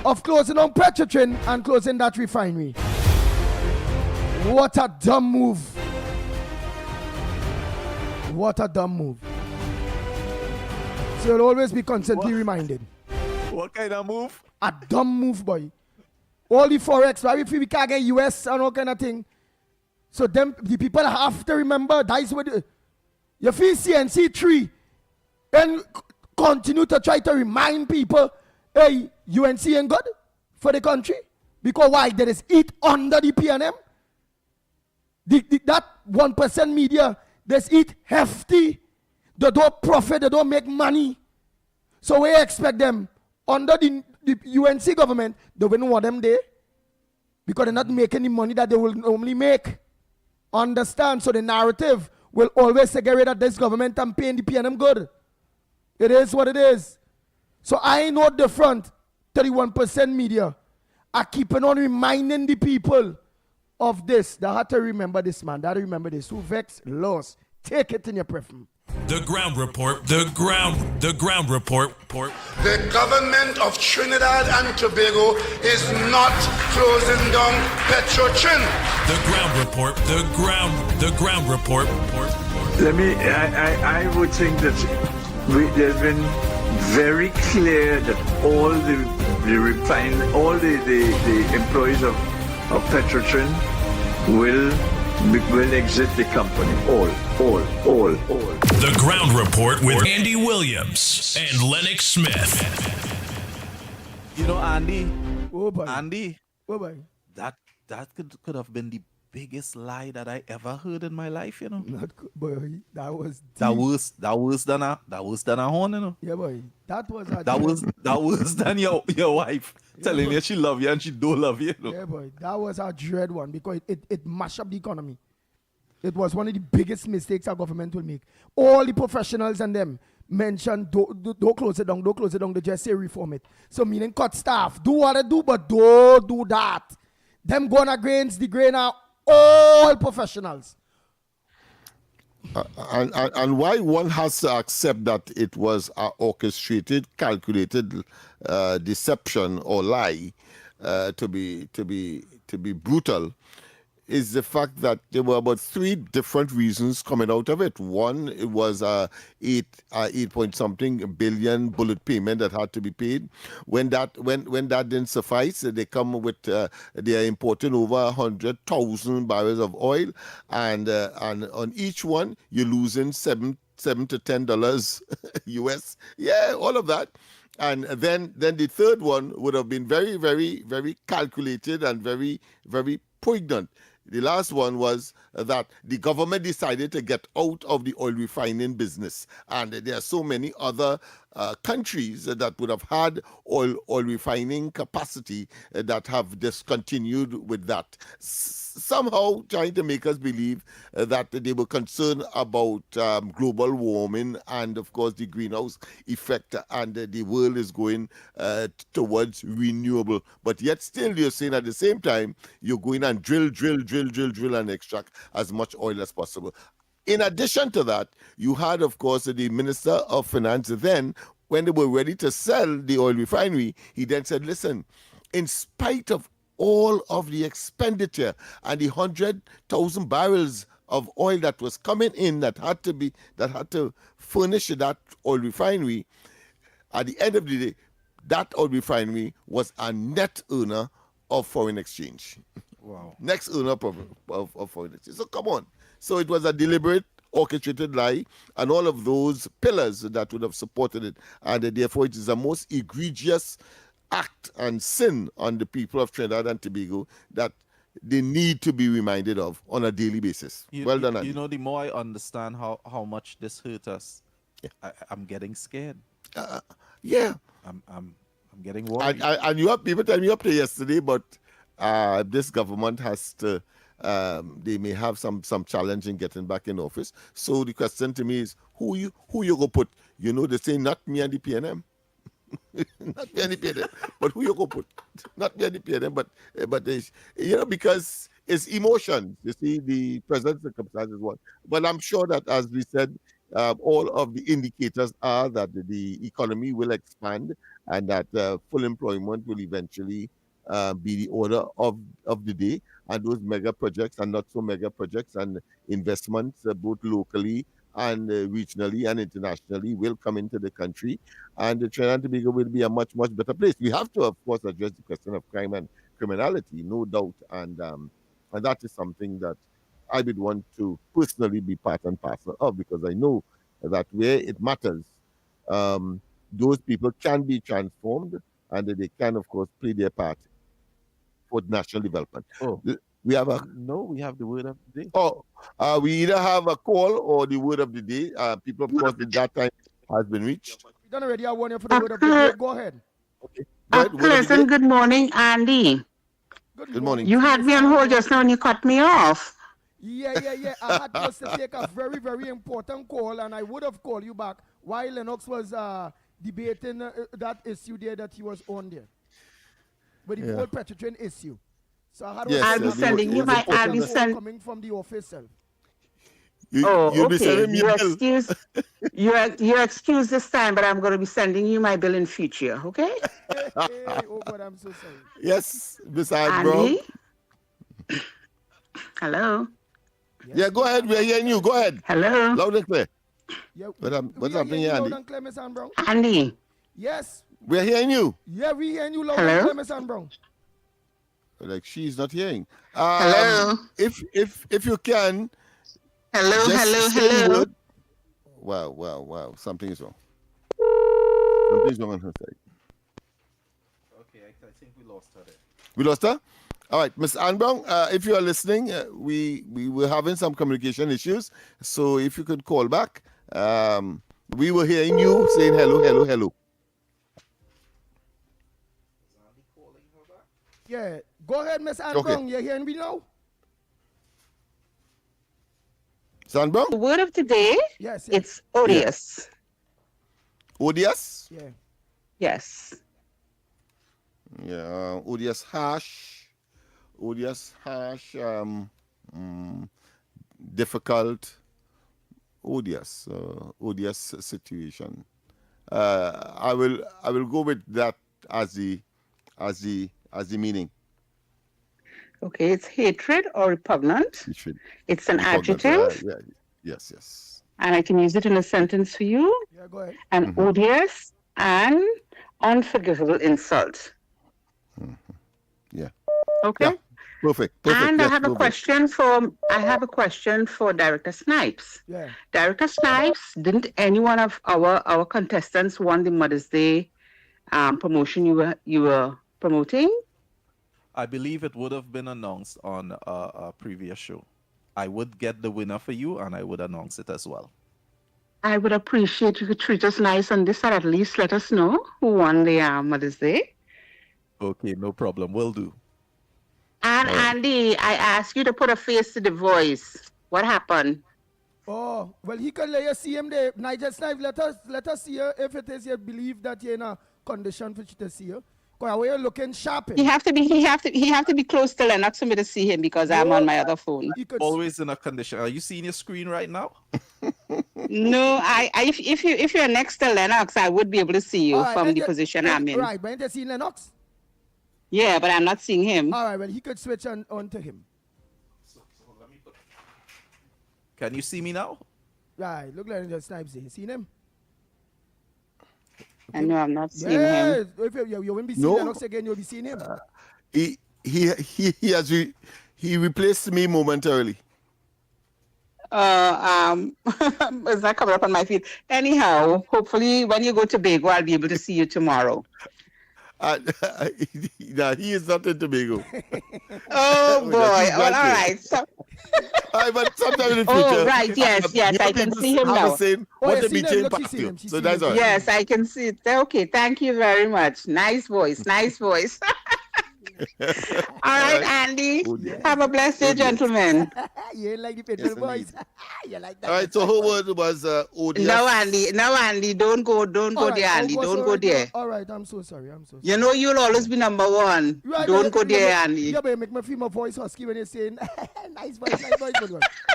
of closing down Petrochin and closing that refinery. What a dumb move. So you'll always be constantly reminded. What kind of move? A dumb move, boy. All the Forex, right? If we can't get US and all kind of thing. So them, the people have to remember, that is what you feel CNC 3 and continue to try to remind people, hey, UNC ain't good for the country. Because why? There is it under the PNM. That 1% media, there's it hefty. They don't profit, they don't make money. So we expect them under the UNC government, they wouldn't want them there because they're not making the money that they will normally make. Understand? So the narrative will always say, get rid of this government and paying the PNM good. It is what it is. So I know the front 31% media are keeping on reminding the people of this. They have to remember this, man. They have to remember this. Who vex, lost. Take it in your preference. The Ground Report, the Ground Report. The government of Trinidad and Tobago is not closing down Petrochin. The Ground Report, the Ground Report. I would think that there's been very clear that all the employees of Petrochin will exit the company. All. The Ground Report with Andy Williams and Lennox Smith. You know, Andy. Oh boy. Andy. Oh boy. That could have been the biggest lie that I ever heard in my life, you know. Not good, boy. That was worse than a horn, you know. Yeah, boy. That was worse than your wife telling you she love you and she don't love you, you know? Yeah, boy. That was a dread one because it mashed up the economy. It was one of the biggest mistakes our government will make. All the professionals and them mentioned, don't close it down, they just say reform it. So meaning cut staff, do what they do, but don't do that. Them going against the grain are all professionals. And why one has to accept that it was an orchestrated, calculated deception or lie, to be brutal, is the fact that there were about 3 different reasons coming out of it. One, it was a 8-point-something billion bullet payment that had to be paid. When that didn't suffice, they come with they are importing over 100,000 barrels of oil, and on each one you're losing $7 to $10 US. Yeah, all of that. And then the third one would have been very, very, very calculated and very, very poignant. The last one was that the government decided to get out of the oil refining business. And there are so many other countries that would have had oil refining capacity that have discontinued with that. Somehow trying to make us believe that they were concerned about global warming and, of course, the greenhouse effect, and the world is going towards renewable. But yet still you're saying at the same time, you're going and drill and extract as much oil as possible. In addition to that, you had, of course, the Minister of Finance then, when they were ready to sell the oil refinery, he then said, listen, in spite of all of the expenditure and the 100,000 barrels of oil that was coming in that had to furnish that oil refinery, at the end of the day, that oil refinery was a net earner of foreign exchange. Wow. Next earner of foreign exchange. So come on. So it was a deliberate, orchestrated lie, and all of those pillars that would have supported it. And therefore, it is the most egregious act and sin on the people of Trinidad and Tobago that they need to be reminded of on a daily basis. Well done, Andy. You know, the more I understand how much this hurt us, I'm getting scared. Yeah. I'm getting worried. And you have people telling me up to yesterday, but this government has to, they may have some challenge in getting back in office. So the question to me is, who you go put? You know, they say not me and the PNM. Not me and the PNM, but who you go put? Not me and the PNM, but you know, because it's emotion. You see, the present circumstances one. But I'm sure that, as we said, all of the indicators are that the economy will expand and that full employment will eventually be the order of the day, and those mega projects and not so mega projects and investments both locally and regionally and internationally will come into the country, and the Trinidad and Tobago will be a much, much better place. We have to, of course, address the question of crime and criminality, no doubt, and that is something that I would want to personally be part and parcel of, because I know that where it matters, those people can be transformed and that they can, of course, play their part for national development. Oh, we have we have the word of the day. Oh, we either have a call or the word of the day. People, of course, at that time has been reached. We done already have one here for the word of the day. Go ahead. Okay. Pleasant good morning, Andy. Good morning. You had me on hold just now and you cut me off. Yeah. I had just to take a very, very important call, and I would have called you back while Lennox was debating that issue there that he was on there. With the whole Petrotrin issue. So I had I'll be sending you my, coming from the office self. You'll be sending me you excuse this time, but I'm going to be sending you my bill in future, okay? Oh, God, I'm so sorry. Yes, besides, bro. Hello. Yeah, go ahead. We're hearing you. Go ahead. Hello. Loud and clear. Yeah, what's happening here, Andy? Andy. Yes. We're hearing you. Yeah, we're hearing you loud and clear, Miss Ann Brown. Like she's not hearing. Hello. If you can. Hello. Wow. Something is wrong. Something's wrong on her side. Okay, I think we lost her there. We lost her? All right, Ms. Ann Brown, if you are listening, we were having some communication issues. So if you could call back, we were hearing you saying hello. Yeah, go ahead, Miss Ann Brown. You hearing me now? San Brown? The word of today, it's odious. Yeah. Odious? Yeah. Yes. Yeah, odious, harsh, difficult, odious situation. I will go with that as the meaning. Okay, it's hatred or repugnant. It's an adjective. Yes. And I can use it in a sentence for you. Yeah, go ahead. An odious and unforgivable insult. Yeah. Okay. Yeah. Perfect. And yes, I have a question for Director Snipes. Yeah. Director Snipes, didn't any one of our contestants won the Mother's Day promotion you were promoting? I believe it would have been announced on a previous show. I would get the winner for you, and I would announce it as well. I would appreciate if you could treat us nice on this, and at least let us know who won the Mother's Day. Okay, no problem. Will do. And Andy, I asked you to put a face to the voice. What happened? Oh, well, he can let you see him there. Nigel Snipes, let us see her if it is you believe that you're in a condition for you to see her. Because we're looking sharp. He have to be close to Lennox for me to see him because I'm on my other phone. Always in a condition. Are you seeing your screen right now? No, if you're next to Lennox, I would be able to see you from the position I'm in. Right, but you see Lennox? Yeah, but I'm not seeing him. All right, well, he could switch on to him. Can you see me now? Right, look like the snipes. You seen him? I know I'm not seeing him. If you won't be seeing Lennox again, you'll be seeing him. He replaced me momentarily. It's not coming up on my feed. Anyhow, hopefully when you go to Tobago, I'll be able to see you tomorrow. Nah, he is not in Tobago. Oh boy! Well, all right. So, but sometime in the future. Oh right, yes, I can see him now. What the BJ past you. So that's all right. Yes, I can see it. Okay, thank you very much. Nice voice, nice voice. All right, Andy. Have a blessed day, gentlemen. You ain't like the petrol boys. You like that. All right, so her word was odious. No, Andy, don't go there, Andy. Don't go there. All right, I'm so sorry. You know you'll always be number one. Right, don't go there, Andy. Yeah, but you make me feel my voice husky when you're saying nice voice.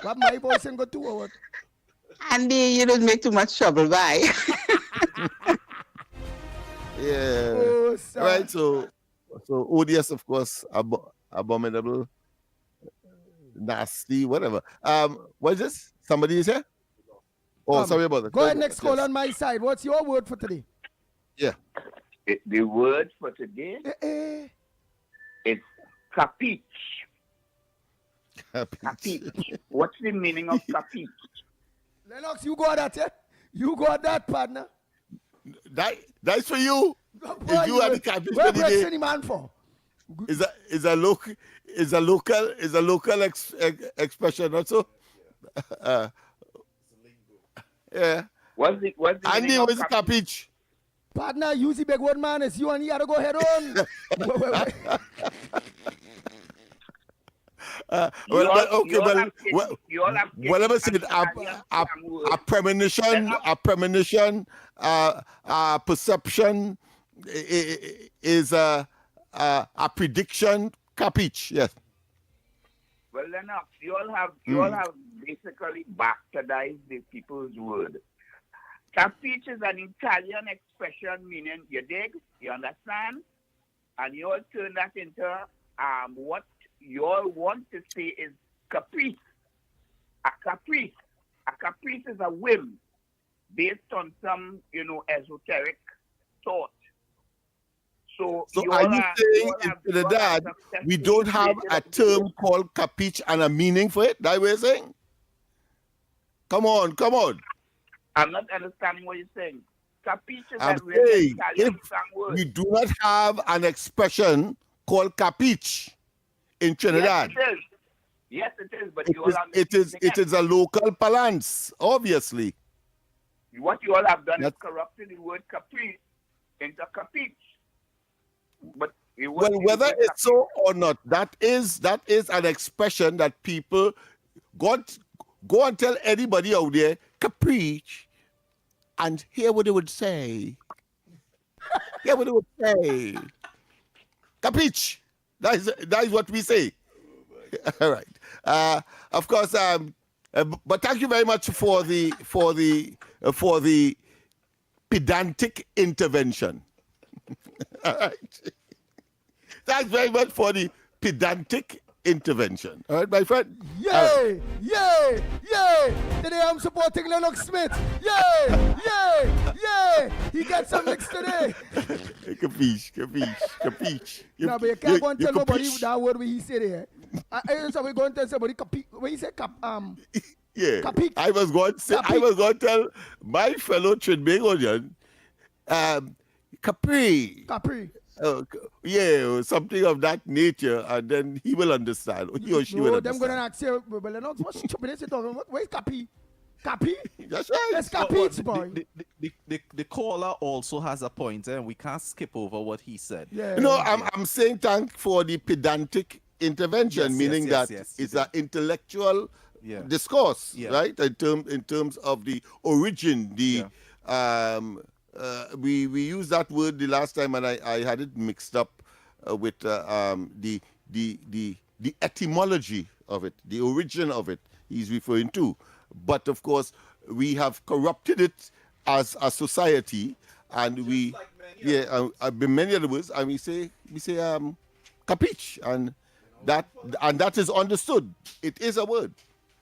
What my voice and go to or what? Andy, you don't make too much trouble. Bye. Yeah. Oh, all right, so odious, of course, abominable, nasty, whatever. What is this? Somebody is here? Oh, sorry about that. Go ahead, next call on my side. What's your word for today? Yeah. The word for today is capiche. Capiche. What's the meaning of capiche? Lennox, you got that, yeah? You got that, partner. That's for you. Boy, you are the capiche where for the day. any man for? Is a local expression also. Yeah. What's the Andy, what's the capiche? Partner, use the big word, man. It's you and he gotta go head on. Whatever said, a premonition, a perception is a prediction. Capiche, yes. Well, Lennox, you all have basically bastardized the people's word. Capiche is an Italian expression meaning you dig, you understand, and you all turn that into what you all want to say is caprice. A caprice is a whim based on some, esoteric thought. So are you saying in Trinidad we don't have a term called capiche and a meaning for it? That way you're saying? Come on. I'm not understanding what you're saying. Capiche is I'm a really saying Italian if word. we do not have an expression called capiche in Trinidad. Yes, it is. But it is a local parlance, obviously. What you all have done is corrupted the word caprice into capiche. But whether it's so or not, that is an expression that people go and tell anybody out there, caprice, and hear what they would say. Capiche. That is what we say. All right. Of course. But thank you very much for the pedantic intervention. All right. Thanks very much for the pedantic intervention. All right, my friend? Yay! Today I'm supporting Lennox Smith. Yay! He gets some licks today. Capiche. No, but you can't go and tell nobody that word when he said it. So we're going to tell somebody when he said yeah. Capiche. I was going to tell my fellow Trinbagonian, Capri. Something of that nature, and then he will understand. He or she will understand. Them going to ask you, but Lennox, what stupidness you talking about? Where's Capi? That's right. That's Capiche, boy. The caller also has a point, and we can't skip over what he said. Yeah. I'm saying thank for the pedantic intervention, meaning that it's an intellectual discourse, right? In terms of the origin, we used that word the last time, and I had it mixed up with the etymology of it, the origin of it. He's referring to, but of course we have corrupted it as a society, and just we many other words, and we say capiche, and that is understood. It is a word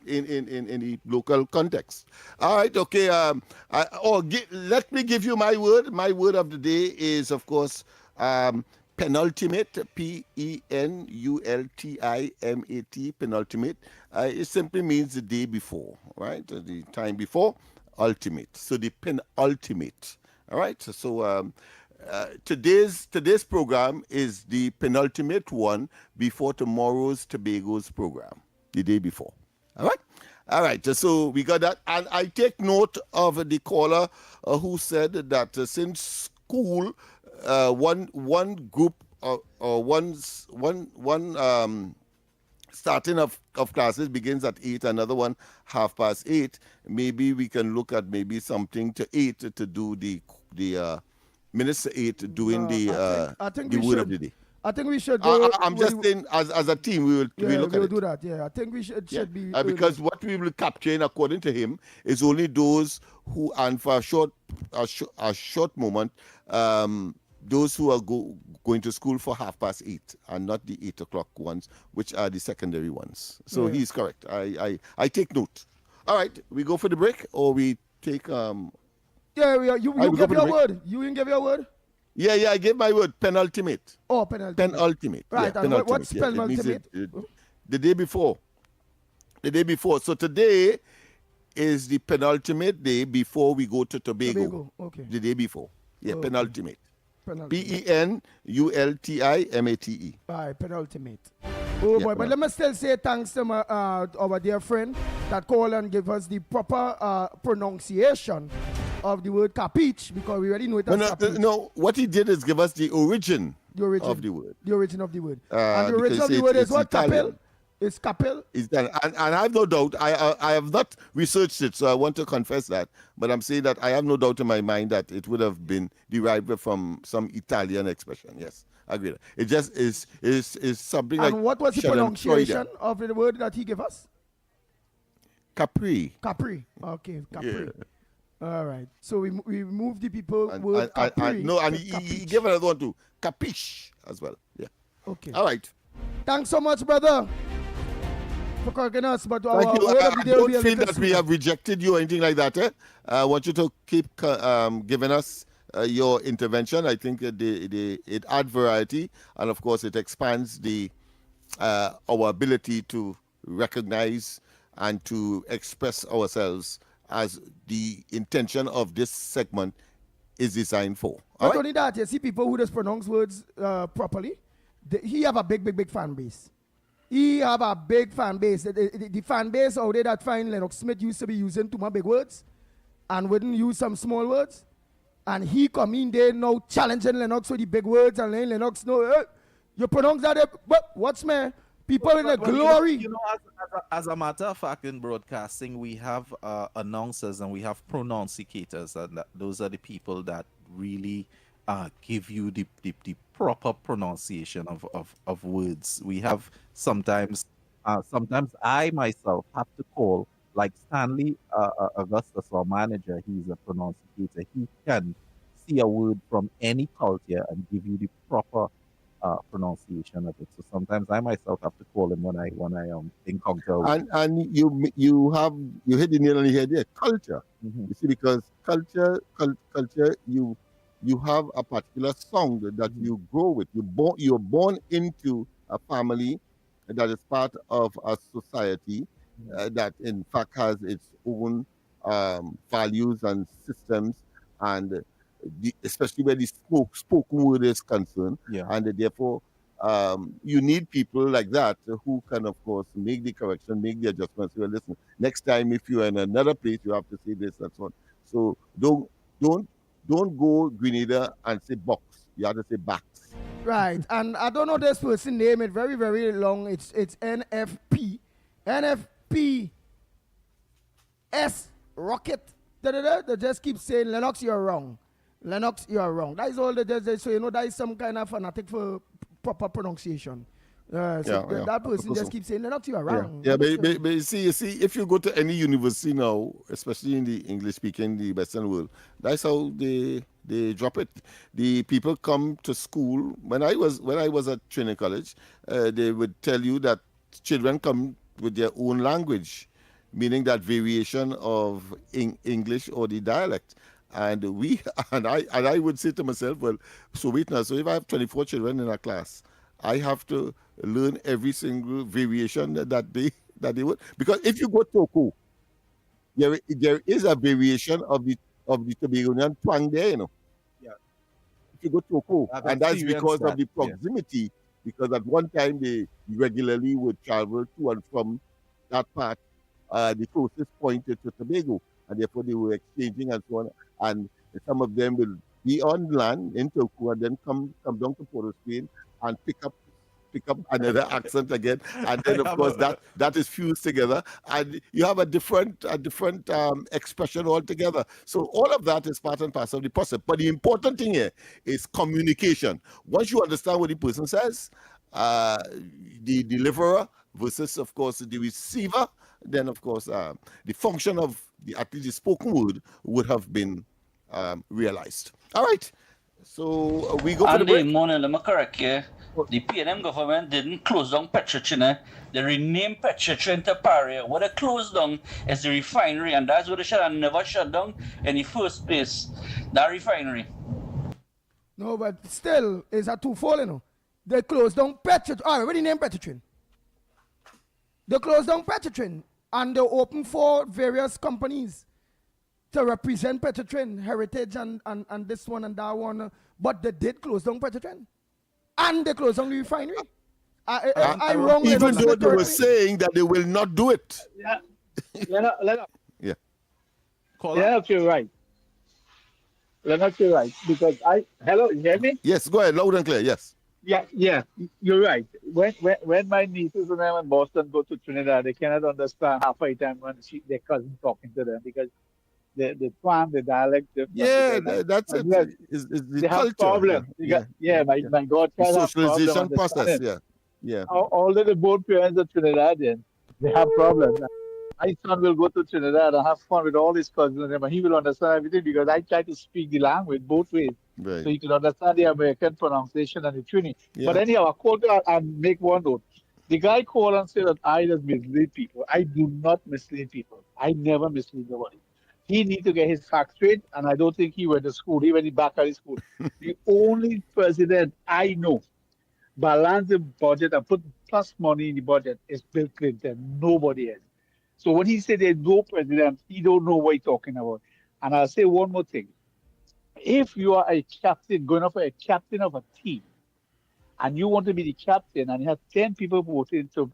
in the local context. All right, okay. Let me give you my word. My word of the day is, of course, penultimate. Penultimate. Penultimate. It simply means the day before, right? The time before. Ultimate. So the penultimate. All right. So today's program is the penultimate one before tomorrow's Tobago's program, the day before. All right? All right, so we got that. And I take note of the caller who said that since school, one group or one starting of classes begins at 8, another one 8:30. Maybe we can look at maybe something to 8 to do the minutes to 8 doing I think we word should. of the day. I think we should go. I'm just saying, as a team, we will look at it. do that. Yeah, I think we should be because what we will capture, according to him, is only those who, and for a short moment, those who are going to school for 8:30, and not the 8 o'clock ones, which are the secondary ones. So he's correct. I take note. All right, we go for the break, or we take. You give your word. You didn't give your word. Yeah, I gave my word. Penultimate. Oh, penultimate. Penultimate. Right, yeah, and what's penultimate? The day before. The day before. So today is the penultimate day before we go to Tobago. Okay. The day before. Yeah, penultimate. Penultimate. Penultimate. All right, penultimate. Oh boy, but let me still say thanks to our dear friend that called and gave us the proper pronunciation of the word capiche, because we already know it as capiche. No, what he did is give us the origin of the word. The origin of the word. And the origin of the word is what? Capel? It's capel? And I have no doubt, I have not researched it, so I want to confess that, but I'm saying that I have no doubt in my mind that it would have been derived from some Italian expression. Yes, I agree. It just is something like. And what was the pronunciation of the word that he gave us? Capri. Capri. Okay, Capri. Yeah. All right. So we moved the people word Capri. And he gave another one too. Capiche as well. Yeah. Okay. All right. Thanks so much, brother, for correcting us. But I don't feel that we have rejected you or anything like that. I want you to keep giving us your intervention. I think it adds variety, and of course it expands our ability to recognize and to express ourselves as the intention of this segment is designed for. Not only that, you see people who just pronounce words properly. He have a big fan base. He have a big fan base. The fan base out there that find Lennox Smith used to be using too much big words and wouldn't use some small words. And he come in there now challenging Lennox with the big words and letting Lennox know, hey, you pronounce that, but what's man? People in the glory. As a matter of fact, in broadcasting, we have announcers and we have pronunciators, and those are the people that really give you the proper pronunciation of words. We have sometimes I myself have to call, like Stanley Augustus, our manager. He's a pronunciator. He can see a word from any culture and give you the proper pronunciation of it. So sometimes I myself have to call him when I encounter. And you hit the nail on the head there. Culture. Mm-hmm. You see, because culture, you have a particular song that you grow with. You're born into a family that is part of a society that in fact has its own values and systems, and especially where the spoken word is concerned. Yeah. And therefore you need people like that who can, of course, make the correction, make the adjustments. Well, listen, next time if you're in another place, you have to say this and so on. So don't go Grenada and say box. You have to say box. Right. And I don't know this person name. It's very, very long. It's NFP. NFP S Rocket. They just keep saying, Lennox, you're wrong. Lennox, you are wrong. That is all so you know that is some kind of fanatic for proper pronunciation. That person just keeps saying Lennox, you are wrong. Yeah, but you see, if you go to any university now, especially in the English speaking, the Western world, that's how they drop it. The people come to school. When I was at Trinity College, they would tell you that children come with their own language, meaning that variation of English or the dialect. And I would say to myself, well, so wait now. So if I have 24 children in a class, I have to learn every single variation that they would, because if you go to Togo, there is a variation of the Tobagonian twang there, you know. Yeah. If you go to Togo, and that's because that. of the proximity, because at one time they regularly would travel to and from that part, the closest point to Tobago, and therefore they were exchanging and so on. And some of them will be on land in Togo and then come down to Port of Spain and pick up another accent again, and then of course that is fused together, and you have a different expression altogether. So all of that is part and parcel of the process. But the important thing here is communication. Once you understand what the person says, the deliverer versus, of course, the receiver, then of course the function of at least the spoken word would have been realized. All right. So we go for the break. Morning, am I correct here? The PNM government didn't close down Petrotrin. They renamed Petrotrin to Paria. What they closed down is the refinery, and that's what they should have never shut down in the first place. That refinery. No, but still, it's a twofold, you know. They closed down Petrotrin. I already named Petrotrin. They closed down Petrotrin, and they opened for various companies to represent Petrotrin, Heritage, and this one and that one. But they did close down Petrotrin. And they closed down the refinery. I wrong. Even though they were saying that they will not do it. Yeah. Lennox. Yeah. Lennox, you're right. Lennox, you're right. Because hello, you hear me? Yes, go ahead, loud and clear, yes. Yeah, you're right. When my nieces and them in Boston go to Trinidad, they cannot understand half the time when their cousin talking to them because the twang, the dialect. That's it. They have problems. My godchild has socialization process. Yeah. Although the both parents are Trinidadian, they have problems. My son will go to Trinidad and have fun with all his cousins, and he will understand everything because I try to speak the language both ways, so he can understand the American pronunciation and the Trini. Yeah. But anyhow, I quote and make one note. The guy called and said that I just mislead people. I do not mislead people. I never mislead nobody. He needs to get his facts straight, and I don't think he went to school. He went back at his school. The only president I know balance the budget and put plus money in the budget is Bill Clinton. Nobody else. So when he said there's no president, he don't know what he's talking about. And I'll say one more thing. If you are a captain, going up for a captain of a team, and you want to be the captain, and you have 10 people voting to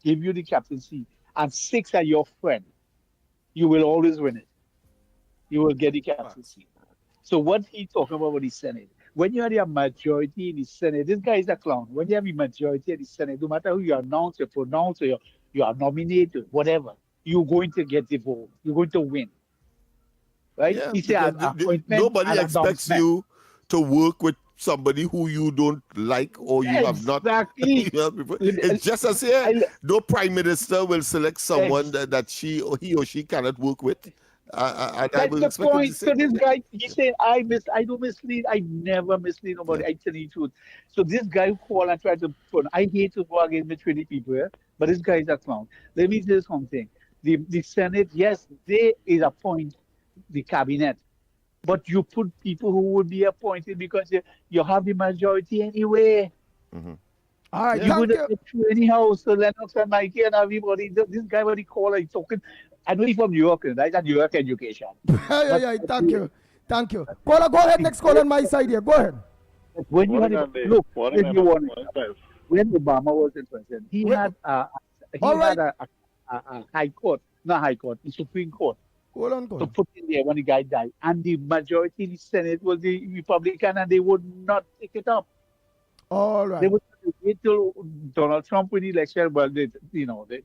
give you the captaincy, and 6 are your friends, you will always win it. You will get the captaincy. So what he talking about with the Senate? When you have a majority in the Senate, this guy is a clown. When you have a majority in the Senate, no matter who you announce, you pronounce, or you are nominated, whatever, you're going to get the vote. You're going to win. Right? Yeah, he said, nobody expects you to work with somebody who you don't like or you have not. It's just as here, no prime minister will select someone that he or she cannot work with. That's the point. So this guy, he said, I don't mislead. I never mislead nobody. I tell you the truth. So this guy who called and tried to put, I hate to go against the 20 people here, but this guy is a clown. Let me say something. The Senate, yes, they is appoint the cabinet, but you put people who would be appointed because you have the majority anyway. Mm-hmm. All right, you're going to get through anyhow. So Lennox and Mikey and everybody, this guy, what he call, he's talking. I know he's from New York, right? That's New York education. Yeah. Thank you. Caller, go ahead. Next call on my side here. Go ahead. When you had when Obama was in president, he had a high court, not high court, the Supreme Court. Hold on. To put in there when the guy died, and the majority in the Senate was the Republican, and they would not take it up. All right. They would wait till Donald Trump win the election. Well, they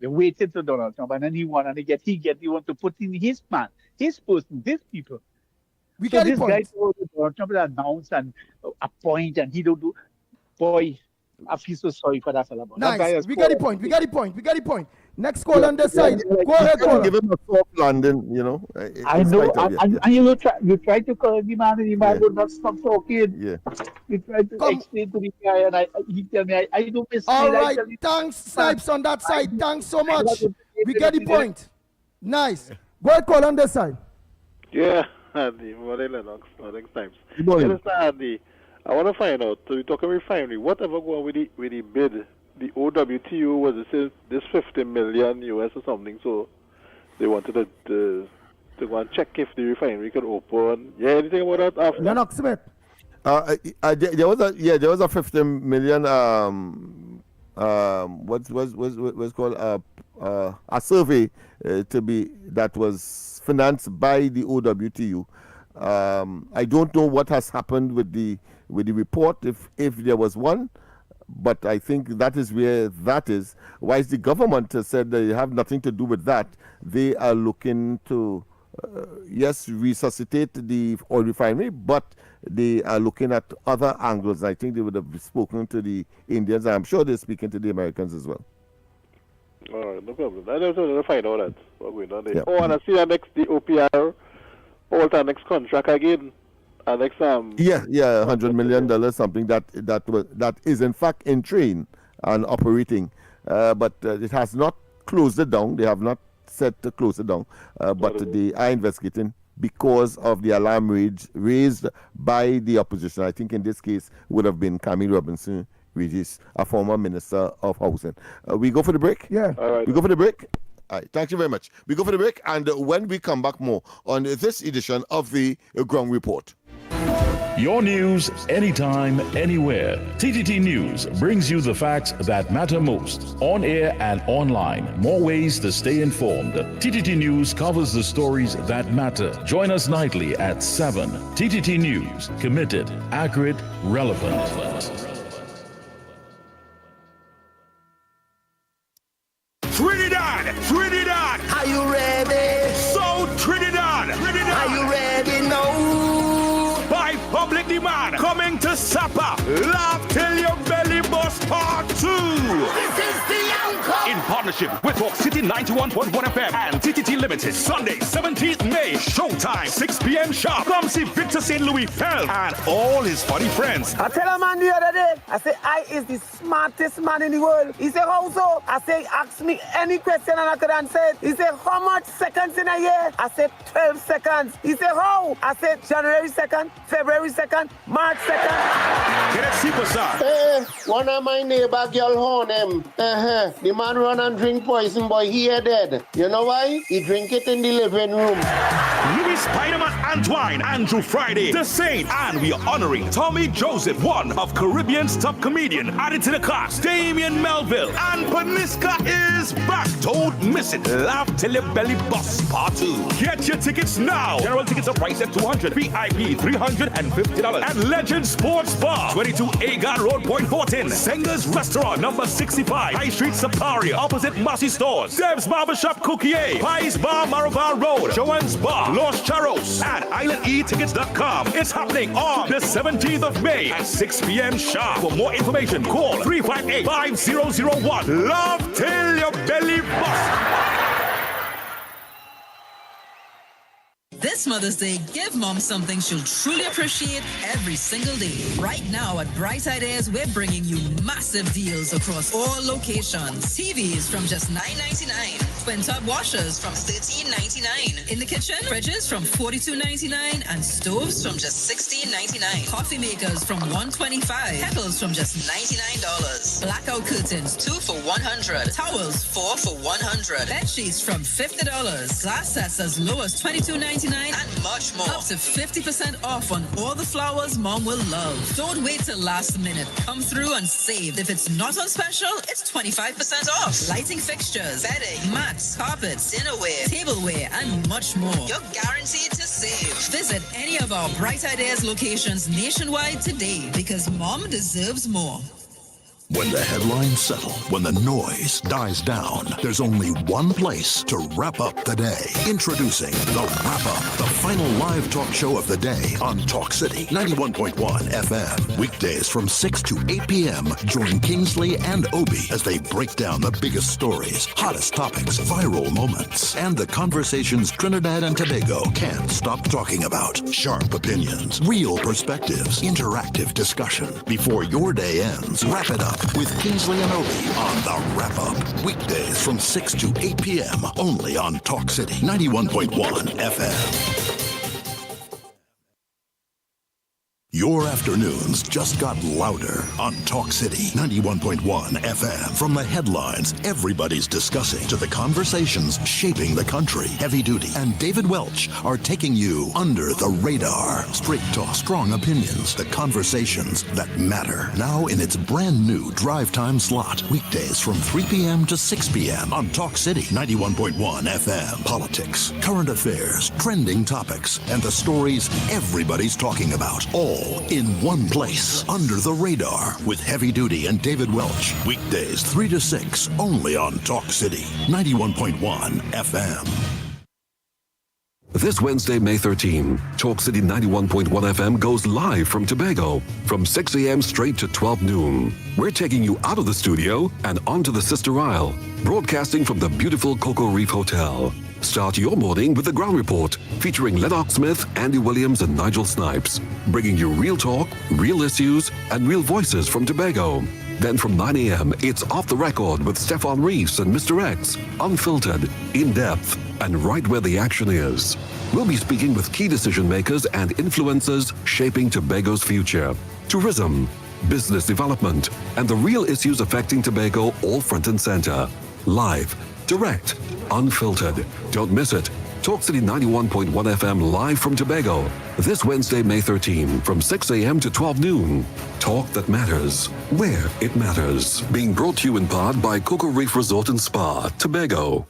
waited till Donald Trump, and then he won, and he want to put in his man, his person, his people. We So get the this guy point. told Donald Trump to announce and appoint, and he don't do. Boy, I feel so sorry for that fella. That guy Nice. is We poor. get the point. We get the point. We get the point. Next call on this side. Go ahead, caller. Give him a soft landing, you know. I in know, spite of- and you try to call the man, and the man would not stop talking. Yeah. You try to explain to the guy, and he tell me, I don't miss. All right. Thanks, Snipes, on that side. Thanks so much. We get the point. Nice. Go ahead, call on this side. Yeah, Andy. Morning, Lennox. Morning, Snipes. Good morning. Yes, Andy. I want to find out. So we talking refinery. Whatever going with the bid? The OWTU was this 50 million US or something. So they wanted to go and check if the refinery could open. Yeah, anything about that after? Lennox Smith. There was a 50 million what's called a survey that was financed by the OWTU. I don't know what has happened with the report, if there was one, but I think that is where that is. Whilst the government has said they have nothing to do with that, they are looking to resuscitate the oil refinery, but they are looking at other angles. I think they would have spoken to the Indians. I'm sure they're speaking to the Americans as well. All right, no problem. I just want to find out that what's going on there. Yeah. Oh, and I see the OPR, the next contract again. Next $100 million, something that is in fact in train and operating, but it has not closed it down. They have not said to close it down, but they are investigating because of the alarm raised by the opposition. I think in this case would have been Camille Robinson, which is a former minister of housing. We go for the break? Yeah. All right. We go for the break? All right, thank you very much. We go for the break, and when we come back, more on this edition of the Ground Report. Your news, anytime, anywhere. TTT News brings you the facts that matter most, on air and online. More ways to stay informed. TTT News covers the stories that matter. Join us nightly at 7. TTT News, committed, accurate, relevant. Trinidad! Are you ready? So Trinidad! Are you ready now? By public demand, coming to Sapa, Laugh Till Your Belly Bust Part 2. This is the anchor! In partnership with Talk City 91.1 FM and TTT Limited, Sunday, 17th May, showtime, 6 p.m. sharp. Come see Victor St. Louis Feld and all his funny friends. I tell a man the other day, I say, I is the smartest man in the world. He said, how so? I say, ask me any question and I could answer it. He said, how much seconds in a year? I said, 12 seconds. He said, how? I said, January 2nd, February 2nd, March 2nd. Get it, superstar. Hey, one of my neighbor girl horn him. The man run and drink poison, boy, he dead. You know why? He drink it in the living room. Louis Spider-Man Antoine, Andrew Friday, The Saint, and we are honoring Tommy Joseph, one of Caribbean's top comedian. Added to the cast, Damian Melville, and Paniska is back. Don't miss it. Laugh Till Your Belly Bust Part 2. Get your tickets now. General tickets are priced at $200, VIP $350, and Legend Sports Bar, 22 Agar Road, Point Fortin. Senga's Restaurant, number 65, High Street, Saparia, opposite Massey Stores. Dev's Barbershop, Cookier, Pies Bar, Maraval Road, Joanne's Bar, Los Charros, and IslandEtickets.com. It's happening on the 17th of May at 6 p.m. sharp. For more information, call 358-5001. Love Till Your Belly Bust. This Mother's Day, give mom something she'll truly appreciate every single day. Right now at Bright Ideas, we're bringing you massive deals across all locations. TVs from just $9.99. Twin-tub washers from $13.99. In the kitchen, fridges from $42.99 and stoves from just $16.99. Coffee makers from $125. Kettles from just $99. Blackout curtains, 2 for $100. Towels, 4 for $100. Bed sheets from $50. Glass sets as low as $22.99 and much more. Up to 50% off on all the flowers mom will love. Don't wait till last minute. Come through and save. If it's not on special, it's 25% off. Lighting fixtures, bedding, mats, carpets, dinnerware, tableware, and much more. You're guaranteed to save. Visit any of our Bright Ideas locations nationwide today because mom deserves more. When the headlines settle, when the noise dies down, there's only one place to wrap up the day. Introducing The Wrap Up, the final live talk show of the day on Talk City 91.1 FM. Weekdays from 6 to 8 p.m. Join Kingsley and Obi as they break down the biggest stories, hottest topics, viral moments, and the conversations Trinidad and Tobago can't stop talking about. Sharp opinions, real perspectives, interactive discussion. Before your day ends, wrap it up with Kingsley and Obi on The Wrap Up. Weekdays from 6 to 8 p.m. only on Talk City 91.1 FM. Your afternoons just got louder on Talk City 91.1 FM. From the headlines everybody's discussing to the conversations shaping the country, Heavy Duty and David Welch are taking you under the radar. Straight talk, strong opinions, the conversations that matter. Now in its brand new drive time slot. Weekdays from 3 p.m. to 6 p.m. on Talk City 91.1 FM. Politics, current affairs, trending topics, and the stories everybody's talking about. All in one place, under the radar, with Heavy Duty and David Welch. Weekdays 3 to 6, only on Talk City 91.1 FM. This Wednesday, May 13, Talk City 91.1 FM goes live from Tobago from 6 a.m. straight to 12 noon. We're taking you out of the studio and onto the Sister Isle, broadcasting from the beautiful Cocoa Reef Hotel. Start your morning with the Ground Report, featuring Lennox Smith, Andy Williams, and Nigel Snipes, bringing you real talk, real issues, and real voices from Tobago. Then from 9 a.m., it's Off the Record with Stefan Reese and Mr. X, unfiltered, in-depth, and right where the action is. We'll be speaking with key decision makers and influencers shaping Tobago's future. Tourism, business development, and the real issues affecting Tobago all front and center. Live, direct, unfiltered. Don't miss it. Talk City 91.1 FM live from Tobago. This Wednesday, May 13, from 6 a.m. to 12 noon. Talk that matters, where it matters. Being brought to you in part by Cocoa Reef Resort and Spa, Tobago.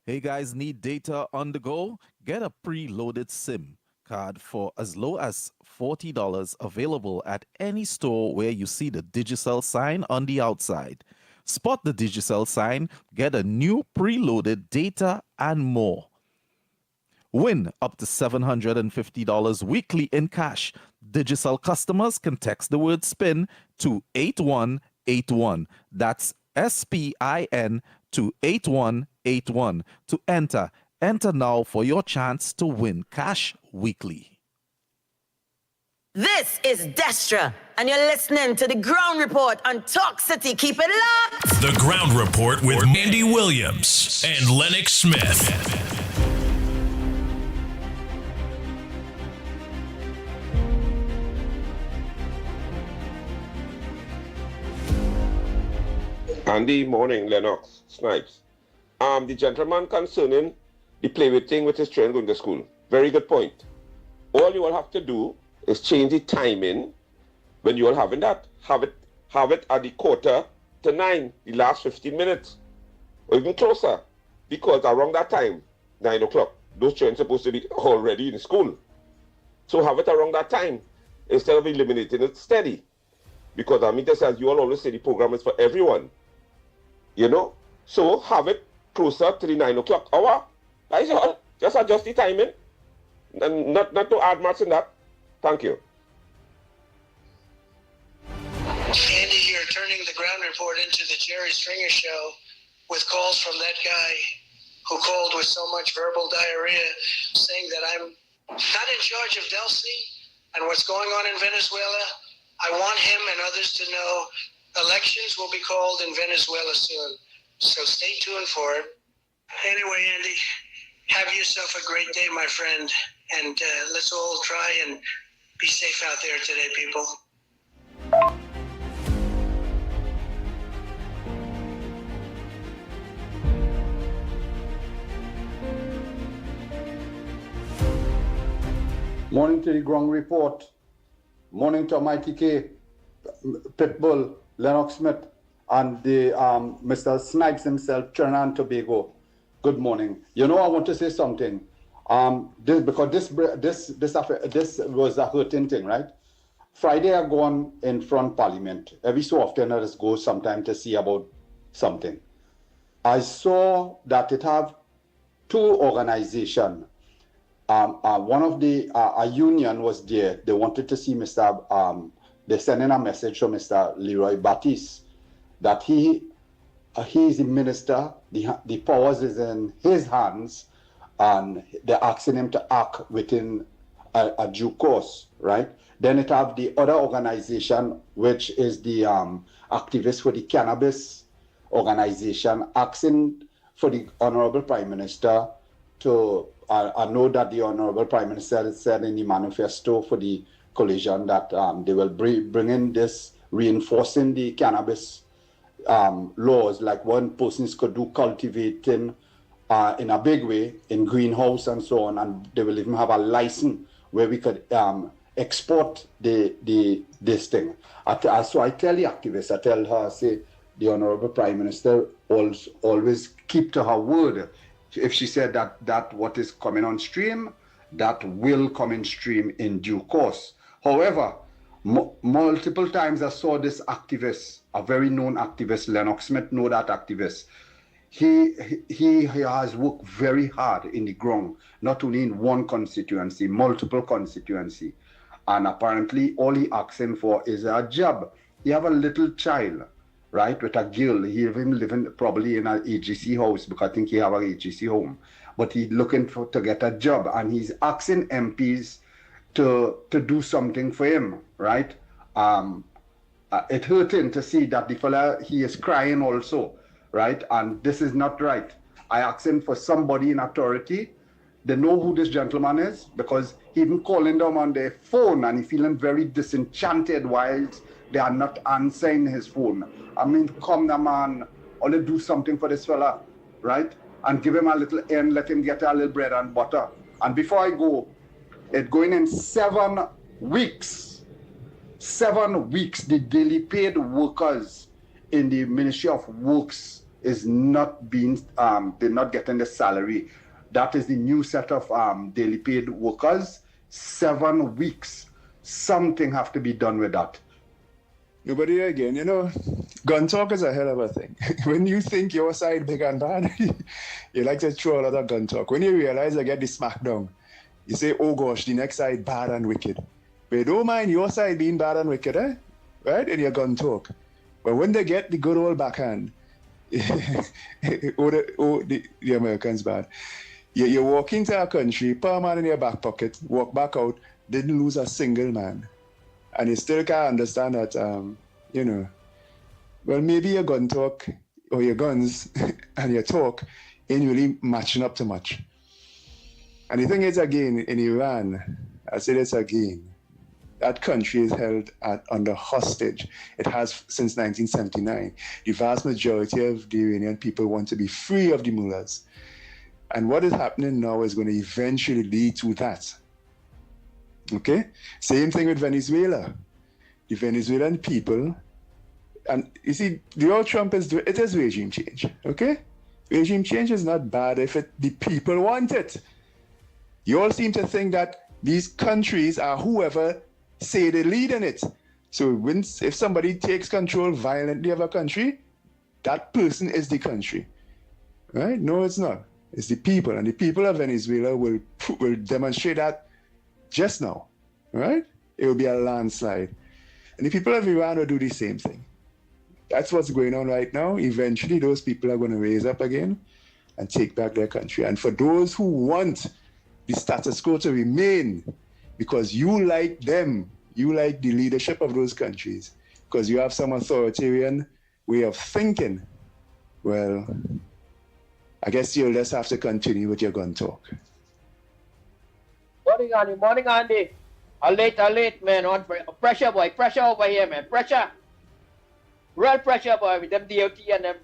Hey guys, need data on the go? Get a preloaded SIM card for as low as $40 available at any store where you see the Digicel sign on the outside. Spot the Digicel sign, get a new preloaded data and more. Win up to $750 weekly in cash. Digicel customers can text the word SPIN to 8181. That's SPIN to 8181 to enter. Enter now for your chance to win cash weekly. This is Destra, and you're listening to the Ground Report on Talk City. Keep it locked. The Ground Report with Andy Williams and Lennox Smith. Andy, morning, Lennox, Snipes. The gentleman concerning the play with thing with his children going to school. Very good point. All you all have to do is change the timing when you are having that. Have it at the 8:45, the last 15 minutes, or even closer, because around that time, 9 o'clock, those children are supposed to be already in school. So have it around that time instead of eliminating it steady, because I mean, just as you all always say, the program is for everyone, you know. So have it closer to the 9 o'clock hour. That's all. Just adjust the timing, and not to add much in that. Thank you. Andy here, turning the Ground Report into the Jerry Stringer Show with calls from that guy who called with so much verbal diarrhea, saying that I'm not in charge of Delcy and what's going on in Venezuela. I want him and others to know elections will be called in Venezuela soon. So stay tuned for it. Anyway, Andy, have yourself a great day, my friend. And let's all try and be safe out there today, people. Morning to the Ground Report. Morning to Mikey K, Pitbull, Lennox Smith, and the Mr. Snipes himself, Trinidad and Tobago. Good morning. You know, I want to say something. This was a hurting thing, right? Friday I go on in front Parliament. Every so often I just go sometime to see about something. I saw that it have two organizations. One of the a union was there. They wanted to see Mr. They sent in a message from Mr. Leroy Batiste that he is the minister. The powers is in his hands, and they're asking him to act within a due course, right? Then it have the other organization, which is the activists for the cannabis organization, asking for the Honorable Prime Minister to, I know that the Honorable Prime Minister said in the manifesto for the coalition that they will bring in this reinforcing the cannabis laws, like one person could do cultivating in a big way in greenhouse and so on, and they will even have a license where we could export this thing. So I tell the activists, I tell her, say, the Honorable Prime Minister always keep to her word. If she said that what is coming on stream, that will come in stream in due course. However, multiple times I saw this activist, a very known activist, Lennox Smith, know that activist. He has worked very hard in the ground, not only in one constituency, multiple constituency. And apparently all he asking for is a job. He have a little child, right, with a girl. He even living probably in an AGC house, because I think he have an AGC home. But he's looking to get a job, and he's asking MPs to do something for him, right? It hurt him to see that the fella, he is crying also, right? And this is not right. I asked him for somebody in authority. They know who this gentleman is, because he even calling them on their phone, and he feeling very disenchanted while they are not answering his phone. I mean, come the man, only do something for this fella, right? And give him a little end, let him get a little bread and butter. And before I go, it's going in 7 weeks. 7 weeks, the daily paid workers in the Ministry of Works is not being, they're not getting the salary. That is the new set of daily paid workers. 7 weeks. Something have to be done with that. Nobody again, gun talk is a hell of a thing. When you think your side big and bad, you like to throw a lot of gun talk. When you realize I get the smackdown, you say, oh gosh, the next side bad and wicked. But you don't mind your side being bad and wicked, right? In your gun talk. But when they get the good old backhand, the Americans bad. You walk into a country, put a man in your back pocket, walk back out, didn't lose a single man. And you still can't understand that, well, maybe your gun talk or your guns and your talk ain't really matching up too much. And the thing is, again, in Iran, I say this again, that country is held under hostage. It has since 1979. The vast majority of the Iranian people want to be free of the mullahs. And what is happening now is going to eventually lead to that. Okay? Same thing with Venezuela. The Venezuelan people, and you see, the old Trump it is regime change. Okay? Regime change is not bad if the people want it. You all seem to think that these countries are whoever say they lead in it. So if somebody takes control violently of a country, that person is the country. Right? No, it's not. It's the people. And the people of Venezuela will demonstrate that just now. Right? It will be a landslide. And the people of Iran will do the same thing. That's what's going on right now. Eventually, those people are going to raise up again and take back their country. And for those who want the status quo to remain, because you like them, you like the leadership of those countries, because you have some authoritarian way of thinking, well, I guess you'll just have to continue with your gun talk. Morning, Andy. A late, man. On pressure, boy. Pressure over here, man. Pressure. Real pressure, boy. With them DOT and them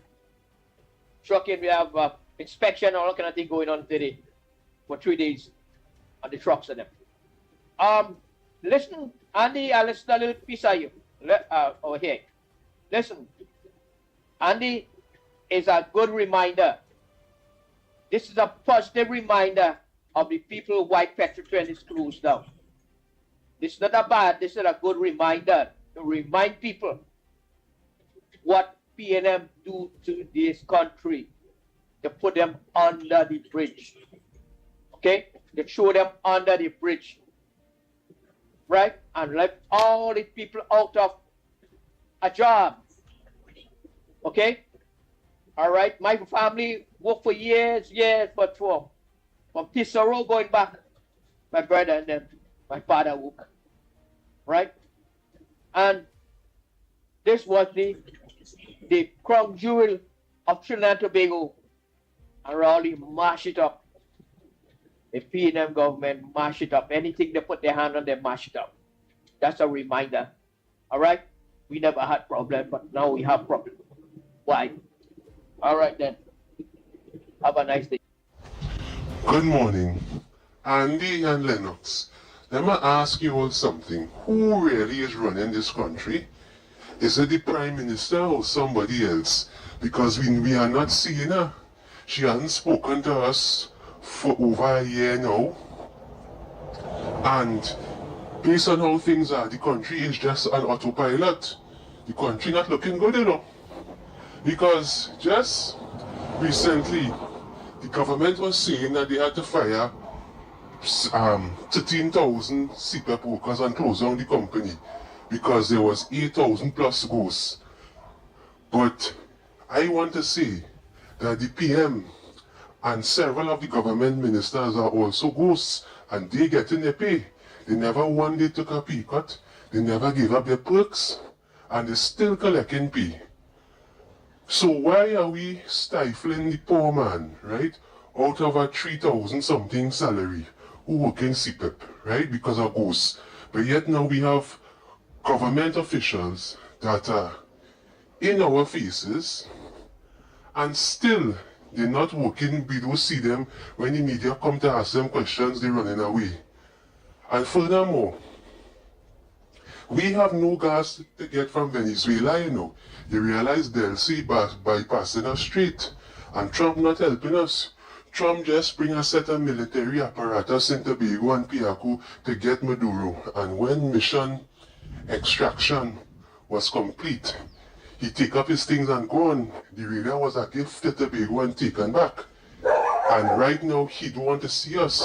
trucking. We have inspection, all kind of thing going on today for 3 days on the trucks and them. Listen, Andy, I listen a little piece of you over here. Listen, Andy is a good reminder. This is a positive reminder of the people why Petrotrain is closed down. This is not a bad, this is a good reminder to remind people what PNM do to this country, to put them under the bridge. Okay? To throw them under the bridge. Right? And let all the people out of a job. Okay? All right? My family worked for years for from Tisoro going back. My brother and then my father worked. Right? And this was the crown jewel of Trinidad and Tobago. And Raleigh mash it up. The PNM government mash it up. Anything they put their hand on, they mash it up. That's a reminder. All right? We never had problem, but now we have problem. Why? All right then. Have a nice day. Good morning, Andy and Lennox. Let me ask you all something. Who really is running this country? Is it the Prime Minister or somebody else? Because we are not seeing her. She hasn't spoken to us for over a year now. And based on how things are, the country is just an autopilot. The country not looking good, you know. Because just recently, the government was saying that they had to fire 13,000 CPEP workers and close down the company because there was 8,000 plus ghosts. But I want to say that the PM and several of the government ministers are also ghosts and they getting their pay. They never one day took a pay cut, they never gave up their perks, and they're still collecting pay. So why are we stifling the poor man, right, out of a 3,000 something salary who work in CPEP, right, because of ghosts? But yet now we have government officials that are in our faces and still they're not working. We don't see them. When the media come to ask them questions, they're running away. And furthermore, we have no gas to get from Venezuela, you know. You realize they'll see bypassing us straight. And Trump not helping us. Trump just bring a set of military apparatus in Tobago and Piaco to get Maduro. And when mission extraction was complete, he take up his things and gone. The area was a gift to Tobago and taken back. And right now, he don't want to see us.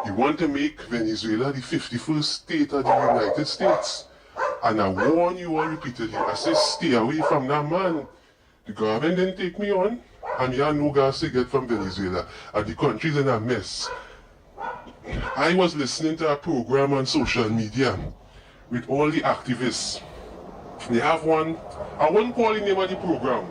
He want to make Venezuela the 51st state of the United States. And I warn you all repeatedly, I say stay away from that man. The government didn't take me on, and you have no gas to get from Venezuela. And the country's in a mess. I was listening to a program on social media with all the activists. They have one, I won't call the name of the program,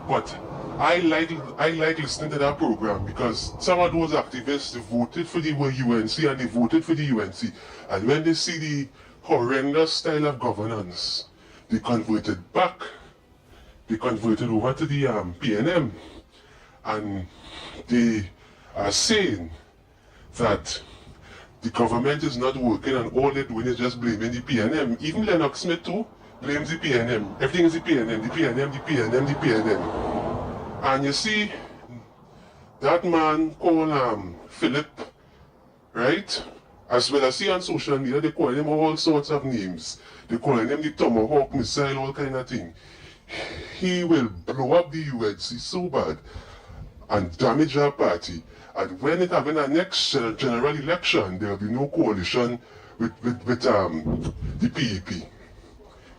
but I like listening to that program because some of those activists, they voted for the UNC and they voted for the UNC. And when they see the horrendous style of governance, they converted back. They converted over to the PNM. And they are saying that the government is not working and all they're doing is just blaming the PNM. Even Lennox Smith too blames the PNM. Everything is the PNM, the PNM, the PNM, the PNM. And you see, that man called Philip, right? As well as see on social media, they call him all sorts of names. They call him the Tomahawk missile, all kind of thing. He will blow up the UNC so bad and damage our party. And when it having a next general election, there will be no coalition with the PEP.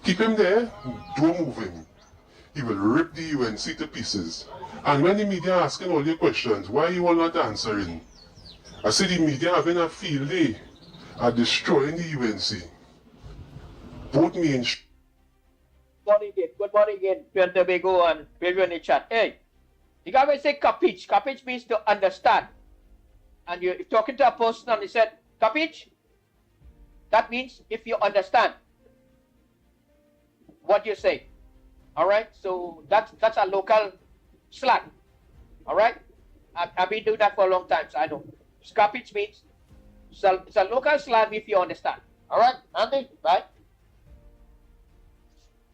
Keep him there, don't move him. He will rip the UNC to pieces. And when the media asking all your questions, why are you all not answering? I see the media having a field day at destroying the UNC. Both me and Good morning again, Pierre Tobago and Pedro in the chat. Hey, the guy say capich. Capich means to understand. And you're talking to a person and he said, capich? That means if you understand what you say. All right, so that's a local slang. All right, I've been doing that for a long time, so I know. Scapage means it's a local slang if you understand. All right, Andy, bye.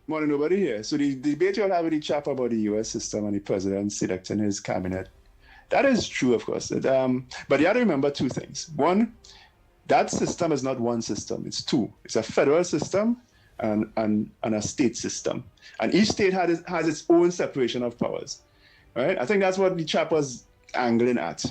Morning, nobody here. So the debate you'll have with the chap about the US system and the president selecting his cabinet, that is true, of course. But you have to remember two things. One, that system is not one system, it's two. It's a federal system and a state system. And each state has its own separation of powers, right? I think that's what the chap was angling at,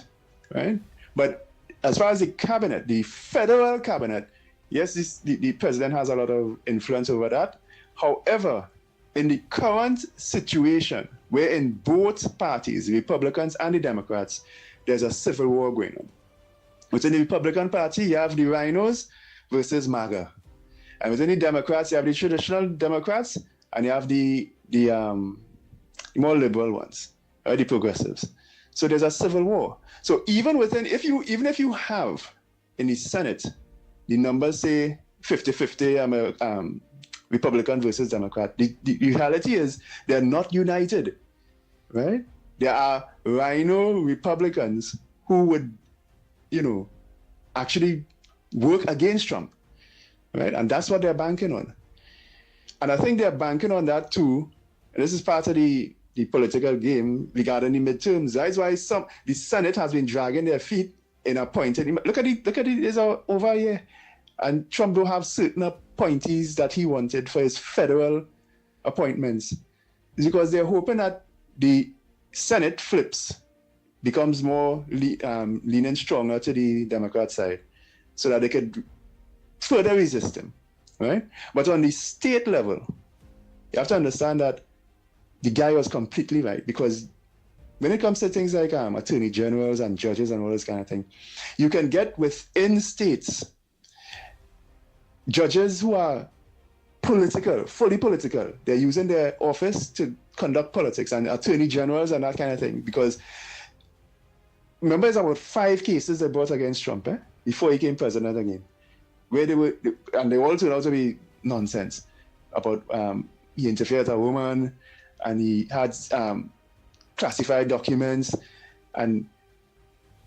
right? But as far as the cabinet, the federal cabinet, yes, the president has a lot of influence over that. However, in the current situation, where in both parties, the Republicans and the Democrats, there's a civil war going on. Within the Republican Party, you have the rhinos versus MAGA. And within the Democrats, you have the traditional Democrats, and you have the more liberal ones, right? The progressives. So there's a civil war. So even if you have in the Senate, the numbers say 50-50 Republican versus Democrat, the reality is they're not united, right? There are rhino Republicans who would, actually work against Trump, right? And that's what they're banking on. And I think they're banking on that too. And this is part of the political game regarding the midterms. That's why the Senate has been dragging their feet in appointing. Look at it over here. And Trump don't have certain appointees that he wanted for his federal appointments. It's because they're hoping that the Senate flips, becomes more leaning stronger to the Democrat side, so that they could further resist him, right? But on the state level, you have to understand that the guy was completely right, because when it comes to things like attorney generals and judges and all this kind of thing, you can get within states judges who are political, fully political. They're using their office to conduct politics, and attorney generals and that kind of thing. Because remember, it's about 5 cases they brought against Trump before he became president again, where they all turned out to be nonsense about he interfered with a woman, and he had classified documents, and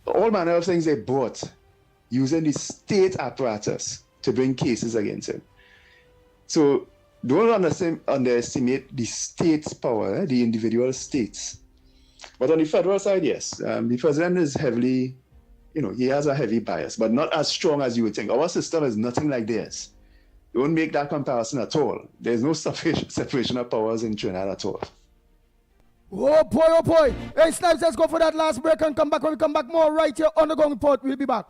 all manner of things they brought using the state apparatus to bring cases against him. So don't underestimate the state's power, the individual states. But on the federal side, yes, the president is heavily, he has a heavy bias, but not as strong as you would think. Our system is nothing like theirs. Don't make that comparison at all. There's no separation of powers in Trinidad at all. Oh boy. Hey, Snipes, let's go for that last break and come back. When we come back, more right here on the Gong Report. We'll be back.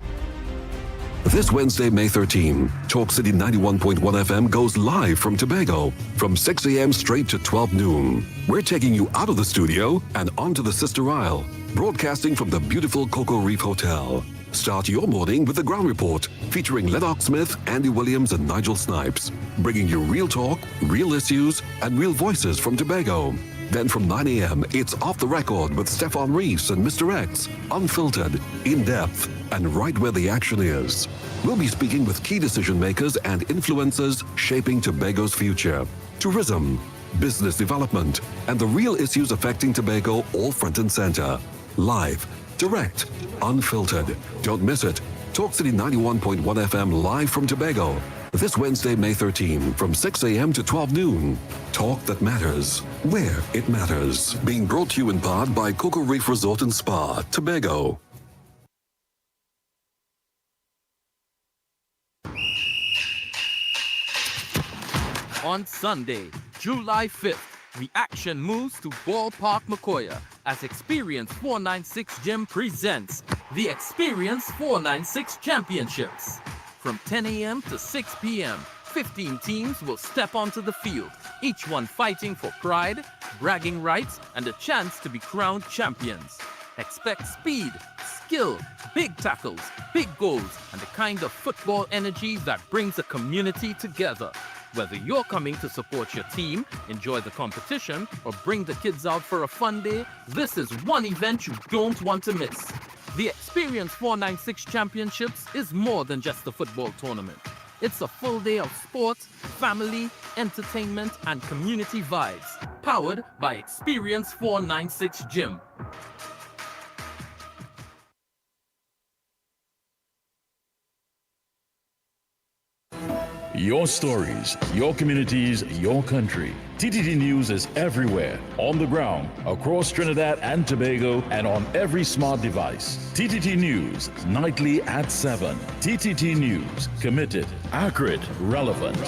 This Wednesday, May 13, Talk City 91.1 FM goes live from Tobago from 6 a.m. straight to 12 noon. We're taking you out of the studio and onto the Sister Isle, broadcasting from the beautiful Cocoa Reef Hotel. Start your morning with the Ground Report, featuring Lennox Smith, Andy Williams, and Nigel Snipes, bringing you real talk, real issues, and real voices from Tobago. Then from 9 a.m., it's Off the Record with Stefan Reese and Mr. X, unfiltered, in-depth, and right where the action is. We'll be speaking with key decision makers and influencers shaping Tobago's future. Tourism, business development, and the real issues affecting Tobago all front and center. Live, direct, unfiltered. Don't miss it. Talk City 91.1 FM live from Tobago. This Wednesday, May 13, from 6 a.m. to 12 noon. Talk that matters, where it matters. Being brought to you in part by Cocoa Reef Resort and Spa, Tobago. On Sunday, July 5th, the action moves to Ballpark Macoya as Experience 496 Gym presents the Experience 496 Championships. From 10 a.m. to 6 p.m., 15 teams will step onto the field, each one fighting for pride, bragging rights, and a chance to be crowned champions. Expect speed, skill, big tackles, big goals, and the kind of football energy that brings a community together. Whether you're coming to support your team, enjoy the competition, or bring the kids out for a fun day, this is one event you don't want to miss. The Experience 496 Championships is more than just a football tournament. It's a full day of sports, family, entertainment, and community vibes. Powered by Experience 496 Gym. your stories, your communities, your country. TTT News is everywhere, on the ground, across Trinidad and Tobago, and on every smart device. TTT News, nightly at 7. TTT News, committed, accurate, relevant.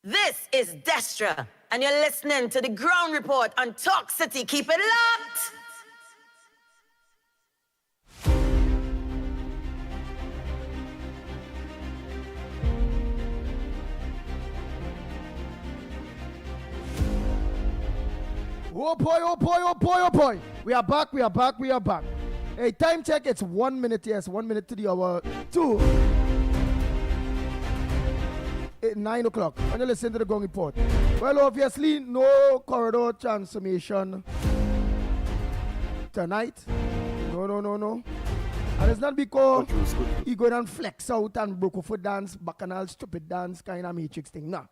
This is Destra, and you're listening to the Ground Report on Talk City. Keep it locked! Oh boy, oh boy, oh boy, oh boy. We are back, we are back, we are back. Hey, time check, it's 1 minute, yes, 1 minute to the hour 2. 9 o'clock. And you listen to the Gong Report. Well, obviously, no corridor transformation tonight. No. And it's not because he go and flex out and broke foot dance, bacchanal, stupid dance, kind of matrix thing. No.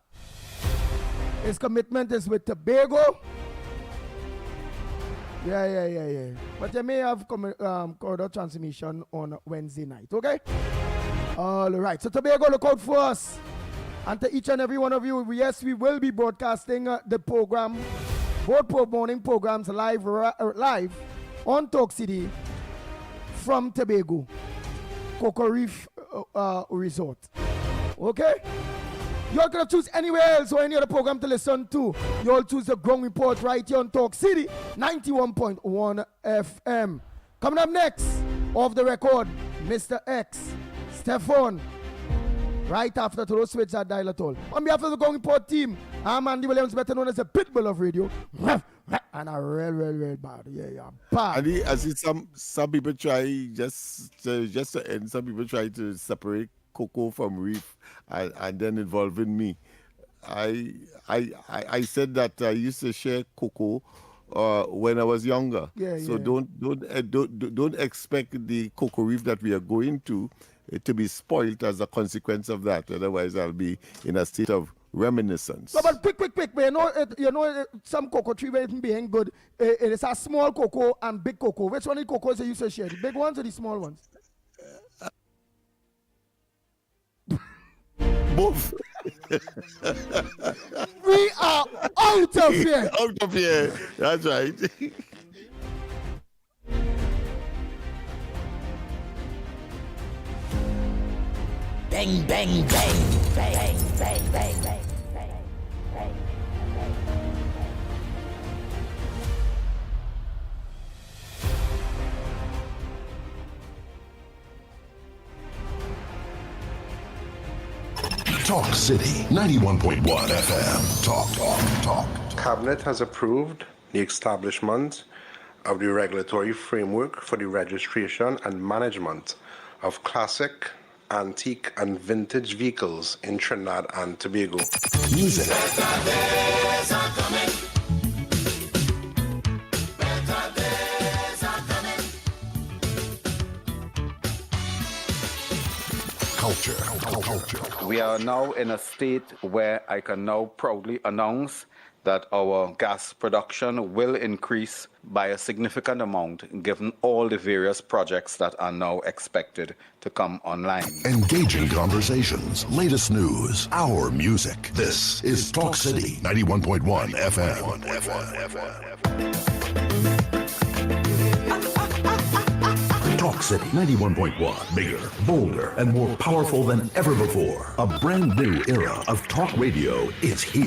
His commitment is with Tobago. Yeah. But you may have corridor transmission on Wednesday night, okay? All right. So Tobago, look out for us. And to each and every one of you, yes, we will be broadcasting the program, both morning programs live on Talk City from Tobago, Cocoa Reef Resort. Okay? You're going to choose anywhere else or any other program to listen to. You'll choose the Ground Report right here on Talk City, 91.1 FM. Coming up next, off the record, Mr. X, Stefan. Right after to those switch at dial at all. On behalf of the Ground Report team, I'm Andy Williams, better known as the Pitbull of radio. And a real bad. Yeah, bad. And I see some people try just to end. Some people try to separate Cocoa from Reef, and then involving me. I said that I used to share Cocoa when I was younger. So don't expect the Cocoa Reef that we are going to be spoiled as a consequence of that. Otherwise, I'll be in a state of reminiscence. No, but quick. But you know, some cocoa tree where it being good. It is a small cocoa and big cocoa. Which one of the cocoas you used to share? The big ones or the small ones? Both. We are out of here. Out of here. That's right. Bang, bang, bang, bang, bang, bang, bang. Talk City 91.1 FM. Talk. Cabinet has approved the establishment of the regulatory framework for the registration and management of classic, antique, and vintage vehicles in Trinidad and Tobago. Music. Culture. We are now in a state where I can now proudly announce that our gas production will increase by a significant amount given all the various projects that are now expected to come online. Engaging conversations, latest news, our music. This is Talk City 91.1 FM. Talk City 91.1. Bigger, bolder, and more powerful than ever before. A brand new era of talk radio is here.